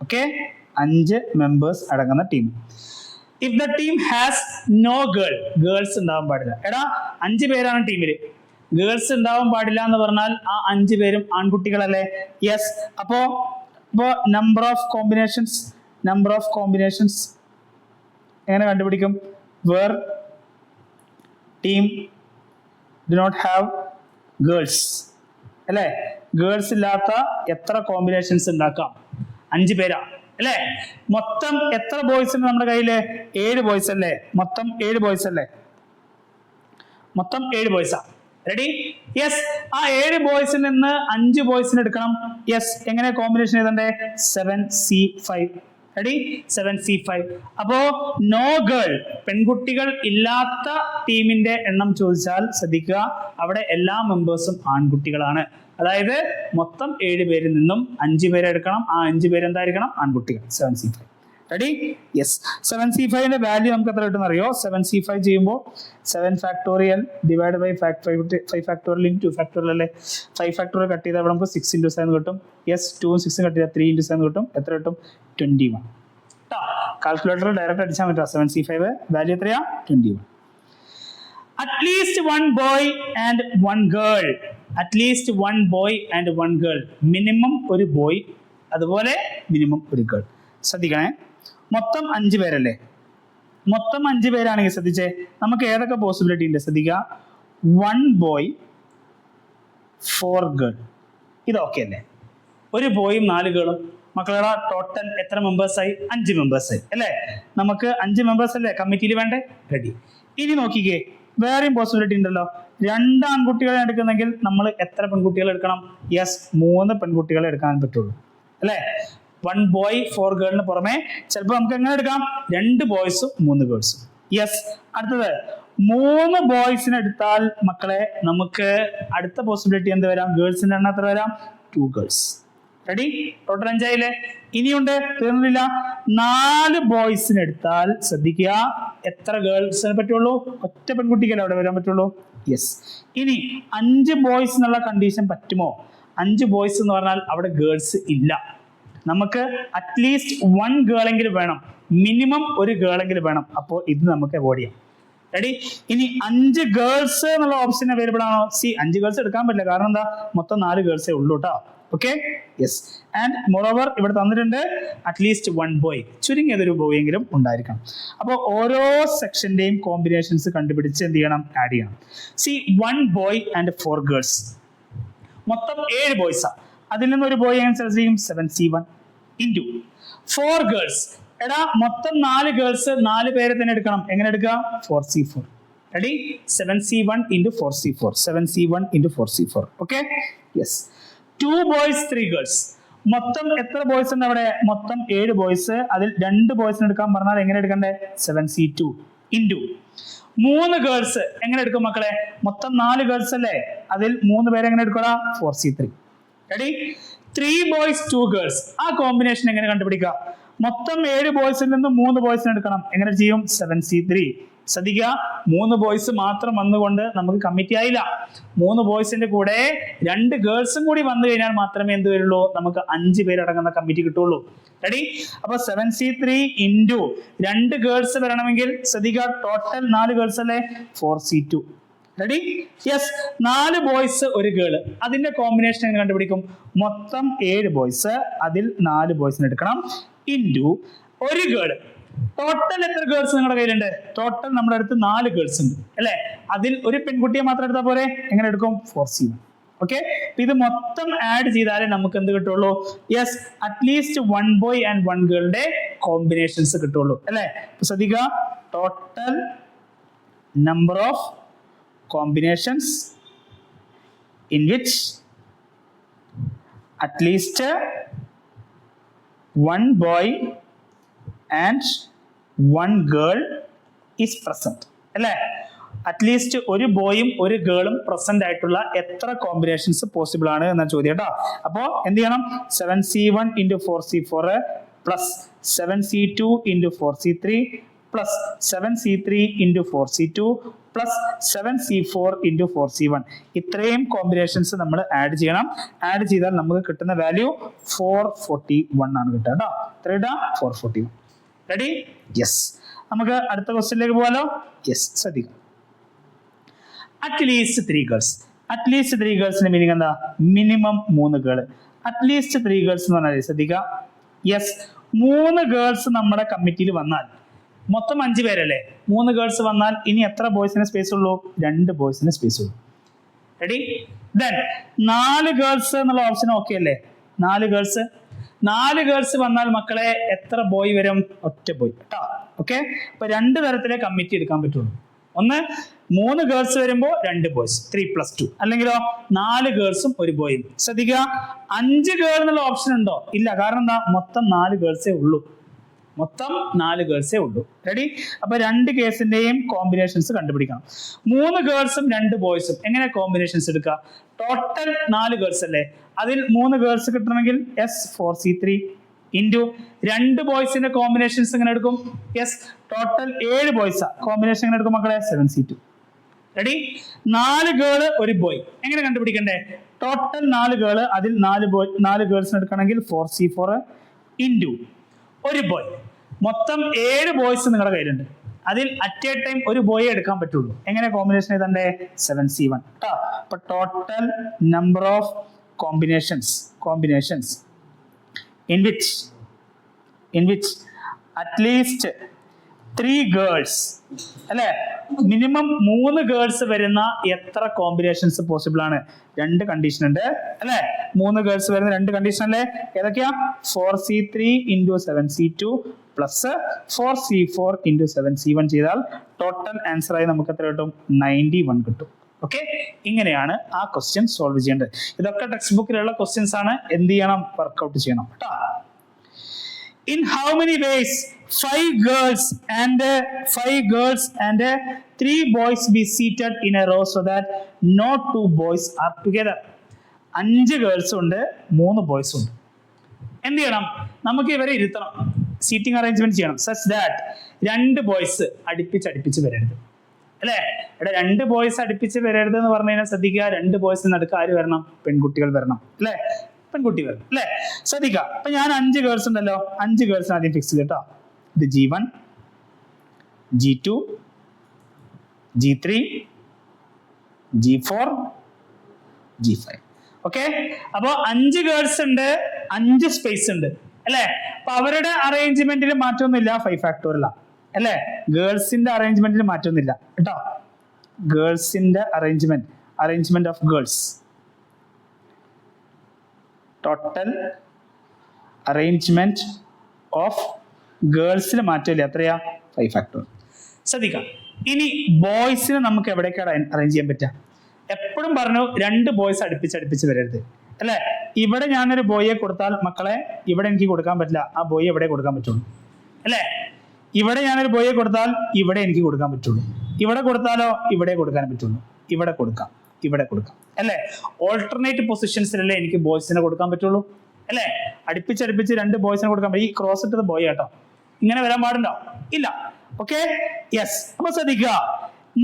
ഓക്കെ, 5 മെമ്പേഴ്സ് അടങ്ങുന്ന team. If the team has no girl, girls ഉണ്ടാവാൻ പാടില്ല. എടാ, 5 പേരാണ് ടീമില്, ഗേൾസ് ഉണ്ടാവാൻ പാടില്ല എന്ന് പറഞ്ഞാൽ ആ 5 പേരും ആൺകുട്ടികളല്ലേ? യെസ്. അപ്പോ നമ്പർ ഓഫ് കോമ്പിനേഷൻസ് എങ്ങനെ കണ്ടുപിടിക്കും? Where team do not have girls അല്ലേ? ഗേൾസ് ഇല്ലാത്ത എത്ര കോമ്പിനേഷൻസ് ഉണ്ടാക്കാം? 5 പേരാ അല്ലേ? മൊത്തം എത്ര ബോയ്സ് ഉണ്ട് നമ്മുടെ കയ്യില്? 7 ബോയ്സ് അല്ലേ? മൊത്തം 7 ബോയ്സ് അല്ലേ? മൊത്തം 7 ബോയ്സാ. റെഡി? യെസ്. ആ 7 ബോയ്സിൽ നിന്ന് 5 ബോയ്സിന് എടുക്കണം. യെസ്. എങ്ങനെ കോമ്പിനേഷൻ എഴുതണ്ടേ? 7C5. റെഡി? 7C5. അപ്പോ നോ ഗേൾ, പെൺകുട്ടികൾ ഇല്ലാത്ത ടീമിന്റെ എണ്ണം ചോദിച്ചാൽ ശ്രദ്ധിക്കുക, അവിടെ എല്ലാ മെമ്പേഴ്സും ആൺകുട്ടികളാണ്. അതായത് മൊത്തം 7 പേരിൽ നിന്നും 5 പേരെ എടുക്കണം. ആ 5 പേര് എന്തായിരിക്കണം? ആൺകുട്ടികൾ. 7C5. റെഡി? യെസ്. 7C5ന്റെ വാല്യൂ നമുക്ക് എത്ര കിട്ടുന്ന അറിയോ? 7C5 ചെയ്യുമ്പോൾ 7 factorial divide by 5 factorial into 2 factorial അല്ലേ? 5 ഫാക്ടോറിയൽ കട്ട് ചെയ്താൽ നമുക്ക് 6 into 7 കിട്ടും. യെസ്. 2ഉം 6ഉം കട്ട് ചെയ്താൽ 3 into 7 കിട്ടും. എത്ര കിട്ടും? 21. കാൽക്കുലേറ്ററിൽ ഡയറക്റ്റ് അടിച്ചാൽ പറ്റുക. 7C5 വാല്യൂ എത്രയാ? 21. At least 1 boy and 1 girl. At least 1 boy and 1 girl. Minimum ഒരു ബോയ്, അതുപോലെ മിനിമം ഒരു ഗേൾ. ശ്രദ്ധിക്കണേ, മൊത്തം 5 പേരല്ലേ? മൊത്തം 5 പേരാണെങ്കിൽ ശ്രദ്ധിച്ചേ, നമുക്ക് ഏതൊക്കെ പോസിബിലിറ്റി ഉണ്ട്? ശ്രദ്ധിക്കുക. 1 ബോയ് 4 ഗേൾ. ഇത് ഓക്കെ അല്ലേ? ഒരു ബോയും 4 ഗേളും. മക്കളുടെ ടോട്ടൽ എത്ര മെമ്പേഴ്സായി? 5 മെമ്പേഴ്സായി അല്ലേ? നമുക്ക് 5 മെമ്പേഴ്സ് അല്ലേ കമ്മിറ്റിയിൽ വേണ്ടേ? റെഡി. ഇനി നോക്കിക്കേ, വേറെയും പോസിബിലിറ്റി ഉണ്ടല്ലോ. 2 ആൺകുട്ടികളെ എടുക്കുന്നെങ്കിൽ നമ്മൾ എത്ര പെൺകുട്ടികൾ എടുക്കണം? യെസ്, 3 പെൺകുട്ടികളെ എടുക്കാൻ പറ്റുള്ളൂ അല്ലേ? 1 ബോയ് 4 ഗേളിന് പുറമെ ചിലപ്പോൾ നമുക്ക് എങ്ങനെ എടുക്കാം? 2 ബോയ്സും 3 ഗേൾസും. യെസ്. അടുത്തത് 3 ബോയ്സിന് എടുത്താൽ മക്കളെ നമുക്ക് അടുത്ത പോസിബിലിറ്റി എന്ത് വരാം? ഗേൾസിന്റെ എണ്ണം എത്ര വരാം? 2 ഗേൾസ്. റെഡി? ടോട്ടൽ 5 ആയില്ലേ? ഇനിയുണ്ട്, തീർന്നില്ല. 4 ബോയ്സിന് എടുത്താൽ ശ്രദ്ധിക്കുക, എത്ര ഗേൾസിനെ പറ്റുള്ളൂ? ഒറ്റ പെൺകുട്ടിക്കല്ലേ അവിടെ വരാൻ പറ്റുള്ളൂ. യെസ്. ഇനി 5 ബോയ്സ് എന്നുള്ള കണ്ടീഷൻ പറ്റുമോ? 5 ബോയ്സ് എന്ന് പറഞ്ഞാൽ അവിടെ ഗേൾസ് ഇല്ല. നമുക്ക് അറ്റ്ലീസ്റ്റ് 1 ഗേളെങ്കിലും വേണം, മിനിമം ഒരു ഗേളെങ്കിലും വേണം. അപ്പോൾ ഇത് നമുക്ക് അവോയ്ഡ് ചെയ്യാം. റെഡി? ഇനി 5 ഗേൾസ് എന്നുള്ള ഓപ്ഷൻ അവൈലബിൾ ആണോ? 5 ഗേൾസ് എടുക്കാൻ പറ്റില്ല, കാരണം എന്താ? മൊത്തം 4 ഗേൾസേ ഉള്ളൂ കേട്ടോ. ഓക്കെ? യെസ്. ആൻഡ് മോറോവർ ഇവിടെ തന്നിട്ടുണ്ട് അറ്റ്ലീസ്റ്റ് 1 ബോയ്, ചുരുങ്ങിയതൊരു ബോയ് എങ്കിലും ഉണ്ടായിരിക്കണം. അപ്പോൾ ഓരോ സെക്ഷന്റെയും കോമ്പിനേഷൻസ് കണ്ടുപിടിച്ച് എന്ത് ചെയ്യണം? ആഡ് ചെയ്യണം. 1 ബോയ് ആൻഡ് 4 ഗേൾസ്, മൊത്തം 7 ബോയ്സാ. അതിൽ നിന്ന് ഒരു ബോയ് എങ്ങനെ സെലക്ട് ചെയ്യും? 7C1 into 4 girls. എടാ, മൊത്തം 4 ഗേൾസ്, 4 പേരെ തന്നെ എടുക്കണം. എങ്ങനെ എടുക്കുക? 4C4. Ready? 7C1 into 4C4. 7C1 into 4C4. Okay? Yes. 2 boys 3 girls. മൊത്തം എത്ര ബോയ്സ് ഉണ്ട് അവിടെ? മൊത്തം 7 ബോയ്സ്. അതിൽ 2 ബോയ്സിന് എടുക്കാൻ പറഞ്ഞാൽ എങ്ങനെ എടുക്കണ്ടേ? 7C2 into 3 girls. എങ്ങനെ എടുക്കും മക്കളെ? മൊത്തം 4 ഗേൾസ് അല്ലേ? അതിൽ 3 പേരെ എങ്ങനെ എടുക്കുക? 4C3. റെഡി? 3 boys 2 girls. ആ കോമ്പിനേഷൻ എങ്ങനെ കണ്ടുപിടിക്കുക? മൊത്തം 7 ബോയ്സിൽ നിന്ന് 3 ബോയ്സിന് എടുക്കണം. എങ്ങനെ ചെയ്യും? 7C3. ശ്രദ്ധിക്കുക, 3 ബോയ്സ് മാത്രം വന്നുകൊണ്ട് നമുക്ക് കമ്മിറ്റി ആയില്ല. 3 ബോയ്സിന്റെ കൂടെ 2 ഗേൾസും കൂടി വന്നു കഴിഞ്ഞാൽ മാത്രമേ എന്ത് വരുള്ളൂ? നമുക്ക് 5 പേരടങ്ങുന്ന കമ്മിറ്റി കിട്ടുള്ളൂ. റെഡി? അപ്പൊ 7C3 ഇൻറ്റു 2 ഗേൾസ് വരണമെങ്കിൽ ശ്രദ്ധിക്കുക, ടോട്ടൽ 4 ഗേൾസ് അല്ലേ? 4C2. Ready? Yes. 4 boys 1 girl. അതിന്റെ കോമ്പിനേഷൻ എങ്ങനെ കണ്ടുപിടിക്കും? മൊത്തം 7 ബോയ്സ്, അതിൽ 4 ബോയ്സിന് എടുക്കണം ഇൻറ്റു 1 ഗേള്. ടോട്ടൽ എത്ര ഗേൾസ് നിങ്ങളുടെ കയ്യിലുണ്ട്? ടോട്ടൽ നമ്മുടെ അടുത്ത് 4 ഗേൾസ് ഉണ്ട് അല്ലെ? അതിൽ ഒരു പെൺകുട്ടിയെ മാത്രം എടുത്താൽ പോരെ? എങ്ങനെ എടുക്കും? 4C1. ഓക്കെ? ഇത് മൊത്തം ആഡ് ചെയ്താലേ നമുക്ക് എന്ത് കിട്ടുള്ളൂ? യെസ്, അറ്റ്ലീസ്റ്റ് 1 ബോയ് ആൻഡ് 1 ഗേളിന്റെ കോമ്പിനേഷൻസ് കിട്ടുള്ളൂ അല്ലെ? ശ്രദ്ധിക്കുക, total number of combinations in which at least 1 boy and 1 girl is present അല്ലേ? അറ്റ്ലീസ്റ്റ് ഒരു ബോയും 1 ഗേളും പ്രസന്റ് ആയിട്ടുള്ള എത്ര കോമ്പിനേഷൻസ് പോസിബിൾ ആണ് എന്ന ചോദ്യം കേട്ടോ. അപ്പോൾ എന്ത് ചെയ്യണം? 7C1 into 4C4 plus 7C2 into 4C3 plus 7C3 into 4C2 plus 7C4 into 4C1. ഇത്രയും കോമ്പിനേഷൻസ് നമ്മൾ ആഡ് ചെയ്യണം. ആഡ് ചെയ്താൽ നമുക്ക് കിട്ടുന്ന വാല്യൂ 441 ആണ് കിട്ടുക കേട്ടോ. എത്ര കിട്ടുക? 441. റെഡി? യെസ്. നമുക്ക് അടുത്ത ക്വസ്റ്റ്യനിലേക്ക് പോകാലോ. യെസ്, ശ്രദ്ധിക്കാം. At least 3 girls. അറ്റ്ലീസ്റ്റ് 3 ഗേൾസിന്റെ മീനിങ് എന്താ? Minimum 3 girl. അറ്റ്ലീസ്റ്റ് 3 ഗേൾസ് എന്ന് പറഞ്ഞാൽ ശ്രദ്ധിക്കുക, യെസ്, 3 ഗേൾസ് നമ്മുടെ കമ്മിറ്റിയിൽ വന്നാൽ മൊത്തം 5 പേരല്ലേ, 3 ഗേൾസ് വന്നാൽ ഇനി എത്ര ബോയ്സിന് സ്പേസ് ഉള്ളൂ? 2 ബോയ്സിന് സ്പേസ് ഉള്ളൂ. റെഡി? ദെൻ 4 ഗേൾസ് എന്നുള്ള ഓപ്ഷൻ ഓക്കെ അല്ലേ? 4 ഗേൾസ് വന്നാൽ മക്കളെ എത്ര ബോയ് വരും? ഒറ്റ ബോയ് കേട്ടോ. ഓക്കെ, അപ്പൊ 2 തരത്തിലെ കമ്മിറ്റി എടുക്കാൻ പറ്റുള്ളൂ. ഒന്ന് 3 ഗേൾസ് വരുമ്പോ 2 ബോയ്സ്, 3+2. അല്ലെങ്കിലോ 4 ഗേൾസും 1 ബോയും. ശ്രദ്ധിക്കുക, 5 ഗേൾ എന്നുള്ള ഓപ്ഷൻ ഉണ്ടോ? ഇല്ല. കാരണം എന്താ? മൊത്തം 4 ഗേൾസേ ഉള്ളൂ. റെഡി? അപ്പൊ 2 കേസിന്റെയും കോമ്പിനേഷൻസ് കണ്ടുപിടിക്കണം. 3 ഗേൾസും 2 ബോയ്സും എങ്ങനെ കോമ്പിനേഷൻസ് എടുക്കുക? ടോട്ടൽ 4 ഗേൾസ് അല്ലേ, അതിൽ 3 ഗേൾസ് കിട്ടണമെങ്കിൽ S4C3 ഇൻറ്റു 2 ബോയ്സിന്റെ കോമ്പിനേഷൻസ് എങ്ങനെ എടുക്കും? ടോട്ടൽ 7 ബോയ്സാ, കോമ്പിനേഷൻ എങ്ങനെ എടുക്കും മക്കളെ? 7C2. റെഡി? 4 ഗേള് 1 ബോയ് എങ്ങനെ കണ്ടുപിടിക്കണ്ടേ? ടോട്ടൽ 4 ഗേള്, അതിൽ 4 ഗേൾസിന് എടുക്കണമെങ്കിൽ 4C4 ഇൻറ്റു 1 ബോയ്. മൊത്തം 7 ബോയ്സ് നിങ്ങളുടെ കയ്യിലുണ്ട്, അതിൽ അറ്റ് എ ടൈം 1 ബോയെ എടുക്കാൻ പറ്റുള്ളൂ. എങ്ങനെ കോമ്പിനേഷൻ എഴുതണ്ടേ? 7C1 കേട്ടോ. അപ്പൊ total number of combinations in which at least 3 girls അല്ലെ, മിനിമം 3 ഗേൾസ് വരുന്ന എത്ര കോമ്പിനേഷൻസ് പോസിബിൾ ആണ്? 2 കണ്ടീഷൻ ഉണ്ട് അല്ലെ, 3 ഗേൾസ് വരുന്ന 2 കണ്ടീഷൻ അല്ലേ? ഏതൊക്കെയാ? 4C3 into 7C2 plus 4C4 into 7C1 ചെയ്താൽ ടോട്ടൽ ആൻസർ ആയി നമുക്ക് എത്ര കിട്ടും? 91 കിട്ടും. ഓക്കെ, ഇങ്ങനെയാണ് ആ ക്വസ്റ്റ്യൻ സോൾവ് ചെയ്യേണ്ടത്. ഇതൊക്കെ ടെക്സ്റ്റ് ബുക്കിലുള്ള ക്വസ്റ്റ്യൻസ് ആണ്. എന്ത് ചെയ്യണം? വർക്ക്ഔട്ട് ചെയ്യണം കേട്ടോ. In how many ways 5 girls and 3 boys be seated in a row so that no 2 boys are together? 5 ഗേൾസും ഉണ്ട്, 3 ബോയ്സും ഉണ്ട്. എന്ത് ചെയ്യണം? നമുക്ക് ഇവരെ ഇരുത്തണം, സീറ്റിംഗ് അറേഞ്ച്മെന്റ് ചെയ്യണം. സച്ച് ദാറ്റ് 2 ബോയ്സ് അടുപ്പിച്ച് വരരുത് അല്ലെ. ഇവിടെ 2 ബോയ്സ് അടുപ്പിച്ച് വരരുത് എന്ന് പറഞ്ഞു കഴിഞ്ഞാൽ ശ്രദ്ധിക്കുക, 2 ബോയ്സിന് നടുക്ക് ആര് വരണം? പെൺകുട്ടികൾ വരണം അല്ലെ, പെൺകുട്ടി വരണം അല്ലെ. ശ്രദ്ധിക്കുക, അപ്പൊ ഞാൻ 5 ഗേൾസ് ഉണ്ടല്ലോ, 5 ഗേൾസ് ആദ്യം ഫിക്സ് ചെയ്തിട്ടോ. ഇത് G1, G2, G3, G4, G5. Okay, അപ്പൊ 5 ഗേൾസ് ഉണ്ട്, 5 സ്പേസ് ഉണ്ട് അല്ലെ. അപ്പൊ അവരുടെ അറേഞ്ച്മെന്റിൽ മാറ്റമൊന്നുമില്ല, 5 ഫാക്ടോറിയൽ അല്ലെ. ഗേൾസിന്റെ അറേഞ്ച്മെന്റിൽ മാറ്റമൊന്നുമില്ല കേട്ടോ. ഗേൾസിന്റെ arrangement of girls, total arrangement of ഗേൾസിൽ മാറ്റമില്ല. എത്രയാ? 5 ഫാക്ടോറിയൽ. ശ്രദ്ധിക്കാം, ഇനി ബോയ്സിനെ നമുക്ക് എവിടേക്കാണ് അറേഞ്ച് ചെയ്യാൻ പറ്റുക? എപ്പോഴും പറഞ്ഞു 2 ബോയ്സ് അടുപ്പിച്ച് വരരുത് അല്ലെ. ഇവിടെ ഞാനൊരു ബോയെ കൊടുത്താൽ മക്കളെ ഇവിടെ എനിക്ക് കൊടുക്കാൻ പറ്റില്ല, ആ ബോയെ എവിടെ കൊടുക്കാൻ പറ്റുള്ളൂ അല്ലെ. ഇവിടെ ഞാനൊരു ബോയെ കൊടുത്താൽ ഇവിടെ എനിക്ക് കൊടുക്കാൻ പറ്റുള്ളൂ, ഇവിടെ കൊടുത്താലോ ഇവിടെ കൊടുക്കാൻ പറ്റുള്ളൂ, ഇവിടെ കൊടുക്കാം അല്ലെ. ഓൾട്ടർനേറ്റ് പൊസിഷൻസിലല്ലേ എനിക്ക് ബോയ്സിനെ കൊടുക്കാൻ പറ്റുള്ളൂ അല്ലെ. അടുപ്പിച്ച് 2 ബോയ്സിനെ കൊടുക്കാൻ പറ്റും. ഈ ക്രോസ് ഇട്ടത് ബോയ് കേട്ടോ, ഇങ്ങനെ വരാൻ പാടുണ്ടോ? ഇല്ല. Okay, yes. അപ്പൊ ശ്രദ്ധിക്കുക,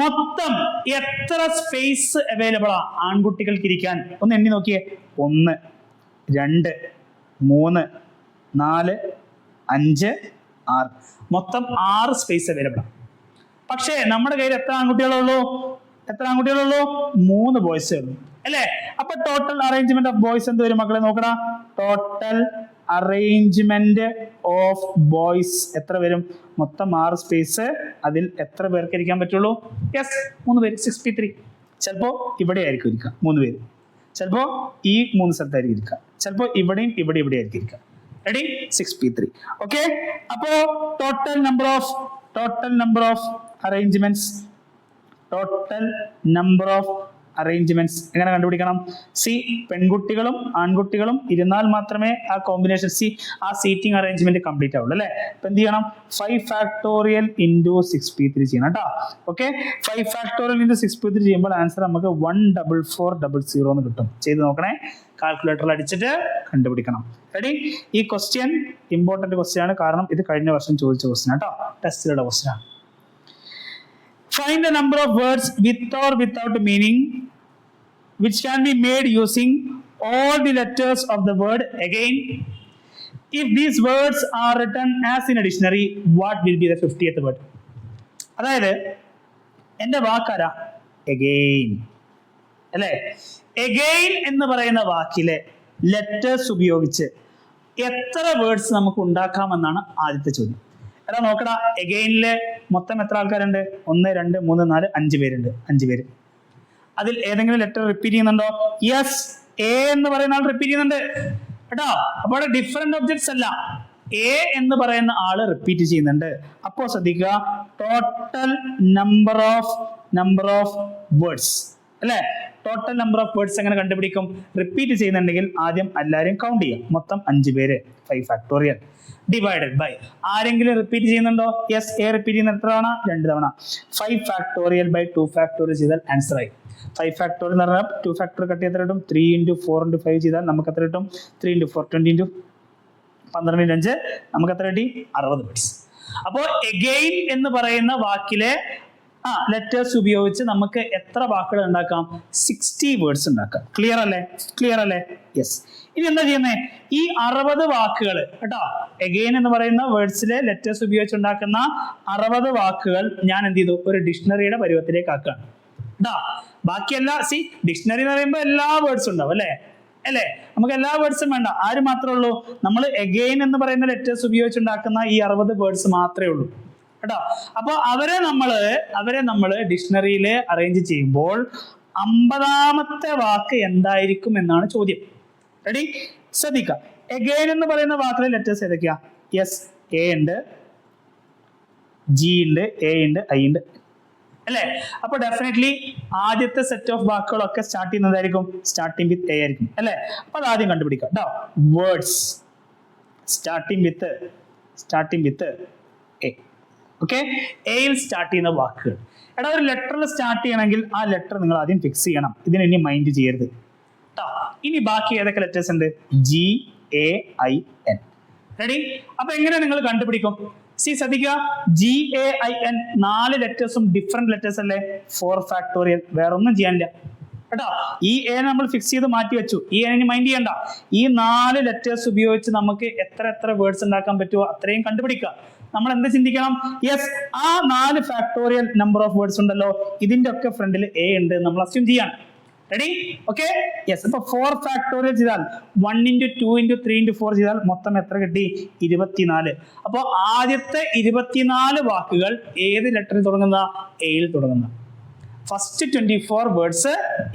മൊത്തം എത്ര സ്പേസ് അവൈലബിൾ ആ ആൺകുട്ടികൾക്ക് ഇരിക്കാൻ? ഒന്ന് എണ്ണി നോക്കിയേ. 1, 2, 3, 4, 5, 6. മൊത്തം 6 സ്പേസ് അവൈലബിൾ ആണ്. പക്ഷേ നമ്മുടെ കയ്യിൽ എത്ര ആൺകുട്ടികളുള്ളൂ? 3 ബോയ്സേ ഉള്ളൂ അല്ലേ. അപ്പൊ ടോട്ടൽ അറേഞ്ച്മെന്റ് ഓഫ് ബോയ്സ് എന്ത് വരും മക്കളെ? നോക്കടാ, ടോട്ടൽ അറേഞ്ച്മെന്റ് ഓഫ് ബോയ്സ് എത്ര വരും? മൊത്തം 6 സ്പേസ്, അതിൽ എത്ര പേർക്ക് ഇരിക്കാൻ പറ്റുള്ളൂ? 3 പേര്, 6p3. ചിലപ്പോ ഇവിടെ ആയിരിക്കും ഇരിക്കുക 3 പേര്, ചിലപ്പോ ഈ 3 സ്ഥലത്തായിരിക്കും ഇരിക്കുക, ചിലപ്പോ ഇവിടെയും ഇവിടെ ആയിരിക്കും ഇരിക്കുക. റെഡി? 6p3. ഓക്കെ, അപ്പോ ടോട്ടൽ നമ്പർ ഓഫ് അറേഞ്ച്മെന്റ്സ് എങ്ങനെ കണ്ടുപിടിക്കണം? സി, പെൺകുട്ടികളും ആൺകുട്ടികളും ഇരുന്നാൽ മാത്രമേ ആ കോമ്പിനേഷൻ ആ സീറ്റിംഗ് അറേഞ്ച്മെന്റ് കംപ്ലീറ്റ് ആവുള്ളൂ അല്ലെ. അപ്പൊ എന്ത് ചെയ്യണം? 5 ഫാക്ടോറിയൽ ഇൻറ്റു 6p3 ചെയ്യണം കേട്ടോ. ഓക്കെ, 5 ഫാക്ടോറിയൽ ഇൻറ്റു 6p3 ചെയ്യുമ്പോൾ ആൻസർ നമുക്ക് 14400 എന്ന് കിട്ടും. ചെയ്ത് നോക്കണേ, കാൽക്കുലേറ്ററിൽ അടിച്ചിട്ട് കണ്ടുപിടിക്കണം. റെഡി? ഈ ക്വസ്റ്റ്യൻ ഇമ്പോർട്ടന്റ് ക്വസ്റ്റ്യൻ ആണ്, കാരണം ഇത് കഴിഞ്ഞ വർഷം ചോദിച്ച ക്വസ്റ്റ്യൻ കേട്ടോ, ടെസ്റ്റിലുള്ള ക്വസ്റ്റ്യൻ ആണ്. Find the number of words with or without meaning which can be made using all the letters of the word again. If these words are written as in a dictionary, what will be the 50th word? അതായത് എന്റെ വാക്കാരാ again അല്ലേ. again എന്ന് പറയുന്ന വാക്കിലെ letters ഉപയോഗിച്ച് എത്ര words നമുക്ക് ഉണ്ടാക്കാമെന്നാണ് ആദ്യത്തെ ചോദ്യം. എടാ നോക്കടാ, എഗെയിനില് മൊത്തം എത്ര ആൾക്കാരുണ്ട്? 1 2 3 4 5 പേരുണ്ട്. 5 പേര്. അതിൽ ഏതെങ്കിലും ലെറ്റർ റിപ്പീറ്റ് ചെയ്യുന്നുണ്ടോ? യെസ്, എ എന്ന് പറയുന്ന ആൾ റിപ്പീറ്റ് ചെയ്യുന്നുണ്ട് കേട്ടോ. അപ്പൊ അവിടെ ഡിഫറെന്റ് ഒബ്ജക്ട്സ് അല്ല, എ എന്ന് പറയുന്ന ആള് റിപ്പീറ്റ് ചെയ്യുന്നുണ്ട്. അപ്പോ ശ്രദ്ധിക്കുക, ടോട്ടൽ നമ്പർ ഓഫ് വേർഡ്സ് അല്ലെ. ടോട്ടൽ നമ്പർ ഓഫ് വേർഡ്സ് എങ്ങനെ കണ്ടുപിടിക്കും? റിപ്പീറ്റ് ചെയ്യുന്നുണ്ടെങ്കിൽ ആദ്യം എല്ലാവരും കൗണ്ട് ചെയ്യാം. മൊത്തം 5 പേര്, 5 ഫാക്ടോറിയൽ ഡിവൈഡഡ് ബൈ ആരെങ്കിലും റിപ്പീറ്റ് ചെയ്യുന്നുണ്ടോ? യെസ്, എ റിപ്പീറ്റ് ചെയ്യുന്ന എത്ര തവണ? 2 തവണ. 5 ഫാക്ടോറിയൽ ബൈ 2 ഫാക്ടോറിയൽ ചെയ്താൽ ആൻസർ ആയി. 5 ഫാക്ടോറിയൽ എന്ന് പറഞ്ഞാൽ 2 ഫാക്ടോറിയൽ കട്ട് ചെയ്ത് എത്ര കിട്ടും? 3 × 4 × 5 ചെയ്താൽ നമുക്ക് എത്ര കിട്ടും? 3 × 4 20 × 12 × 5 നമുക്ക് എത്ര കിട്ടി? 60 വേർഡ്സ്. അപ്പോൾ എഗെയിൻ എന്ന് പറയുന്ന വാക്കിലെ ലെറ്റേഴ്സ് ഉപയോഗിച്ച് നമുക്ക് എത്ര വാക്കുകൾ ഉണ്ടാക്കാം? 60 വേർഡ്സ് ഉണ്ടാക്കാം. ക്ലിയർ അല്ലേ? യെസ്. ഇനി എന്താ ചെയ്യുന്നത്? ഈ 60 വാക്കുകൾ കേട്ടോ, എഗെയിൻ എന്ന് പറയുന്ന വേർഡ്സിലെ ലെറ്റേഴ്സ് ഉപയോഗിച്ച് ഉണ്ടാക്കുന്ന 60 വാക്കുകൾ ഞാൻ എന്ത് ചെയ്തു? ഒരു ഡിക്ഷണറിയുടെ പരുവത്തിലേക്ക് ആക്കുകയാണ് കേട്ടോ. ബാക്കിയല്ല, ഡിക്ഷണറി എന്ന് പറയുമ്പോൾ എല്ലാ വേർഡ്സും ഉണ്ടാവും അല്ലേ? നമുക്ക് എല്ലാ വേർഡ്സും വേണ്ട. ആര് മാത്രമേ ഉള്ളൂ? നമ്മൾ എഗെയിൻ എന്ന് പറയുന്ന ലെറ്റേഴ്സ് ഉപയോഗിച്ചുണ്ടാക്കുന്ന ഈ 60 വേർഡ്സ് മാത്രമേ ഉള്ളൂ കേട്ടോ. അപ്പൊ അവരെ നമ്മള് ഡിക്ഷണറിയില് അറേഞ്ച് ചെയ്യുമ്പോൾ 50ാമത്തെ വാക്ക് എന്തായിരിക്കും എന്നാണ് ചോദ്യം. റെഡി? ശ്രദ്ധിക്കുക, എഗെയിൻ എന്ന് പറയുന്ന വാക്കിലെ ലെറ്റേഴ്സ് ഏതൊക്കെയാ? യെസ്, എ ഉണ്ട്, ജി ഉണ്ട്, എ ഉണ്ട്, ഐ ഉണ്ട് അല്ലേ? അപ്പൊ ഡെഫിനറ്റ്ലി ആദ്യത്തെ സെറ്റ് ഓഫ് വാക്കുകളൊക്കെ സ്റ്റാർട്ട് ചെയ്യുന്നതായിരിക്കും സ്റ്റാർട്ടിങ് വിത്ത് എ ആയിരിക്കും അല്ലേ? അപ്പൊ അത് ആദ്യം കണ്ടുപിടിക്കാം കേട്ടോ. Words starting with a. Okay, എയിൽ സ്റ്റാർട്ട് ചെയ്യുന്ന വാക്കുകൾ. എടാ, ഒരു ലെറ്ററിൽ സ്റ്റാർട്ട് ചെയ്യണമെങ്കിൽ ആ ലെറ്റർ നിങ്ങൾ ആദ്യം ഫിക്സ് ചെയ്യണം. ഇതിന് ഇനി മൈൻഡ് ചെയ്യരുത് കേട്ടോ. ഇനി ബാക്കി ഏതൊക്കെ ലെറ്റേഴ്സ് ഉണ്ട്? G, A, I, N. Ready? അപ്പൊ എങ്ങനെ നിങ്ങൾ കണ്ടുപിടിക്കും? ശ്രദ്ധിക്കുക, ജി, എ, ഐ, എൻ 4 ലെറ്റേഴ്സും ഡിഫറെന്റ് ലെറ്റേഴ്സ് അല്ലേ? 4 ഫാക്ടോറിയൽ. വേറെ ഒന്നും ചെയ്യാനില്ല കേട്ടോ. ഈ എ നമ്മൾ ഫിക്സ് ചെയ്ത് മാറ്റി വെച്ചു. ഈ എനി മൈൻഡ് ചെയ്യണ്ട. ഈ 4 ലെറ്റേഴ്സ് ഉപയോഗിച്ച് നമുക്ക് എത്ര വേർഡ്സ് ഉണ്ടാക്കാൻ പറ്റുമോ അത്രയും കണ്ടുപിടിക്കുക. നമ്മൾ എന്ത് ചിന്തിക്കണം? യെസ്, ആ 4 ഫാക്ടോറിയൽ നമ്പർ ഓഫ് വേർഡ്സ് ഉണ്ടല്ലോ, ഇതിന്റെ ഒക്കെ ഫ്രണ്ടിൽ എ ഉണ്ട് നമ്മൾ അസ്യൂം ചെയ്യാണ്. റെഡി? Okay, yes. അപ്പൊ 4 ഫാക്ടോറിയൽ ചെയ്താൽ 1 × 2 × 3 × 4 ചെയ്താൽ മൊത്തം എത്ര കിട്ടി? 24. അപ്പൊ ആദ്യത്തെ 24 വാക്കുകൾ ഏത് ലെറ്ററിൽ തുടങ്ങുന്ന? എയിൽ തുടങ്ങുന്ന. ഫസ്റ്റ് 24 വേർഡ്സ്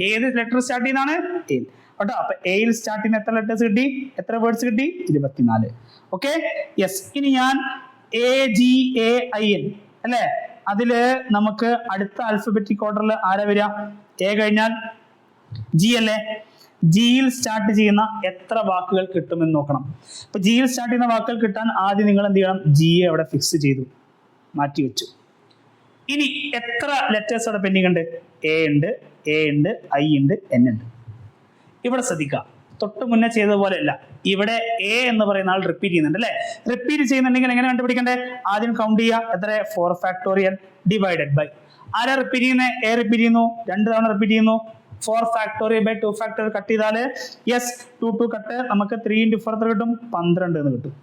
ഏത് ലെറ്റർ സ്റ്റാർട്ട് ചെയ്യുന്നതാണ്? എയിൽ കേട്ടോ. അപ്പൊ എയിൽ സ്റ്റാർട്ട് ചെയ്യുന്ന എത്ര ലെറ്റേഴ്സ് കിട്ടി? എത്ര വേർഡ്സ് കിട്ടി? 24. Okay, yes. ഇനി ഞാൻ AGAIN അല്ലെ, അതില് നമുക്ക് അടുത്ത ആൽഫബറ്റിക് ഓർഡറിൽ ആരാ വരിക? എ കഴിഞ്ഞാൽ ജി അല്ലേ? ജിയിൽ സ്റ്റാർട്ട് ചെയ്യുന്ന എത്ര വാക്കുകൾ കിട്ടുമെന്ന് നോക്കണം. അപ്പൊ ജിയിൽ സ്റ്റാർട്ട് ചെയ്യുന്ന വാക്കുകൾ കിട്ടാൻ ആദ്യം നിങ്ങൾ എന്ത് ചെയ്യണം? ജിയെ അവിടെ ഫിക്സ് ചെയ്തു, മാറ്റി വെച്ചു. ഇനി എത്ര ലെറ്റേഴ്സ് അവിടെ പെൻഡിങ് ഉണ്ട്? എ ഉണ്ട്, ഐ ഉണ്ട്, എൻ ഉണ്ട്. ഇവിടെ ശ്രദ്ധിക്കുക, തൊട്ട് മുന്നേ ചെയ്തതുപോലെ അല്ല. ഇവിടെ എ എന്ന് പറയുന്ന ആൾ റിപ്പീറ്റ് ചെയ്യുന്നുണ്ട് അല്ലെ? റിപ്പീറ്റ് ചെയ്യുന്നുണ്ടെങ്കിൽ എങ്ങനെ കണ്ടുപിടിക്കണ്ടേ? ആദ്യം കൗണ്ട് ചെയ്യുക. എത്ര? 4 ഫാക്ടോറിയൽ ഡിവൈഡഡ് ബൈ ആരാ റിപ്പീറ്റ് ചെയ്യുന്നത്? എ റിപ്പീറ്റ് ചെയ്യുന്നു, 2 തവണ റിപ്പീറ്റ് ചെയ്യുന്നു. 4 ഫാക്ടോറിയൽ ബൈ 2 ഫാക്ടോറിയൽ കട്ട് ചെയ്താല് യെസ് 2 കട്ട് നമുക്ക് 3 × 4 കിട്ടും? 12 എന്ന് കിട്ടും.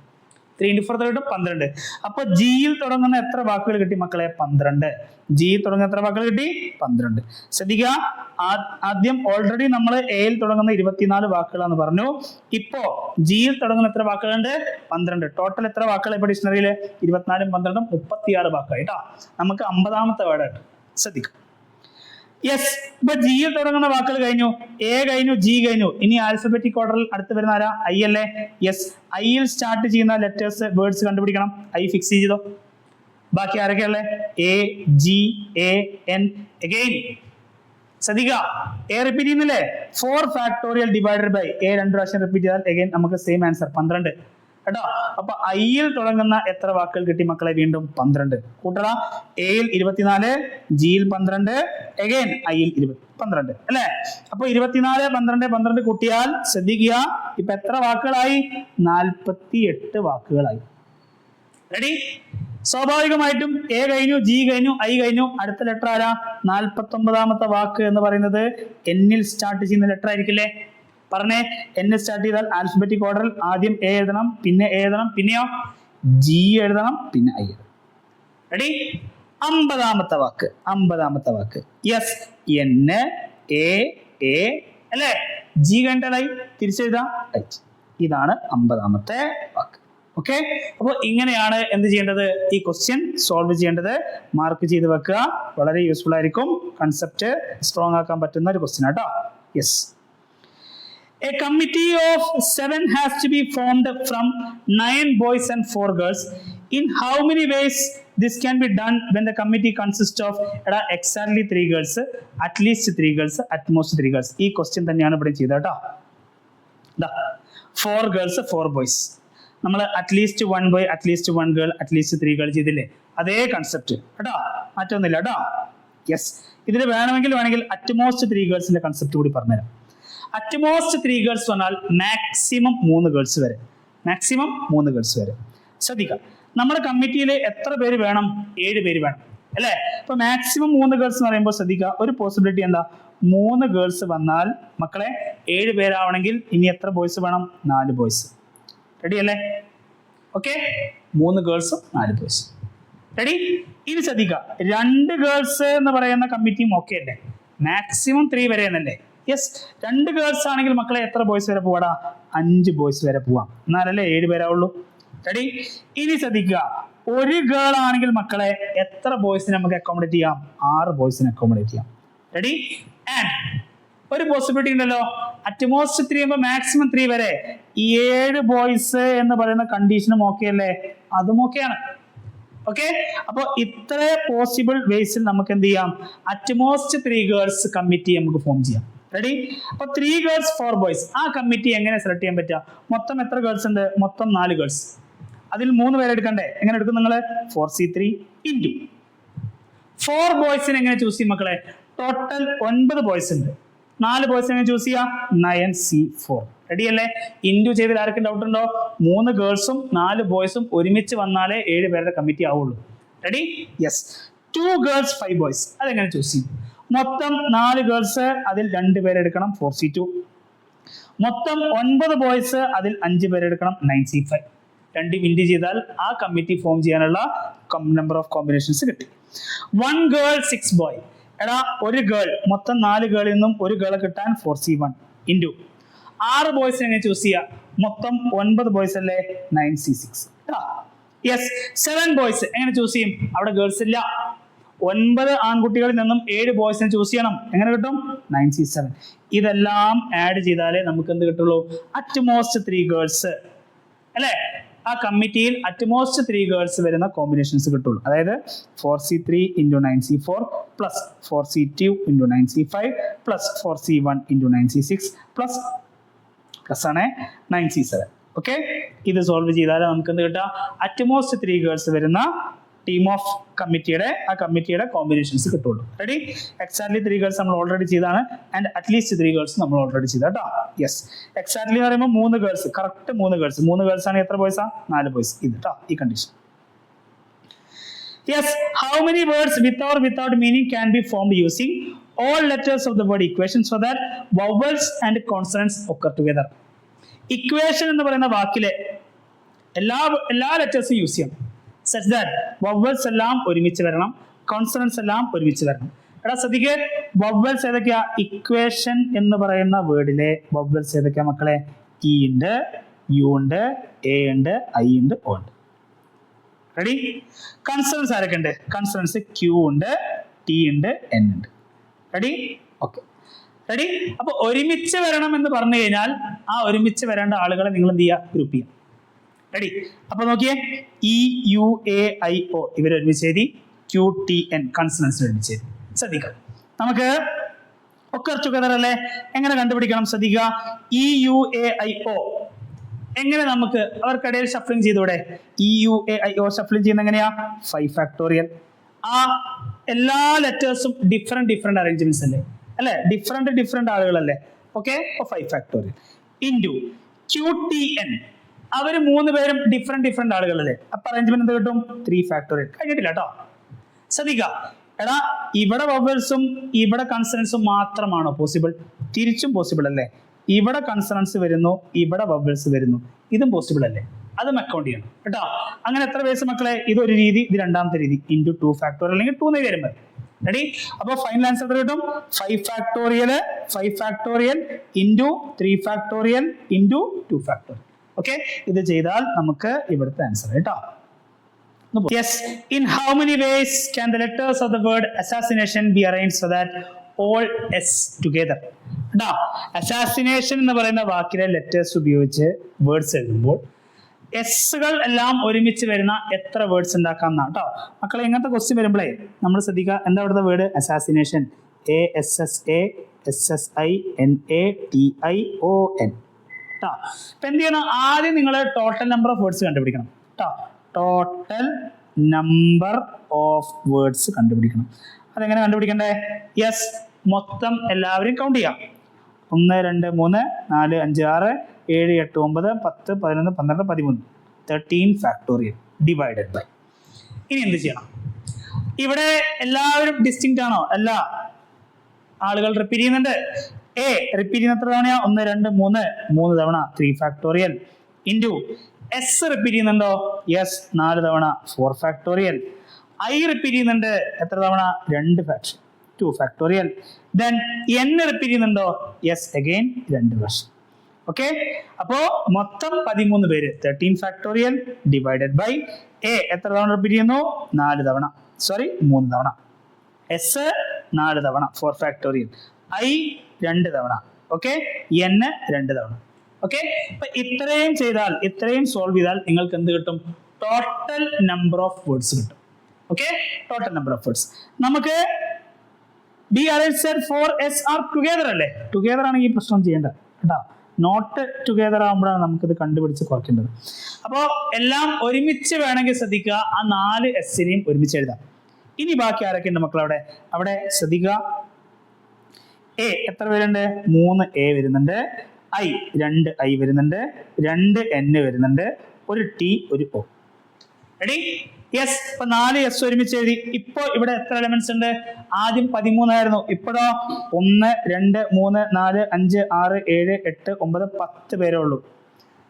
3 × 4 കിട്ടും 12. അപ്പൊ ജിയിൽ തുടങ്ങുന്ന എത്ര വാക്കുകൾ കിട്ടി മക്കളെ? 12. ജിയിൽ തുടങ്ങുന്ന എത്ര വാക്കുകൾ കിട്ടി? 12. ശ്രദ്ധിക്കുക, ആദ്യം ഓൾറെഡി നമ്മൾ എയിൽ തുടങ്ങുന്ന 24 വാക്കുകളാന്ന് പറഞ്ഞു. ഇപ്പോ ജിയിൽ തുടങ്ങുന്ന എത്ര വാക്കുകളുണ്ട്? 12. ടോട്ടൽ എത്ര വാക്കുകൾ ഇപ്പൊ ഡിക്ഷണറിയില്? 24 × 12 36 വാക്കായിട്ടാ. നമുക്ക് 50ാമത്തെ വേർഡ് ആയിട്ട് ശ്രദ്ധിക്കാം. യെസ്, ഇപ്പൊ ജിയിൽ തുടങ്ങുന്ന വാക്കുകൾ കഴിഞ്ഞു. എ കഴിഞ്ഞു, ജി കഴിഞ്ഞു. ഇനി ആൽഫബറ്റിക് ഓർഡറിൽ അടുത്ത് വരുന്ന ആരാ? ഐ അല്ലേ? യെസ്, ഐയിൽ സ്റ്റാർട്ട് ചെയ്യുന്ന ലെറ്റേഴ്സ് വേർഡ്സ് കണ്ടുപിടിക്കണം. ഐ ഫിക്സ് ചെയ്തോ. ബാക്കി ആരൊക്കെയല്ലേ? A, G, A, N. Again ശ്രദ്ധിക്കുക, എ റിപ്പീറ്റ് ചെയ്യുന്നില്ലേ? 4 ഫാക്ടോറിയൽ ഡിവൈഡഡ് ബൈ എ 2 പ്രാവശ്യം റിപ്പീറ്റ് ചെയ്താൽ അഗൈൻ നമുക്ക് സെയിം ആൻസർ 12 കേട്ടോ. അപ്പൊ ഐയിൽ തുടങ്ങുന്ന എത്ര വാക്കുകൾ കിട്ടി മക്കളെ? വീണ്ടും 12. കൂട്ടറ, എയിൽ 24, ജിയിൽ 12, അഗൈൻ ഐയിൽ 12 അല്ലെ? അപ്പൊ 24, 12, 12 കൂട്ടിയാൽ ശ്രദ്ധിക്കുക, ഇപ്പൊ എത്ര വാക്കുകളായി? 48 വാക്കുകളായി. റെഡി? സ്വാഭാവികമായിട്ടും എ കഴിഞ്ഞു, ജി കഴിഞ്ഞു, ഐ കഴിഞ്ഞു. അടുത്ത ലെറ്റർ ആരാ? 49ാമത്തെ വാക്ക് എന്ന് പറയുന്നത് എന്നിൽ സ്റ്റാർട്ട് ചെയ്യുന്ന ലെറ്റർ ആയിരിക്കില്ലേ? പറഞ്ഞേ, എന്നെ സ്റ്റാർട്ട് ചെയ്താൽ ആൽഫബറ്റിക് ഓർഡറിൽ ആദ്യം എ എഴുതണം, പിന്നെ എ എഴുതണം, പിന്നെയോ ജി എഴുതണം, പിന്നെ ഐ എഴുതണം. റെഡി? 50ാമത്തെ വാക്ക് യെസ്, എൻ, എ അല്ലേ? ജി കഴിഞ്ഞാൽ ഐ തിരിച്ചെഴുതാം. ഇതാണ് 50ാമത്തെ വാക്ക്. ഓക്കെ, അപ്പോൾ ഇങ്ങനെയാണ് എന്ത് ചെയ്യേണ്ടത്, ഈ ക്വസ്റ്റ്യൻ സോൾവ് ചെയ്യേണ്ടത്. മാർക്ക് ചെയ്ത് വെക്കുക, വളരെ യൂസ്ഫുൾ ആയിരിക്കും. കൺസെപ്റ്റ് സ്ട്രോങ് ആക്കാൻ പറ്റുന്ന ഒരു ക്വസ്റ്റ്യൻ ആട്ടോ. Yes. A committee of 7 has to be formed from 9 boys and 4 girls. In how many ways this can be done when the committee consists of exactly 3 girls, at least 3 girls, at most 3 girls? ഈ question തന്നെയാണ് ഇവിടെ ചെയ്തത് കേട്ടോ. 4 girls 4 boys. നമ്മൾ at least 1 boy, at least 1 girl, at least 3 girls ചെയ്തില്ലേ, അതേ concept കേട്ടോ, മാറ്റമൊന്നുമില്ല കേട്ടോ. യെസ്. ഇതിൽ വേണമെങ്കിൽ അറ്റ്മോസ്റ്റ് 3 ഗേൾസിന്റെ കൺസെപ്റ്റ് കൂടി പറഞ്ഞുതരാം. അറ്റ്മോസ്റ്റ് 3 ഗേൾസ് പറഞ്ഞാൽ മാക്സിമം 3 ഗേൾസ് വരെ, മാക്സിമം 3 ഗേൾസ് വരെ. ശ്രദ്ധിക്കുക, നമ്മുടെ കമ്മിറ്റിയിൽ എത്ര പേര് വേണം? 7 പേര് വേണം അല്ലേ. അപ്പൊ മാക്സിമം 3 ഗേൾസ് എന്ന് പറയുമ്പോൾ ശ്രദ്ധിക്കുക, ഒരു പോസിബിലിറ്റി എന്താ, 3 ഗേൾസ് വന്നാൽ മക്കളെ 7 പേരാവണമെങ്കിൽ ഇനി എത്ര ബോയ്സ് വേണം? 4 ബോയ്സ്. റെഡി അല്ലേ? Okay, 3 ഗേൾസും 4 boys. റെഡി? ഇനി ശ്രദ്ധിക്കുക, 2 ഗേൾസ് എന്ന് പറയുന്ന കമ്മിറ്റിയും ഓക്കെ അല്ലേ, മാക്സിമം 3 വരെ എന്നല്ലേ. യെസ്. 2 ഗേൾസ് ആണെങ്കിൽ മക്കളെ എത്ര ബോയ്സ് വരെ പോവാടാ? 5 ബോയ്സ് വരെ പോവാം, എന്നാലല്ലേ 7 പേരാവുള്ളൂ. റെഡി? ഇനി ശ്രദ്ധിക്കുക, 1 ഗേൾ ആണെങ്കിൽ മക്കളെ എത്ര ബോയ്സിനെ നമുക്ക് അക്കോമഡേറ്റ് ചെയ്യാം? 6 ബോയ്സിനെ അക്കോമഡേറ്റ് ചെയ്യാം. റെഡി? ആൻഡ് ഒരു പോസിബിലിറ്റി ഉണ്ടല്ലോ, അറ്റ്മോസ്റ്റ് 3 ആകുമ്പോൾ മാക്സിമം 3 വരെ, 7 ബോയ്സ് എന്ന് പറയുന്ന കണ്ടീഷനും ഓക്കെ അല്ലേ? അതും ഓക്കെയാണ്. ഓക്കെ, അപ്പൊ ഇത്ര പോസിബിൾ വേസിൽ നമുക്ക് എന്ത് ചെയ്യാം? അറ്റ്മോസ്റ്റ് 3 ഗേൾസ് കമ്മിറ്റി നമുക്ക് ഫോം ചെയ്യാം. റെഡി? അപ്പൊ 3 ഗേൾസ് 4 ബോയ്സ്, ആ കമ്മിറ്റി എങ്ങനെ സെലക്ട് ചെയ്യാൻ പറ്റുക? മൊത്തം എത്ര ഗേൾസ് ഉണ്ട്? മൊത്തം 4 ഗേൾസ്. അതിൽ 3 പേരെ എടുക്കണ്ടേ? എങ്ങനെ എടുക്കും നിങ്ങൾ? 4C3 ഇൻറ്റു 4 ബോയ്സിന് എങ്ങനെ ചൂസ് ചെയ്യും മക്കളെ? ടോട്ടൽ 9 ബോയ്സ് ഉണ്ട്, 4 ബോയ്സ് എങ്ങനെ ചൂസ് ചെയ്യാം? 9C4. റെഡി അല്ലേ? ഇൻറ്റു ചെയ്തതിൽ ആർക്കും ഡൗട്ട് ഉണ്ടോ? 3 ഗേൾസും 4 ബോയ്സും ഒരുമിച്ച് വന്നാലേ 7 പേരുടെ കമ്മിറ്റി ആവുള്ളൂ. റെഡി? യെസ്. 2 ഗേൾസ് 5 ബോയ്സ്, അതെങ്ങനെ ചൂസ് ചെയ്യും? മൊത്തം 4 ഗേൾസ്, അതിൽ 2 പേരെ എടുക്കണം, 4C2. മൊത്തം 9 ബോയ്സ്, അതിൽ 5 പേരെ എടുക്കണം, 9C5. 2 ഇൻറ്റു ചെയ്താൽ ആ കമ്മിറ്റി ഫോം ചെയ്യാനുള്ള നമ്പർ ഓഫ് കോമ്പിനേഷൻസ് കിട്ടി. 1 ഗേൾ 6 ബോയ്, എടാ ഒരു ഗേൾ, മൊത്തം 4 ഗേളിൽ നിന്നും ഒരു ഗേളെ കിട്ടാൻ 4C1 ഇൻറ്റു 6 ബോയ്സ് എങ്ങനെ ചൂസ് ചെയ്യാം? മൊത്തം 9 ബോയ്സ് അല്ലേ, 9C6. യെസ്. 7 ബോയ്സ് എങ്ങനെ ചൂസ് ചെയ്യും? അവിടെ ഗേൾസ് ഇല്ല, 9 ആൺകുട്ടികളിൽ നിന്നും 7 ബോയ്സിനെ ചൂസ് ചെയ്യണം. എങ്ങനെ കിട്ടും? 9C7. ഇതെല്ലാം ആഡ് ചെയ്താലേ നമുക്ക് എന്ത് കിട്ടുള്ളൂ? അറ്റ്മോസ്റ്റ് 3 ഗേൾസ് അല്ലേ, ആ കമ്മിറ്റിയിൽ അറ്റ്മോസ്റ്റ് 3 ഗേൾസ് വരുന്ന കോമ്പിനേഷൻസ് കിട്ടുള്ളൂ. അതായത് 4C3 into 9C4 plus 4C2 into 9C5 plus 4C1 into 9C6 plus ആണ് 9C7. ഓക്കെ, ഇത് സോൾവ് ചെയ്താൽ നമുക്ക് എന്ത് കിട്ടുക? അറ്റ്മോസ്റ്റ് 3 ഗേൾസ് വരുന്ന ടീം ഓഫ് കമ്മിറ്റിയുടെ കോമ്പിനേഷൻസ് കിട്ടുള്ളൂ. റെഡി? എക്സാക്ട്ലി 3 ഗേൾസ് നമ്മൾ ഓൾറെഡി ചെയ്താണ്, ആൻഡ് അറ്റ്ലീസ്റ്റ് 3 ഗേൾസ് നമ്മൾ ഓൾറെഡി ചെയ്ത കേട്ടോ. യെസ്. എക്സാക്ട്ലി എന്ന് പറയുമ്പോൾ 3 ഗേൾസ്, കറക്റ്റ് 3 ഗേൾസ്. 3 ഗേൾസ് ആണ് എത്ര ബോയ്സാ? 4 ബോയ്സ്. ഇത് കേട്ടോ ഈ condition. Yes. How many words with or without meaning can be formed using all letters of the word equation so that vowels and consonants occur together? Equation എന്ന് പറയുന്ന വാക്കിലെ എല്ലാ ലെറ്റേഴ്സും use ചെയ്യണം, such that vowels എല്ലാം ഒരുമിച്ച് വരണം, consonants എല്ലാം ഒരുമിച്ച് വരണം. എടാ ശ്രദ്ധിക്കേ, vowels ഏതൊക്കെയാ? ഇക്വേഷൻ എന്ന് പറയുന്ന വേർഡിലെ vowels ഏതൊക്കെയാ മക്കളെ? ഇ ഉണ്ട്, യു ഉണ്ട്, എ ഉണ്ട്, ഐ ഉണ്ട്, ഒ ഉണ്ട്. റെഡി? കൺസണൻസ് ആരൊക്കെ ഉണ്ട്? കൺസണൻസ് ക്യൂ ഉണ്ട്, ടി ഉണ്ട്, എൻ ഉണ്ട്. റെഡി? ഓക്കെ. റെഡി? അപ്പൊ ഒരുമിച്ച് വരണം എന്ന് പറഞ്ഞു കഴിഞ്ഞാൽ ആ ഒരുമിച്ച് വരേണ്ട ആളുകളെ നിങ്ങൾ എന്ത് ചെയ്യുക? ഗ്രൂപ്പ് ചെയ്യാം. റെഡി? അപ്പൊ നോക്കിയേ, E U A I O ഇവർ ഒരുമിച്ച് എഴുതി, ക്യു ടി എൻ കൺസണൻസ് ഒരുമിച്ച് എഴുതി. ശ്രദ്ധിക്കാം, നമുക്ക് ഒക്കർ ടുഗദർ അല്ലേ, എങ്ങനെ കണ്ടുപിടിക്കണം? ശ്രദ്ധിക്കുക, E U A I O എങ്ങനെ നമുക്ക് അവർക്കിടയിൽ ഷഫ്ലിംഗ് ചെയ്തൂടെ? E U A I O shuffling ചെയ്യുന്ന എങ്ങനെയാ? 5 ഫാക്ടോറിയൽ. ആ എല്ലാ ലെറ്റേഴ്സും ഡിഫറെന്റ് അറേഞ്ച്മെന്റ്സ് അല്ലേ, ഡിഫറെന്റ് ആളുകളല്ലേ. Okay, 5 factorial into Q T N, അവർ 3 പേരും ഡിഫറെന്റ് ആളുകളല്ലേ. അപ്പൊ അറേഞ്ച്മെന്റ് എന്ത് കിട്ടും? 3 ഫാക്ടോറിയൽ. കഴിഞ്ഞിട്ടില്ല കേട്ടോ. ശ്രദ്ധിക്കുക, എടാ ഇവിടെ വവൽസും ഇവിടെ കൺസണൻസും മാത്രമാണോ പോസിബിൾ? തിരിച്ചും പോസിബിൾ അല്ലേ. ഇവിടെ കൺസണൻസ് വരുന്നു, ഇവിടെ വവൽസ് വരുന്നു, ഇതും പോസിബിൾ അല്ലേ. അതും അക്കൗണ്ട് ചെയ്യണം കേട്ടോ. അങ്ങനെ എത്ര വേസ് മക്കളെ? ഇതൊരു രീതി, ഇത് രണ്ടാമത്തെ രീതി. ഇൻറ്റു 2 ഫാക്ടോറിയൽ അല്ലെങ്കിൽ 2 നേരം മതി. റെഡി? അപ്പൊ ഫൈനൽ ആൻസർ എത്ര കിട്ടും? 5 factorial into 3 factorial into 2 factorial. Okay, ഇത് ചെയ്താൽ നമുക്ക് ഇവിടുത്തെ ആൻസർ കേട്ടോ. Yes, in how many vase can the letters of the word assassination be arranged so that all S together. Assassination എന്ന് പറയുന്ന വാക്കിലെ ലെറ്റേഴ്സ് ഉപയോഗിച്ച് വേർഡ്സ് എഴുതുമ്പോൾ എസ്സുകൾ എല്ലാം ഒരുമിച്ച് വരുന്ന എത്ര വേർഡ്സ് ഉണ്ടാക്കാം എന്നാണ് കേട്ടോ. മക്കളെ ഇങ്ങനത്തെ ക്വസ്റ്റ്യൻ വരുമ്പോഴേ നമ്മൾ ശ്രദ്ധിക്കുക, എന്താ ഇവിടുത്തെ വേർഡ്? അസാസിനേഷൻ. ASSASSINATION കേട്ടോ. ഇപ്പൊ എന്ത് ചെയ്യണം? ആദ്യം നിങ്ങൾ ടോട്ടൽ നമ്പർ ഓഫ് വേർഡ്സ് കണ്ടുപിടിക്കണം കേട്ടോ. ടോട്ടൽ നമ്പർ ഓഫ് വേർഡ്സ് കണ്ടുപിടിക്കണം. അതെങ്ങനെ കണ്ടുപിടിക്കണ്ടേ? യെസ്, മൊത്തം എല്ലാവരും കൗണ്ട് ചെയ്യാം. 1 2 3 4 5 6 7 8 9 10 11 12 13 13 ഫാക്ടോറിയൽ ഡിവൈഡഡ് ബൈ. ഇനി എന്ത് ചെയ്യണം? ഇവിടെ എല്ലാവരും ഡിസ്റ്റിങ്ക്റ്റ് ആണോ? അല്ല, ആളുകൾ റിപ്പീറ്റ് ചെയ്യുന്നുണ്ട്. റിപ്പീറ്റ് ചെയ്യുന്ന എത്ര തവണയാ? 1 2 3 3 തവണ 3 ഫാക്ടോറിയൽ ഇൻറ്റു എസ് റിപ്പീറ്റ് ചെയ്യുന്നുണ്ടോ? യെസ്, 4 തവണ 4 ഫാക്ടോറിയൽ. ഐ റിപ്പീറ്റ് ചെയ്യുന്നുണ്ട് എത്ര തവണ? 2 factorial 2 factorial. Then N repeat ചെയ്യുന്നുണ്ടോ? യെസ്, അഗൈൻ 2 പ്രാവശ്യം. ഓക്കെ, അപ്പോ മൊത്തം 13 പേര് 13 ഫാക്ടോറിയൽ ഡിവൈഡഡ് ബൈ എ എത്ര തവണ റിപ്പീറ്റ് ചെയ്യുന്നു? 4 തവണ, സോറി 3 തവണ. എസ് 4 തവണ 4 ഫാക്ടോറിയൽ. ഐ 2 തവണ. ഓക്കെ, എൻ 2 തവണ. ഓക്കെ, അപ്പൊ ഇത്രയും ചെയ്താൽ, ഇത്രയും സോൾവ് ചെയ്താൽ നിങ്ങൾക്ക് എന്ത് കിട്ടും? ടോട്ടൽ നമ്പർ ഓഫ് വേർഡ്സ് കിട്ടും. Okay, total number of words നമുക്ക് be arranged for S R together അല്ലേ? ടുഗെദർ ആണെങ്കിൽ ഈ പ്രശ്നം ചെയ്യേണ്ട കേട്ടോ. നോട്ട് ടുഗെദർ ആകുമ്പോഴാണ് നമുക്കിത് കണ്ടുപിടിച്ച് കുറയ്ക്കേണ്ടത്. അപ്പോൾ എല്ലാം ഒരുമിച്ച് വേണമെങ്കിൽ ശ്രദ്ധിക്കുക, ആ 4 എസിനെയും ഒരുമിച്ച് എഴുതാം. ഇനി ബാക്കി ആരൊക്കെ ഉണ്ട് മക്കൾ? അവിടെ ശ്രദ്ധിക്കുക. എ എത്ര പേരുണ്ട്? 3 എ വരുന്നുണ്ട്. ഐ 2 ഐ വരുന്നുണ്ട്. 2 എൻ വരുന്നുണ്ട്. 1 ടി 1 ഒ. റെഡി? യെസ്, ഇപ്പൊ 4 എസ് ഒരുമിച്ച് എഴുതി. ഇപ്പൊ ഇവിടെ എത്ര എലമെന്റ്സ് ഉണ്ട്? ആദ്യം 13 ആയിരുന്നു. ഇപ്പോഴോ 1 2 3 4 5 6 7 8 9 10 പേരേ ഉള്ളൂ.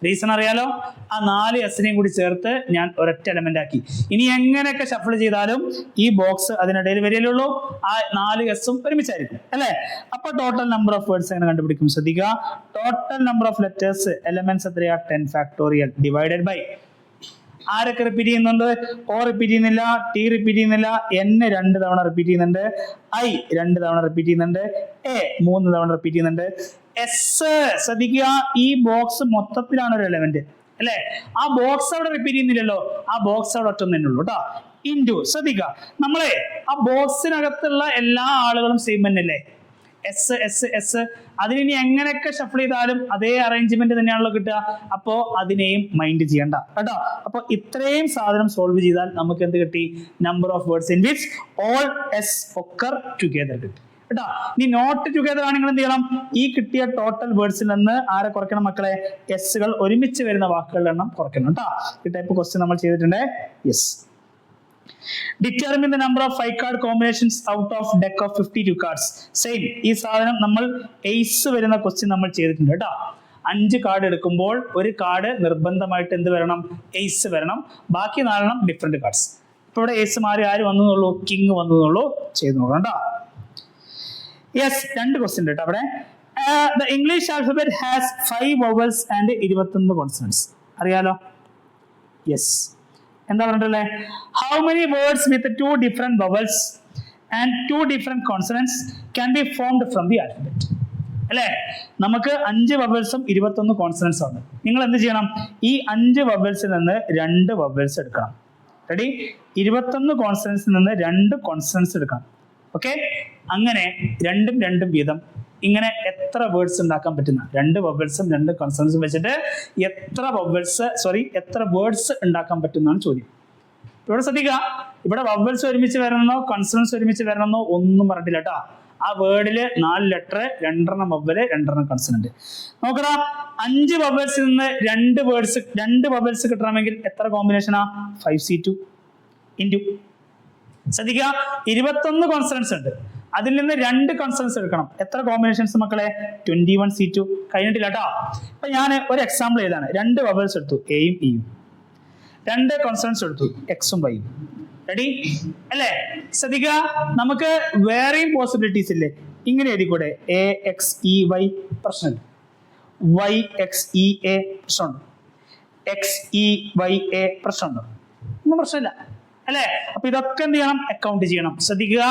റീസൺ അറിയാലോ? ആ 4 എസിനെയും കൂടി ചേർത്ത് ഞാൻ ഒരൊറ്റ എലമെന്റ് ആക്കി. ഇനി എങ്ങനെയൊക്കെ ഷഫിൾ ചെയ്താലും ഈ ബോക്സ് അതിനിടയിൽ വരികയുള്ളൂ. ആ 4 എസും ഒരുമിച്ചായിരിക്കും അല്ലെ? അപ്പൊ ടോട്ടൽ നമ്പർ ഓഫ് വേർഡ്സ് എങ്ങനെ കണ്ടുപിടിക്കും? ശ്രദ്ധിക്കുക. Total number of letters elements എത്രയാ? 10 ഫാക്ടോറിയൽ ഡിവൈഡഡ് ബൈ ആരൊക്കെ റിപ്പീറ്റ് ചെയ്യുന്നുണ്ട്? ഓ റിപ്പീറ്റ് ചെയ്യുന്നില്ല, ടി റിപ്പീറ്റ് ചെയ്യുന്നില്ല, എൻ 2 തവണ റിപ്പീറ്റ് ചെയ്യുന്നുണ്ട്, ഐ 2 തവണ റിപ്പീറ്റ് ചെയ്യുന്നുണ്ട്, എ 3 തവണ റിപ്പീറ്റ് ചെയ്യുന്നുണ്ട്. എസ് ശ്രദ്ധിക്കുക, ഈ ബോക്സ് മൊത്തത്തിലാണ് ഒരു എലമെന്റ് അല്ലെ? ആ ബോക്സ് അവിടെ റിപ്പീറ്റ് ചെയ്യുന്നില്ലല്ലോ, ആ ബോക്സ് അവിടെ ഒറ്റ തന്നെ ഉള്ളൂ കേട്ടോ. ഇൻറ്റു ശ്രദ്ധിക്കുക, നമ്മളെ ആ ബോക്സിനകത്തുള്ള എല്ലാ ആളുകളും സെയിം തന്നെ അല്ലേ? S S S. അതിനി എങ്ങനെയൊക്കെ ഷഫിൾ ചെയ്താലും അതേ അറേഞ്ച്മെന്റ് തന്നെയാണല്ലോ കിട്ടുക. അപ്പോ അതിനെയും മൈൻഡ് ചെയ്യണ്ട കേട്ടോ. അപ്പൊ ഇത്രയും സാധനം സോൾവ് ചെയ്താൽ നമുക്ക് എന്ത് കിട്ടി? Number of words in which all S occur together കിട്ടി കേട്ടോ. ഇനി നോട്ട് ടുഗെദർ ആണെങ്കിൽ എന്ത് ചെയ്യണം? ഈ കിട്ടിയ ടോട്ടൽ വേർഡ്സിൽ നിന്ന് ആരെ കുറയ്ക്കണം മക്കളെ? എസ്സുകൾ ഒരുമിച്ച് വരുന്ന വാക്കുകളുടെ എണ്ണം കുറയ്ക്കണം കേട്ടോ. ഈ ടൈപ്പ് ക്വസ്റ്റ്യൻ നമ്മൾ ചെയ്തിട്ടുണ്ട്. Yes. Determine the number of 5 card combinations out of deck of 52 cards. Same. ഈ സാധനം നമ്മൾ എയ്സ് വരുന്ന ക്വസ്റ്റ്യൻ നമ്മൾ ചെയ്തിട്ടുണ്ട് കേട്ടോ. 5 കാർഡ് എടുക്കുമ്പോൾ ഒരു കാർഡ് നിർബന്ധമായിട്ട് എന്ത് വരണം? എയ്സ് വരണം. ബാക്കി 4 ഡിഫറെന്റ് കാർഡ്സ്. ഇപ്പൊ ഇവിടെ എയ്സ് മാറി ആര് വന്നുള്ളൂ? കിങ് വന്നുള്ളൂ. ചെയ്ത് നോക്കണം കേട്ടോ. യെസ്, 2 ക്വസ്റ്റ്യൻ കേട്ടോ അവിടെ. The English alphabet has 5 vowels and 21 consonants. അറിയാലോ? യെസ്. എന്താ പറഞ്ഞിട്ടുള്ളത്? How many words with 2 different vowels and 2 different consonants can be formed from the alphabet? അല്ലെ? നമുക്ക് 5 വവൽസും 21 കോൺസണൻസും ഉണ്ട്. നിങ്ങൾ എന്ത് ചെയ്യണം? ഈ 5 വവൽസിൽ നിന്ന് 2 വവൽസ് എടുക്കണം. റെഡി? 21 കോൺസണൻസിൽ നിന്ന് 2 കോൺസണൻസ് എടുക്കണം. ഓക്കെ, അങ്ങനെ 2 വീതം ഇങ്ങനെ എത്ര വേർഡ്സ് ഉണ്ടാക്കാൻ പറ്റുന്ന? 2 വവൽസും 2 കോൺസണൻസും വെച്ചിട്ട് എത്ര വേർഡ്സ് ഉണ്ടാക്കാൻ പറ്റുന്നതാണ് ചോദ്യം. ഇവിടെ ശ്രദ്ധിക്കുക, ഇവിടെ വവൽസ് ഒരുമിച്ച് വരണമെന്നോ കോൺസണൻസ് ഒരുമിച്ച് വരണമെന്നോ ഒന്നും പറഞ്ഞിട്ടില്ല കേട്ടോ. ആ വേർഡില് 4 ലെറ്റർ, 2 വവല്, 2 കോൺസണന്റ്. നോക്കടാ, 5 വവൽസിൽ നിന്ന് 2 വവൽസ് കിട്ടണമെങ്കിൽ എത്ര കോമ്പിനേഷനാ? 5C2 into. ശ്രദ്ധിക്കുക, 21 കോൺസണൻസ് ഉണ്ട്, അതിൽ നിന്ന് 2 കോൺസണൻസ് എടുക്കണം. എത്ര കോമ്പിനേഷൻസ് മക്കളെ? 21C2. കഴിഞ്ഞിട്ടില്ല കേട്ടോ. അപ്പൊ ഞാൻ ഒരു എക്സാമ്പിൾ ഏതാണ്? 2 വവൽസ് എടുത്തു, എയും ഇയും. 2 കോൺസണൻസ് എടുത്തു, എക്സും വൈയും. റെഡി അല്ലേ? ശ്രദ്ധിക്കുക, നമുക്ക് വേറെയും പോസിബിലിറ്റീസ് ഇല്ലേ? ഇങ്ങനെ എഴുതിക്കൂടെ? AXEY പ്രശ്നമുണ്ട്, YXEA പ്രശ്നമുണ്ട്. XEYA പ്രശ്നമുണ്ടോ? ഒന്നും പ്രശ്നമില്ല അല്ലെ? അപ്പൊ ഇതൊക്കെ എന്ത് ചെയ്യണം? അക്കൗണ്ട് ചെയ്യണം. ശ്രദ്ധിക്കുക,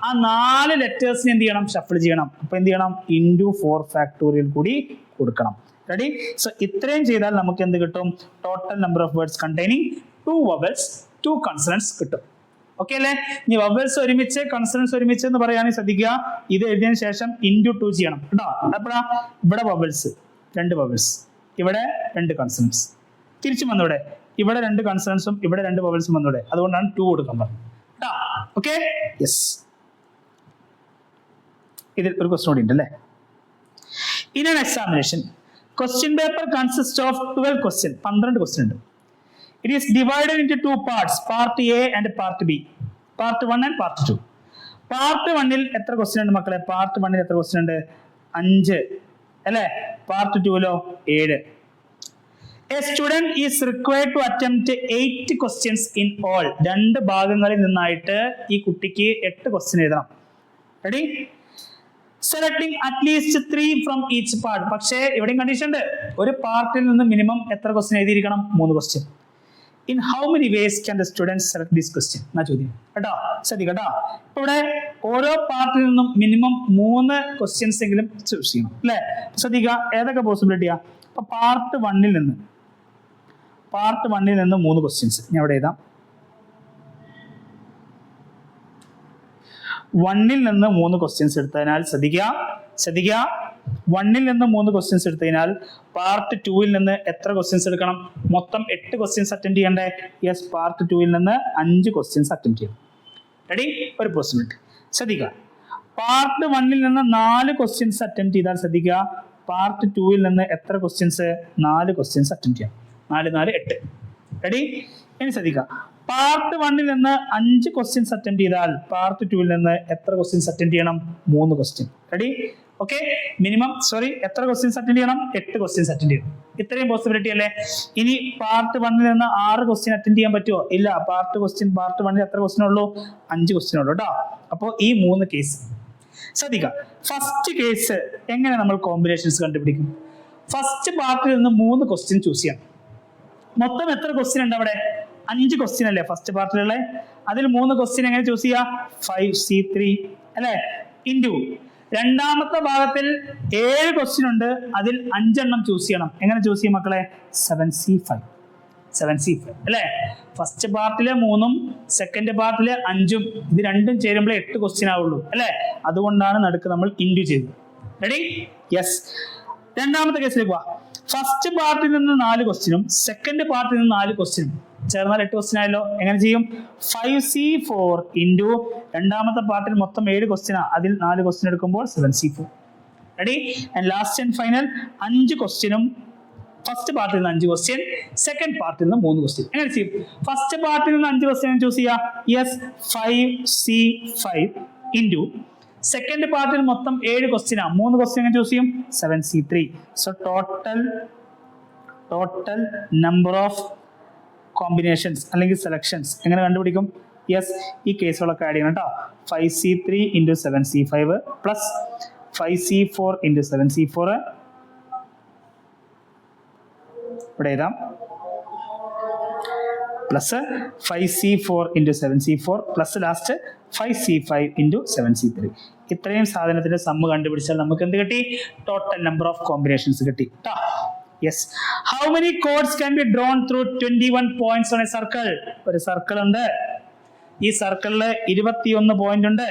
ആ 4 ലെറ്റേഴ്സിന് എന്ത് ചെയ്യണം? ഷഫിൾ ചെയ്യണം. അപ്പൊ എന്ത് ചെയ്യണം? ഇൻറ്റു 4 ഫാക്ടോറിയൽ കൂടി കൊടുക്കണം. റെഡി? സോ ഇത്രയും ചെയ്താൽ നമുക്ക് എന്ത് കിട്ടും? Total number of words containing 2 vowels 2 consonants കിട്ടും. ഓക്കെ അല്ലേ? ഇനി വവൽസ് ഒരുമിച്ച് കൺസണൻസ് ഒരുമിച്ച് എന്ന് പറയുകയാണെങ്കിൽ ശ്രദ്ധിക്കുക, ഇത് എഴുതിയതിനു ശേഷം ഇൻറ്റു 2 ചെയ്യണം കേട്ടോ. അപ്പോഴാ ഇവിടെ വവൽസ് 2 വവൽസ്, ഇവിടെ 2 കൺസണൻസ്, തിരിച്ചും വന്നൂടെ, ഇവിടെ 2 കൺസണൻസും ഇവിടെ 2 വവൽസും വന്നൂടെ, അതുകൊണ്ടാണ് 2 കൊടുക്കാൻ പറഞ്ഞത് കേട്ടോ. Okay, yes. ഇതിൽ ഒരു ക്വസ്റ്റ്യൻ കൂടി ഉണ്ട് അല്ലേ? In an examination question paper consist of 12 question, 12 question ഉണ്ട്. It is divided into 2 parts, part A and part B. Part 1 and part 2. Part 1 ൽ എത്ര ക്വസ്റ്റ്യൻ ഉണ്ട് മക്കളെ? Part 1 ൽ എത്ര ക്വസ്റ്റ്യൻ ഉണ്ട്? 5 അല്ലേ? Part 2 ലോ 7. A student is required to attempt 8 questions in all. 2 ഭാഗങ്ങളിൽ നിന്നായിട്ട് ഈ കുട്ടിക്ക് 8 ക്വസ്റ്റ്യൻ എഴുതണം. റെഡി? സെലക്ടിങ് അറ്റ്ലീസ്റ്റ് 3 ഫ്രം ഈച്ച് പാർട്ട്. പക്ഷേ ഇവിടെയും കണ്ടീഷൻ ഉണ്ട്, ഒരു പാർട്ടിൽ നിന്ന് മിനിമം എത്ര ക്വസ്റ്റ്യൻ എഴുതിയിരിക്കണം? 3 question. In how many ways can the students select this question? എന്നാ ചോദ്യം കേട്ടോ. ശ്രദ്ധിക്കട്ടോ, ഇപ്പൊ ഇവിടെ ഓരോ പാർട്ടിൽ നിന്നും മിനിമം 3 ക്വസ്റ്റ്യൻസ് എങ്കിലും ചൂസ് ചെയ്യണം അല്ലെ? ശ്രദ്ധിക്കുക, ഏതൊക്കെ പോസിബിലിറ്റിയാ? അപ്പൊ പാർട്ട് 1 ൽ നിന്ന് 3 ക്വസ്റ്റ്യൻസ് ഞാൻ ഇവിടെ എഴുതാം. 1 ൽ നിന്ന് 3 ക്വസ്റ്റ്യൻസ് എടുത്തതിനാൽ ശ്രദ്ധിക്കുക 1 ൽ നിന്ന് 3 ക്വസ്റ്റ്യൻസ് എടുത്തതിനാൽ പാർട്ട് 2 ൽ നിന്ന് എത്ര ക്വസ്റ്റ്യൻസ് എടുക്കണം? മൊത്തം 8 ക്വസ്റ്റ്യൻസ് അറ്റൻഡ് ചെയ്യണ്ടേ? യെസ്, പാർട്ട് 2 ൽ നിന്ന് 5 ക്വസ്റ്റ്യൻസ് അറ്റൻഡ് ചെയ്യണം. റെഡി? ഒരു പോസിബിലിറ്റി. ശ്രദ്ധിക്കുക, പാർട്ട് 1 ൽ നിന്ന് 4 ക്വസ്റ്റ്യൻസ് അറ്റൻഡ് ചെയ്താൽ ശ്രദ്ധിക്കുക, പാർട്ട് 2 ൽ നിന്ന് എത്ര ക്വസ്റ്റ്യൻസ്? 4 ക്വസ്റ്റ്യൻസ് അറ്റൻഡ് ചെയ്യാം. 4 4 8. റെഡി? ഇനി ശ്രദ്ധിക്കുക, പാർട്ട് 1 ൽ നിന്ന് 5 ക്വസ്റ്റ്യൻസ് അറ്റൻഡ് ചെയ്താൽ പാർട്ട് 2 ൽ നിന്ന് എത്ര ക്വസ്റ്റ്യൻസ് അറ്റൻഡ് ചെയ്യണം? 3 ക്വസ്റ്റ്യൻ. റെഡി? ഓക്കെ, എത്ര ക്വസ്റ്റ്യൻസ് അറ്റൻഡ് ചെയ്യണം? 8 ക്വസ്റ്റ്യൻസ് അറ്റൻഡ് ചെയ്യണം. ഇത്രയും പോസിബിലിറ്റി അല്ലേ? ഇനി പാർട്ട് 1 ൽ നിന്ന് 6 ക്വസ്റ്റ്യൻ അറ്റൻഡ് ചെയ്യാൻ പറ്റുമോ? ഇല്ല. പാർട്ട് 1 ൽ എത്ര ക്വസ്റ്റ്യൻ ഉള്ളൂ? 5 ക്വസ്റ്റ്യൻ ഉള്ളൂ കേട്ടോ. അപ്പോൾ ഈ 3 കേസ് ശ്രദ്ധിക്കുക. ഫസ്റ്റ് കേസ് എങ്ങനെ നമ്മൾ കോമ്പിനേഷൻസ് കണ്ടുപിടിക്കും? ഫസ്റ്റ് പാർട്ടിൽ നിന്ന് 3 ക്വസ്റ്റ്യൻ ചൂസ് ചെയ്യണം. മൊത്തം എത്ര ക്വസ്റ്റ്യൻ ഉണ്ട് അവിടെ? 5 ക്വസ്റ്റ്യൻ അല്ലേ ഫസ്റ്റ് പാർട്ടിലുള്ള? അതിൽ 3 ക്വസ്റ്റ്യൻ എങ്ങനെ ചൂസ് ചെയ്യാ? 5C3 അല്ലെ? ഇൻറ്റു രണ്ടാമത്തെ ഭാഗത്തിൽ 7 ക്വസ്റ്റ്യൻ ഉണ്ട്, അതിൽ 5 എണ്ണം ചൂസ് ചെയ്യണം. എങ്ങനെ ചൂസ് ചെയ്യും മക്കളെ? 7C5 അല്ലെ? ഫസ്റ്റ് പാർട്ടിലെ 3ഉം സെക്കൻഡ് പാർട്ടിലെ 5ഉം ഇത് രണ്ടും ചേരുമ്പോൾ 8 ക്വസ്റ്റ്യൻ ആവുള്ളൂ അല്ലെ? അതുകൊണ്ടാണ് നടുക്ക് നമ്മൾ ഇൻറ്റു ചെയ്തത്. റെഡി? യെസ്. രണ്ടാമത്തെ കേസിലേക്ക് പോവാ. ഫസ്റ്റ് പാർട്ടിൽ നിന്ന് 4 ക്വസ്റ്റ്യനും സെക്കൻഡ് പാർട്ടിൽ നിന്ന് 4 ക്വസ്റ്റ്യനും ചേർന്നാൽ 8 ക്വസ്റ്റ്യൻ ആയല്ലോ. എങ്ങനെ ചെയ്യും? 5C4 ഇൻറ്റു രണ്ടാമത്തെ പാർട്ടിൽ മൊത്തം 7 ക്വസ്റ്റ്യനാ, അതിൽ 4 ക്വസ്റ്റ്യൻ എടുക്കുമ്പോൾ 7C4. Ready? And last and final 5 ക്വസ്റ്റ്യനും ഫസ്റ്റ് പാർട്ടിൽ നിന്ന് 5 ക്വസ്റ്റ്യൻ, സെക്കൻഡ് പാർട്ടിൽ നിന്ന് 3 ക്വസ്റ്റ്യൻ. എങ്ങനെ ചെയ്യും? ഫസ്റ്റ് പാർട്ടിൽ നിന്ന് 5 ക്വസ്റ്റ്യൻ ചൂസ് ചെയ്യാം. യെസ്, 5C5 ഇൻറ്റു സെക്കൻഡ് പാർട്ടിൽ മൊത്തം 7 ക്വസ്റ്റ്യനാ, 3 ക്വസ്റ്റ്യൻ ചൂസ് ചെയ്യും. 7C3. So total number of combinations അല്ലെങ്കിൽ സെലക്ഷൻസ് എങ്ങനെ കണ്ടുപിടിക്കും? യെസ്, ഈ കേസുകളൊക്കെ ആഡ് ചെയ്യണം കേട്ടോ. 5C3 into 7C5 plus 5C4 into 7C4 ഇവിടെ എഴുതാം, plus 5C4 into 7C4 plus last 5C5 into 7C3. ഇത്രയും സാധനത്തിന്റെ സമ്മ് കണ്ടുപിടിച്ചാൽ നമുക്ക് എന്ത് കിട്ടി? ടോട്ടൽ നമ്പർ ഓഫ് കോമ്പിനേഷൻസ് കിട്ടി കേട്ടോ. Yes. How many chords can be drawn through 21 points on a circle? ഒരു സർക്കിൾ ഉണ്ട്, ഈ സർക്കിളില് 21 പോയിന്റ് ഉണ്ട്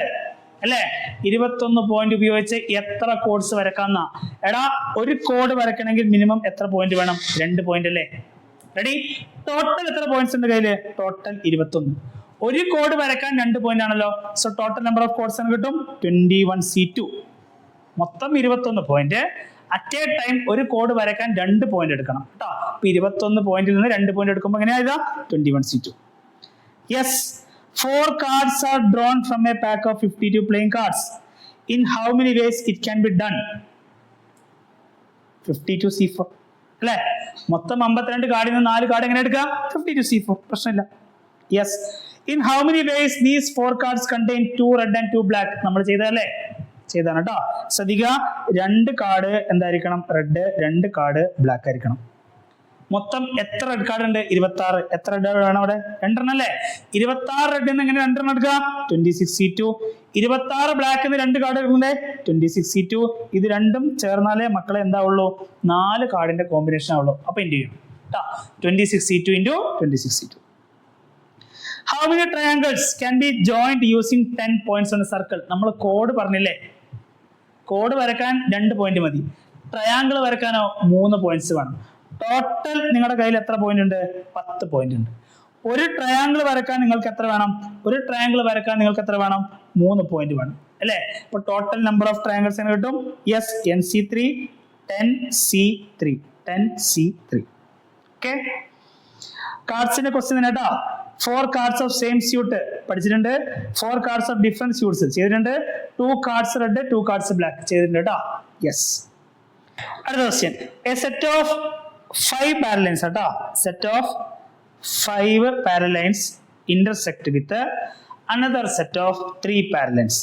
അല്ലെ? 21 പോയിന്റ് ഉപയോഗിച്ച് എത്ര കോഡ്സ് വരക്കാന്ന? എടാ, ഒരു കോഡ് വരക്കണമെങ്കിൽ മിനിമം എത്ര പോയിന്റ് വേണം? 2 പോയിന്റ് അല്ലേ? റെഡി? ടോട്ടൽ എത്ര പോയിന്റ്സ് ഉണ്ട് കയ്യില്? ടോട്ടൽ 21. ഒരു കോഡ് വരക്കാൻ 2 പോയിന്റ് ആണല്ലോ. So total number of chords കിട്ടും 21C2. മൊത്തം 21 പോയിന്റ്. അറ്റ് എ ടൈം ഒരു കോഡ് വരക്കാൻ 2 പോയിന്റ് എടുക്കണം കേട്ടോ. അപ്പൊ 21 പോയിന്റിൽ നിന്ന് 2 പോയിന്റ് എടുക്കുമ്പോൾ എങ്ങനെയാ? 21C2. Yes. 4 cards are drawn from a pack of 52 playing cards. In how many ways it can be done? 52C4 അല്ലെ? മൊത്തം 52 കാർഡിൽ നിന്ന് 4 കാർഡ് എങ്ങനെ എടുക്കുക? 52C4. പ്രശ്നമില്ല. Yes. In how many ways these 4 cards contain 2 red and 2 black? നമ്മൾ ചെയ്തതല്ലേ? ചെയ്താണ് കേട്ടോ. ശ്രദ്ധിക്കുക, 2 കാർഡ് എന്തായിരിക്കണം? റെഡ്, 2 കാർഡ് ബ്ലാക്ക് ആയിരിക്കണം. മൊത്തം എത്ര റെഡ് കാർഡ് ഉണ്ട്? 26. എത്ര റെഡ് വേണം അവിടെ? 2 അല്ലേ? 26 റെഡ് എന്ന് എങ്ങനെ 2 എടുക്കാം? 26C2. 26 ബ്ലാക്ക് എന്ന് 2 കാർഡ് എടുക്കണ്ടേ? 26C2. ഇത് രണ്ടും ചേർന്നാലേ മക്കളെ എന്താവുള്ളൂ? 4 കാർഡിന്റെ കോമ്പിനേഷൻ ആവുള്ളൂ. അപ്പൊ എന്ത് ചെയ്യും? 26C2 into 26C2. How many triangles can be joined using 10 points on a circle? നമ്മൾ കോഡ് പറഞ്ഞില്ലേ? കോഡ് വരക്കാൻ 2 പോയിന്റ് മതി. ട്രയാങ്കിൾ വരക്കാനോ 3 പോയിന്റ്സ് വേണം. ടോട്ടൽ നിങ്ങളുടെ കയ്യിൽ എത്ര പോയിന്റ് ഉണ്ട്? 10 പോയിന്റ് ഉണ്ട്. ഒരു ട്രയാങ്കിൾ വരക്കാൻ നിങ്ങൾക്ക് എത്ര വേണം? ഒരു ട്രയാങ്കിൾ വരക്കാൻ നിങ്ങൾക്ക് എത്ര വേണം? 3 പോയിന്റ് വേണം അല്ലേ? അപ്പൊ ടോട്ടൽ നമ്പർ ഓഫ് ട്രയാങ്കിൾസ് എന്ന് കിട്ടും yes NC3 10C3 10C3. Okay, കാർഡ്സിന്റെ question തന്നെ കേട്ടോ. 4 cards of same suit പഠിച്ചിട്ടുണ്ട്. 4 cards of different suits ചെയ്തിട്ടുണ്ട്. 2 cards red 2 cards black ചെയ്തിട്ടുണ്ട് കേട്ടോ. യെസ്, അടുത്ത question. A set of 5 parallels കേട്ടോ. Set of 5 parallels intersect with another set of 3 parallels.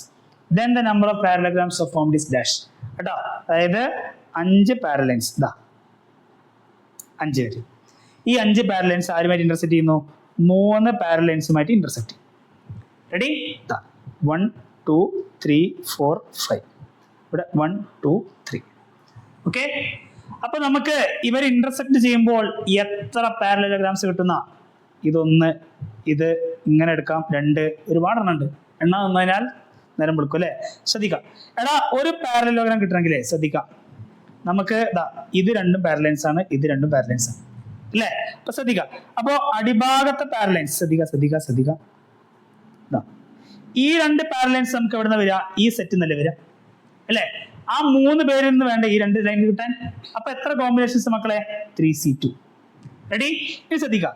Then the number of parallelograms of formed is dash കേട്ടോ. അതായത് 5 parallels ഇതാ 5 വരും. ഈ 5 parallels ആരുമായിട്ട് ഇന്റർസെക്ട് ചെയ്യുന്നു? 3 പാരലൈൻസുമായിട്ട് ഇന്റർസെക്ട് ചെയ്യും. റെഡി? 1 2 3 4 5. ഇവിടെ 1 2 3. ഓക്കെ, അപ്പൊ നമുക്ക് ഇവർ ഇന്റർസെക്ട് ചെയ്യുമ്പോൾ എത്ര പാരലലോഗ്രാംസ് കിട്ടുന്ന? ഇതൊന്ന്, ഇത് ഇങ്ങനെ എടുക്കാം, 2, ഒരുപാടെണ്ണം ഉണ്ട്. എണ്ണ തന്നതിനാൽ നേരം വിളിക്കും അല്ലേ? ശ്രദ്ധിക്കാം. എടാ, ഒരു പാരലലോഗ്രാം കിട്ടണമെങ്കിലേ ശ്രദ്ധിക്കാം, നമുക്ക് ഇത് 2 പാരലൈൻസ് ആണ്, ഇത് 2 പാരലൈൻസ് ആണ് അല്ലേ? അപ്പൊ ശ്രദ്ധിക്കാം. അപ്പോ അടിഭാഗത്തെ പാരലൈൻസ് ശ്രദ്ധിക്കുക. ഈ 2 പാരലൈൻസ് നമുക്ക് എവിടെ നിന്ന് വരിക? ഈ സെറ്റിൽ നിന്നല്ലേ വരിക അല്ലേ? ആ 3 പേരിൽ നിന്ന് വേണ്ട ഈ 2 ലൈൻ കിട്ടാൻ. അപ്പൊ എത്ര കോമ്പിനേഷൻസ് മക്കളെ? 3C2. റെഡി? ഇനി ശ്രദ്ധിക്കുക,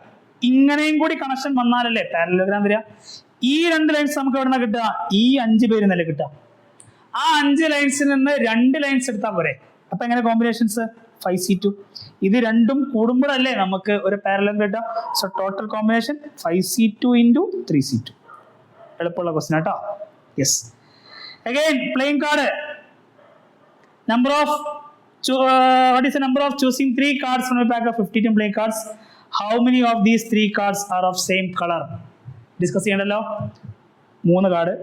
ഇങ്ങനെയും കൂടി കണക്ഷൻ വന്നാലല്ലേ പാരലലോഗ്രാം വരിക. ഈ 2 ലൈൻസ് നമുക്ക് എവിടെ നിന്നാ കിട്ടുക? ഈ 5 പേരിൽ നിന്നല്ലേ കിട്ടുക. ആ 5 ലൈൻസിൽ നിന്ന് 2 ലൈൻസ് എടുത്താൽ പോരെ. അപ്പൊ എങ്ങനെ കോമ്പിനേഷൻസ്? 5C2. ഇത് രണ്ടും കൂടുമ്പോഴല്ലേ നമുക്ക് ഒരു പാരലൽ കിട്ടുക. So total combination 5C2 into 3C2. എളുപ്പമുള്ള ക്വസ്റ്റ്യൻ കേട്ടോ. Yes, again playing card. Number of what is the number of choosing 3 cards from a pack of 52 playing cards? How many of these 3 cards are of same color? Discuss ചെയ്യണ്ടല്ലോ. 3 card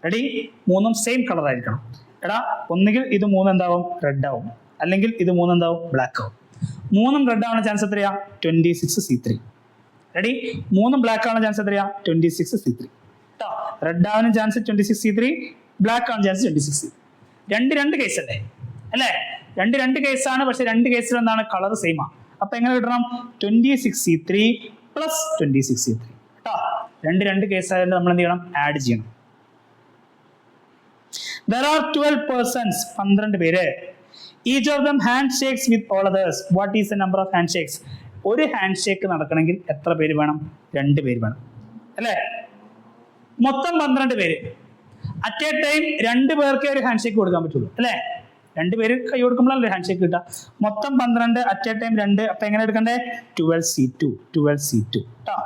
ready, 3ഉം same colour ആയിരിക്കണം. എടാ, ഒന്നുകിൽ ഇത് 3 എന്താവും? Red ആവും, അല്ലെങ്കിൽ ഇത് 3 എന്താവും? ബ്ലാക്ക് ആവും. 3ഉം റെഡ് ആവുന്ന ചാൻസ് എത്രയാ? 26C3. റെഡി? 3ഉം ബ്ലാക്ക് ആവുന്ന ചാൻസ് എത്രയാ? 26C3. കേട്ടോ, റെഡ് ആവുന്ന ചാൻസ് 26C3, ബ്ലാക്ക് ആവുന്ന ചാൻസ് 26C3. 2 കേസ് അല്ലേ? 2 കേസാണ്. പക്ഷെ 2 കേസിൽ എന്താണ്? കളർ സെയിം ആണ്. അപ്പൊ എങ്ങനെ കിട്ടണം? 26C3 plus 26C3 കേട്ടോ. 2 കേസ് ആയതുകൊണ്ട് നമ്മൾ എന്ത് ചെയ്യണം? ആഡ് ചെയ്യണം. There are 12 persons, 12 പേര്. Each of them handshakes with all others. What is the number of handshakes? ഒരു ഹാൻഡ് ഷേക്ക് നടക്കണമെങ്കിൽ എത്ര പേര് വേണം? 2 പേര് വേണം അല്ലേ? മൊത്തം 12 പേര്. അറ്റ് എ ടൈം 2 പേർക്കേ ഒരു ഹാൻഡ് ഷേക്ക് കൊടുക്കാൻ പറ്റുള്ളൂ അല്ലേ? 2 പേര് കൈ കൊടുക്കുമ്പോഴല്ലേ ഹാൻഡ് ഷേക്ക് കിട്ടുക. മൊത്തം 12, അറ്റ് എ ടൈം 2. അപ്പൊ എങ്ങനെ എടുക്കണ്ടേ? 12C2 കേട്ടോ.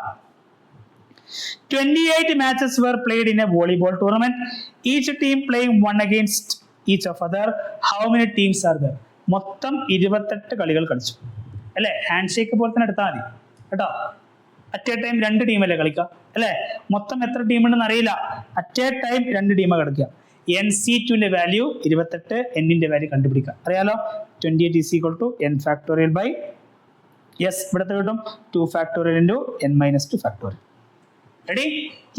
28 matches were played in a volleyball tournament. Each team playing one against each of other. How many teams are there? മൊത്തം 28 കളികൾ കളിച്ചു അല്ലേ? ഹാൻഡ് ഷേക്ക് പോലെ തന്നെ എടുത്താൽ മതി കേട്ടോ. അറ്റ് എ ടൈം 2 ടീമല്ലേ കളിക്കുക അല്ലേ? മൊത്തം എത്ര ടീം ഉണ്ടെന്ന് അറിയില്ല. അറ്റ് എ ടൈം 2 ടീമാണ് കളിക്കുക. NC2ന്റെ വാല്യൂ 28, Nന്റെ വാല്യൂ കണ്ടുപിടിക്കുക. അറിയാലോ, 28 is equal to n factorial by yes ഇവിടുത്തെ കിട്ടും 2 factorial into n minus 2 factorial. Ready?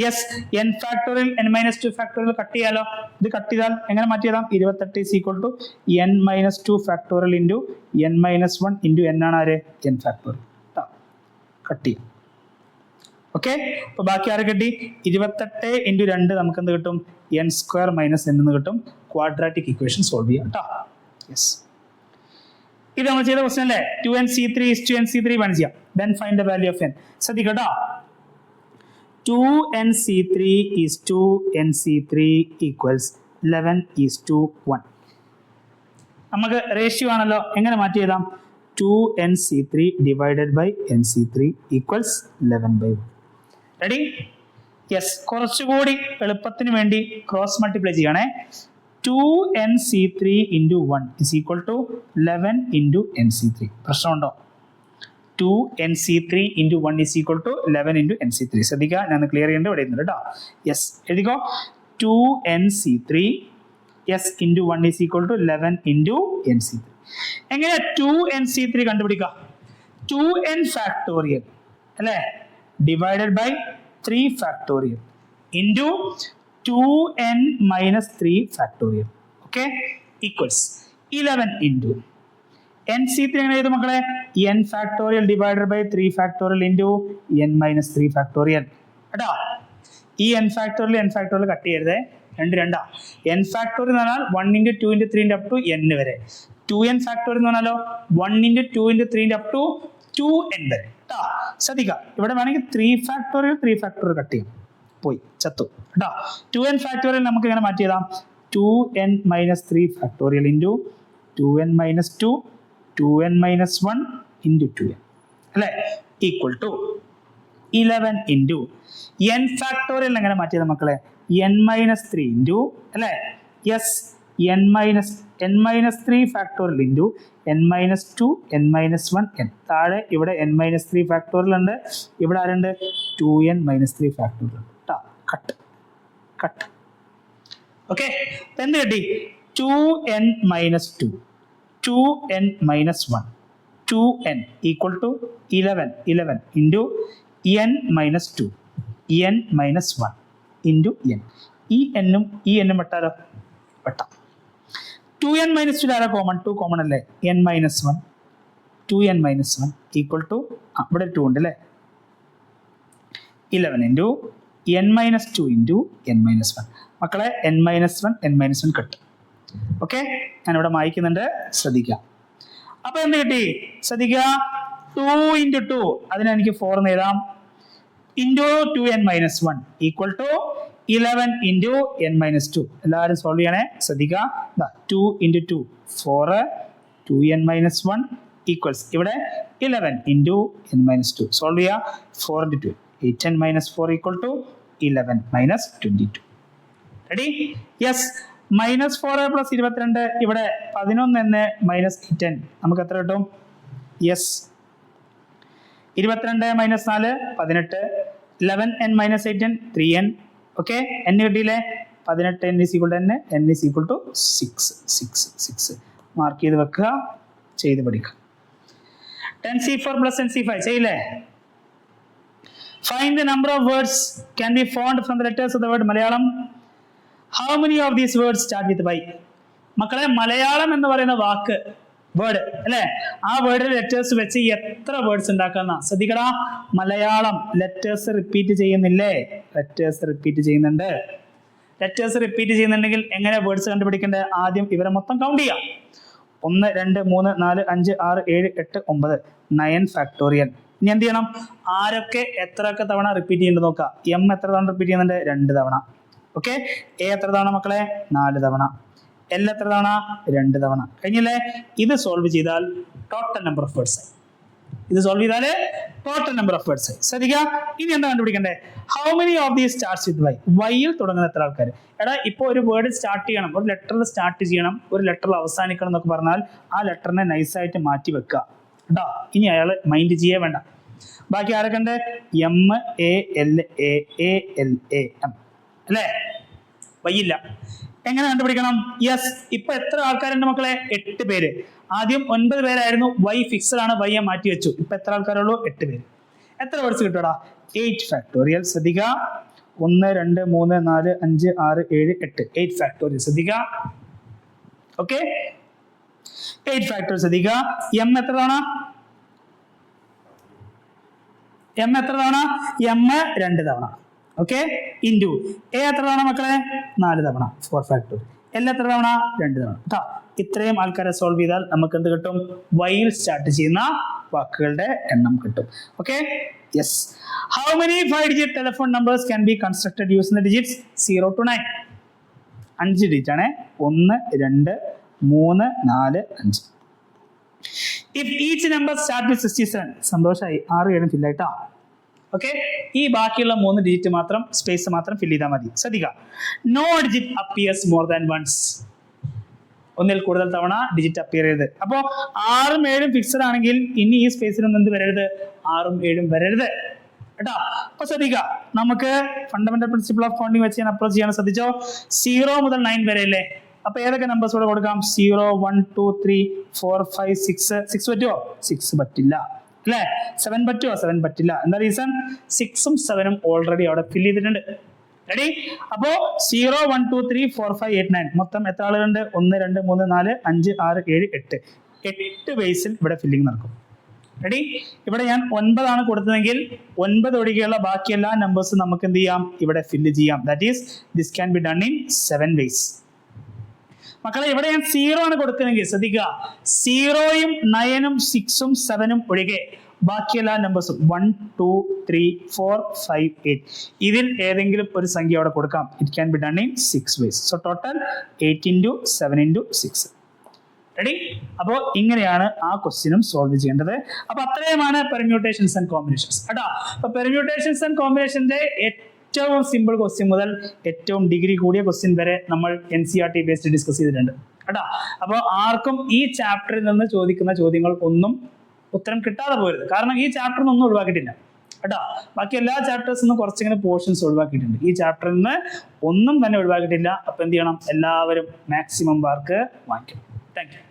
Yes, n factorial n minus 2 factorial cut ചെയ്യാലോ. ഇത് കട്ട് ചെയ്താൽ എങ്ങനെ മാറ്റി എഴുതാം? 28 is equal to n minus 2 factorial into n minus 1 into n ആണ് ആര്? n factorial. കട്ട് ചെയ്യാം. ഓക്കെ, അപ്പൊ ബാക്കി ആരെ കിട്ടി? 28 into 2 നമുക്ക് എന്ത് കിട്ടും? n square minus n എന്ന് കിട്ടും. ക്വാഡ്രാറ്റിക് ഇക്വേഷൻ സോൾവ് ചെയ്യാം കേട്ടോ. യെസ്, ഇത് നമ്മൾ ചെയ്ത ക്വസ്റ്റ്യൻ അല്ലേ? 2NC3 is to NC3 1 ചെയ്യാം. Then find the value of n. ശ്രദ്ധിക്കട്ടോ, 2NC3 is to NC3 equals 11 is to 1. നമുക്ക് റേഷ്യോ ആണല്ലോ, എങ്ങനെ മാറ്റി എഴുതാം? 2NC3 divided by NC3 equals 11/1. Ready? Yes, കുറച്ചുകൂടി എളുപ്പത്തിന് വേണ്ടി ക്രോസ് മൾട്ടിപ്ലൈ ചെയ്യണേ. 2NC3 into 1 is equal to 11 into NC3. പ്രശ്നമുണ്ടോ? 2nc3 into 1 is equal to 11 into nc3. ശ്രദ്ധിക്കുക, ഞാൻ ക്ലിയർ ചെയ്യേണ്ട ഇവിടെ ഇരുന്നു കേട്ടോ. യെസ്, എഴുതിക്കോ. 2nc3 s into 1 is equal to 11 into nc3. എങ്ങനെ 2nc3 കണ്ടുപിടിക്കുക? 2n ഫാക്ടോറിയൽ അല്ലേ divided by 3 factorial into 2n minus 3 factorial. Okay, equals 11 into nc3 എങ്ങനെ ചെയ്തു മക്കളെ? n factorial divided by 3 factorial into n minus 3 factorial കേട്ടോ. ഈ n factorial cut ചെയ്യരുതേ, രണ്ടാ. n factorial എന്ന് പറഞ്ഞാൽ 1 into 2 into 3 into up to n വരെ. 2n factorial എന്ന് പറഞ്ഞാലോ 1 into 2 into 3 into up to 2n വരെ കേട്ടോ. ശ്രദ്ധിക്കുക, ഇവിടെ വേണമെങ്കിൽ 3 ഫാക്ടോറിയൽ കട്ട് ചെയ്യും, പോയി ചത്തു കേട്ടോ. 2n ഫാക്ടോറിയൽ നമുക്ക് എങ്ങനെ മാറ്റി എഴുതാം? 2n minus 3 factorial into 2n minus 2 2n minus 1 into 2n അല്ലേ equal to 11 into n factorial എങ്ങനെ മാറ്റിയത് മക്കളെ? n മൈനസ് 3 ഇൻറ്റു അല്ലേ yes n minus 3 factorial into n minus 2 n minus 1 n. താഴെ ഇവിടെ n മൈനസ് 3 ഫാക്ടോറിയൽ ഉണ്ട്, ഇവിടെ ആരുണ്ട്? 2n മൈനസ് 3 ഫാക്ടോറിയൽ ഉണ്ട് കേട്ടോ. Cut okay. എന്ത് കിട്ടി? 2n minus 2 2n minus 1 2n equal to 11 into n minus 2 n minus 1 into n. ഈ എന്നും ഈ എന്നും വെട്ടാലോ? വെട്ടാം. 2n മൈനസ് 2 ആരാ കോമൺ? 2 കോമൺ അല്ലേ? n minus 1 2n minus 1 equal to ഇവിടെ 2 ഉണ്ട് അല്ലേ 11 into n minus 2 into n minus 1. മക്കളെ n മൈനസ് 1 കട്ട്. ഓക്കെ, ഞാനിവിടെ മായ്ക്കുന്നുണ്ട്, ശ്രദ്ധിക്കാം. അപ്പൊ എന്ത് കിട്ടി? ശ്രദ്ധിക്കുക, 2 ഇൻറ്റു 2 അതിനെ എനിക്ക് 4 എന്ന് എഴുതാം into 2n minus 1 equal to 11 into n minus 2. എല്ലാവരും സോൾവ് ചെയ്യണേ, ശ്രദ്ധിക്കുക. 2 ഇൻറ്റു 2 4 2n മൈനസ് 1 ഈക്വൽസ് ഇവിടെ 11 ഇൻറ്റു n മൈനസ് 2. സോൾവ് ചെയ്യുക. 4 into 2 8n minus 4 equal to 11 minus 22. Ready? Yes. Minus 4 plus 22 ഇവിടെ 11 മൈനസ് 10 നമുക്ക് എത്ര കിട്ടും? Yes 22 minus 4 18 11n minus 8n 3n. Okay, n കിട്ടിയില്ലേ? 18 n is equal to n is equal to 6 mark ചെയ്ത് വെക്കുക, ചെയ്ത് പഠിക്കുക. 10c4 പ്ലസ് 10c5 ചെയ്യില്ലേ? Find the number of words can be formed from the letters of the word Malayalam. How many of these words start with Y? മക്കളെ, മലയാളം എന്ന് പറയുന്ന വാക്ക് word അല്ലെ, ആ വേർഡിൽ ലെറ്റേഴ്സ് വെച്ച് എത്ര വേർഡ്സ് ഉണ്ടാക്കുന്ന ശ്രദ്ധിക്കടാ. മലയാളം ലെറ്റേഴ്സ് റിപ്പീറ്റ് ചെയ്യുന്നില്ലേ? ലെറ്റേഴ്സ് റിപ്പീറ്റ് ചെയ്യുന്നുണ്ട്. ലെറ്റേഴ്സ് റിപ്പീറ്റ് ചെയ്യുന്നുണ്ടെങ്കിൽ എങ്ങനെ വേർഡ്സ് കണ്ടുപിടിക്കേണ്ടത്? ആദ്യം ഇവരെ മൊത്തം കൗണ്ട് ചെയ്യാം. 1 2 3 4 5 6 7 8 9 9 ഫാക്ടോറിയൽ. ഇനി എന്ത് ചെയ്യണം? ആരൊക്കെ എത്രയൊക്കെ തവണ റിപ്പീറ്റ് ചെയ്യുന്നുണ്ട് നോക്കാം. എം എത്ര തവണ റിപ്പീറ്റ് ചെയ്യുന്നുണ്ട്? 2 തവണ. ഓക്കെ, എ എത്ര തവണ മക്കളെ? 4 തവണ. എൽ എത്ര തവണ? 2 തവണ. കഴിഞ്ഞില്ലേ? ഇത് സോൾവ് ചെയ്താൽ ടോട്ടൽ നമ്പർ ഓഫ് വേർഡ്സ് ആയി. ശ്രദ്ധിക്കുക. ഇനി എന്താ കണ്ടുപിടിക്കണ്ടേ? How many of these starts with Y? വൈയിൽ തുടങ്ങുന്ന എത്ര ആൾക്കാർ? എടാ, ഇപ്പൊ ഒരു വേർഡ് സ്റ്റാർട്ട് ചെയ്യണം, ഒരു ലെറ്ററിൽ സ്റ്റാർട്ട് ചെയ്യണം, ഒരു ലെറ്ററിൽ അവസാനിക്കണം എന്നൊക്കെ പറഞ്ഞാൽ ആ ലെറ്ററിനെ നൈസായിട്ട് മാറ്റി വെക്കുക കേട്ടോ. ഇനി അയാൾ മൈൻഡ് ചെയ്യേ വേണ്ട. ബാക്കി ആരൊക്കെ ഉണ്ട്? M A L A A L A M അല്ലേ? വൈയില്ല. എങ്ങനെ കണ്ടുപിടിക്കണം? യെസ്, ഇപ്പൊ എത്ര ആൾക്കാരുണ്ട് മക്കളെ? 8 പേര്. ആദ്യം 9 പേരായിരുന്നു, വൈ ഫിക്സഡ് ആണ്, വൈയെ മാറ്റി വെച്ചു. ഇപ്പൊ എത്ര ആൾക്കാരുള്ളൂ? 8 പേര്. എത്ര വേർഡ്സ് കിട്ടൂടാ? 8 ഫാക്ടോറിയൽ. ശ്രദ്ധിക്കുക, 1 2 3 4 5 6 7 8 8 ഫാക്ടോറിയൽ. ശ്രദ്ധിക്കുക. Okay, 8 factorial. ശ്രദ്ധിക്കുക. എം എത്ര തവണ? എം 2 തവണ. ഓക്കെ, ഇൻറ്റു എ എത്ര തവണ മക്കളെ? 4 തവണ 4 ഫാക്ടോറിയൽ. എൽ എത്ര തവണ? 2 തവണ കേട്ടോ. ഇത്രയും ആൾക്കാരെ സോൾവ് ചെയ്താൽ നമുക്ക് എന്ത് കിട്ടും? വൈയിൽ സ്റ്റാർട്ട് ചെയ്യുന്ന വാക്കുകളുടെ എണ്ണം കിട്ടും. Okay, yes. How many 5-digit telephone numbers can be constructed using the digits 0 to 9? 5 digit ആണ്. 1 2 3 4 5. If each number start with 67, സന്തോഷമായി. 6 7 ഫിൽ ആയിട്ടാ. ഓക്കെ, ഈ ബാക്കിയുള്ള 3 ഡിജിറ്റ് മാത്രം, സ്പേസ് മാത്രം ഫിൽ ചെയ്താൽ മതി. ശ്രദ്ധിക്കുക, no digit appears more than once. ഒന്നിൽ കൂടുതൽ തവണ ഡിജിറ്റ് അപ്പിയർ ചെയ്ത്. അപ്പോൾ 6ഉം 7ഉം ഫിക്സഡ് ആണെങ്കിൽ ഇനി ഈ സ്പേസിലൊന്നും എന്ത് വരരുത്, 6ഉം 7ഉം വരരുത് കേട്ടോ. അപ്പൊ ശ്രദ്ധിക്കുക, നമുക്ക് ഫണ്ടമെന്റൽ പ്രിൻസിപ്പിൾ ഓഫ് കൗണ്ടിങ് വെച്ച് ഞാൻ അപ്രോച്ച് ചെയ്യാൻ ശ്രദ്ധിച്ചോ. 0 മുതൽ 9 വരെ അല്ലേ. അപ്പൊ ഏതൊക്കെ നമ്പേഴ്സ് കൂടെ കൊടുക്കാം? 0, 1, 2, 3, 4, 5, 6. 6 പറ്റുമോ? 6 പറ്റില്ല അല്ലേ. 7 പറ്റുമോ? 7 പറ്റില്ല. എന്താ റീസൺ? 6ഉം 7ഉം ഓൾറെഡി അവിടെ ഫിൽ ചെയ്തിട്ടുണ്ട്. റെഡി? അപ്പോ 0, 1, 2, 3, 4, 5, 8, 9 മൊത്തം എത്ര ആളുകളുണ്ട്? 1, 2, 3, 4, 5, 6, 7, 8. 8 ബേസിൽ ഇവിടെ ഫില്ലിംഗ് നടക്കും. റെഡി? ഇവിടെ ഞാൻ 9 ആണ് കൊടുത്തതെങ്കിൽ 9 ഒഴികെയുള്ള ബാക്കി എല്ലാ നമ്പേഴ്സും നമുക്ക് എന്ത് ചെയ്യാം? ഇവിടെ ഫില്ല് ചെയ്യാം. That is this can be done in 7 ways. മക്കളെ ഇവിടെ ഞാൻ 0 ആണ് കൊടുക്കുന്നതെങ്കിൽ ശ്രദ്ധിക്കുക, 0ഉം 9ഉം 6ഉം 7ഉം ഒഴികെ ബാക്കി എല്ലാ നമ്പേഴ്സും 1, 2, 3, 4, 5, 8 ഇതിൽ ഏതെങ്കിലും ഒരു സംഖ്യ അവിടെ കൊടുക്കാം. It can be done in 6 ways. So total 8 into 7 into 6. Ready? അപ്പോ ഇങ്ങനെയാണ് ആ ക്വസ്റ്റ്യനും സോൾവ് ചെയ്യേണ്ടത്. അപ്പൊ അത്രയുമാണ് പെർമ്യൂട്ടേഷൻസ് ആൻഡ് കോമ്പിനേഷൻസ് കേട്ടോ. അപ്പൊ പെർമ്യൂട്ടേഷൻസ് ആൻഡ് കോമ്പിനേഷന്റെ ഏറ്റവും സിമ്പിൾ ക്വസ്റ്റ്യൻ മുതൽ ഏറ്റവും ഡിഗ്രി കൂടിയ ക്വസ്റ്റ്യൻ വരെ നമ്മൾ NCERT ബേസ്ഡ് ഡിസ്കസ് ചെയ്തിട്ടുണ്ട് കേട്ടോ. അപ്പോൾ ആർക്കും ഈ ചാപ്റ്ററിൽ നിന്ന് ചോദിക്കുന്ന ചോദ്യങ്ങൾ ഒന്നും ഉത്തരം കിട്ടാതെ പോരുത്. കാരണം ഈ ചാപ്റ്ററിൽ നിന്നൊന്നും ഒഴിവാക്കിയിട്ടില്ല കേട്ടോ. ബാക്കി എല്ലാ ചാപ്റ്റേഴ്സിൽ നിന്നും കുറച്ചിങ്ങനെ പോർഷൻസ് ഒഴിവാക്കിയിട്ടുണ്ട്. ഈ ചാപ്റ്ററിൽ നിന്ന് ഒന്നും തന്നെ ഒഴിവാക്കിയിട്ടില്ല. അപ്പൊ എന്ത് ചെയ്യണം? എല്ലാവരും മാക്സിമം മാർക്ക് വാങ്ങിക്കണം. Thank you.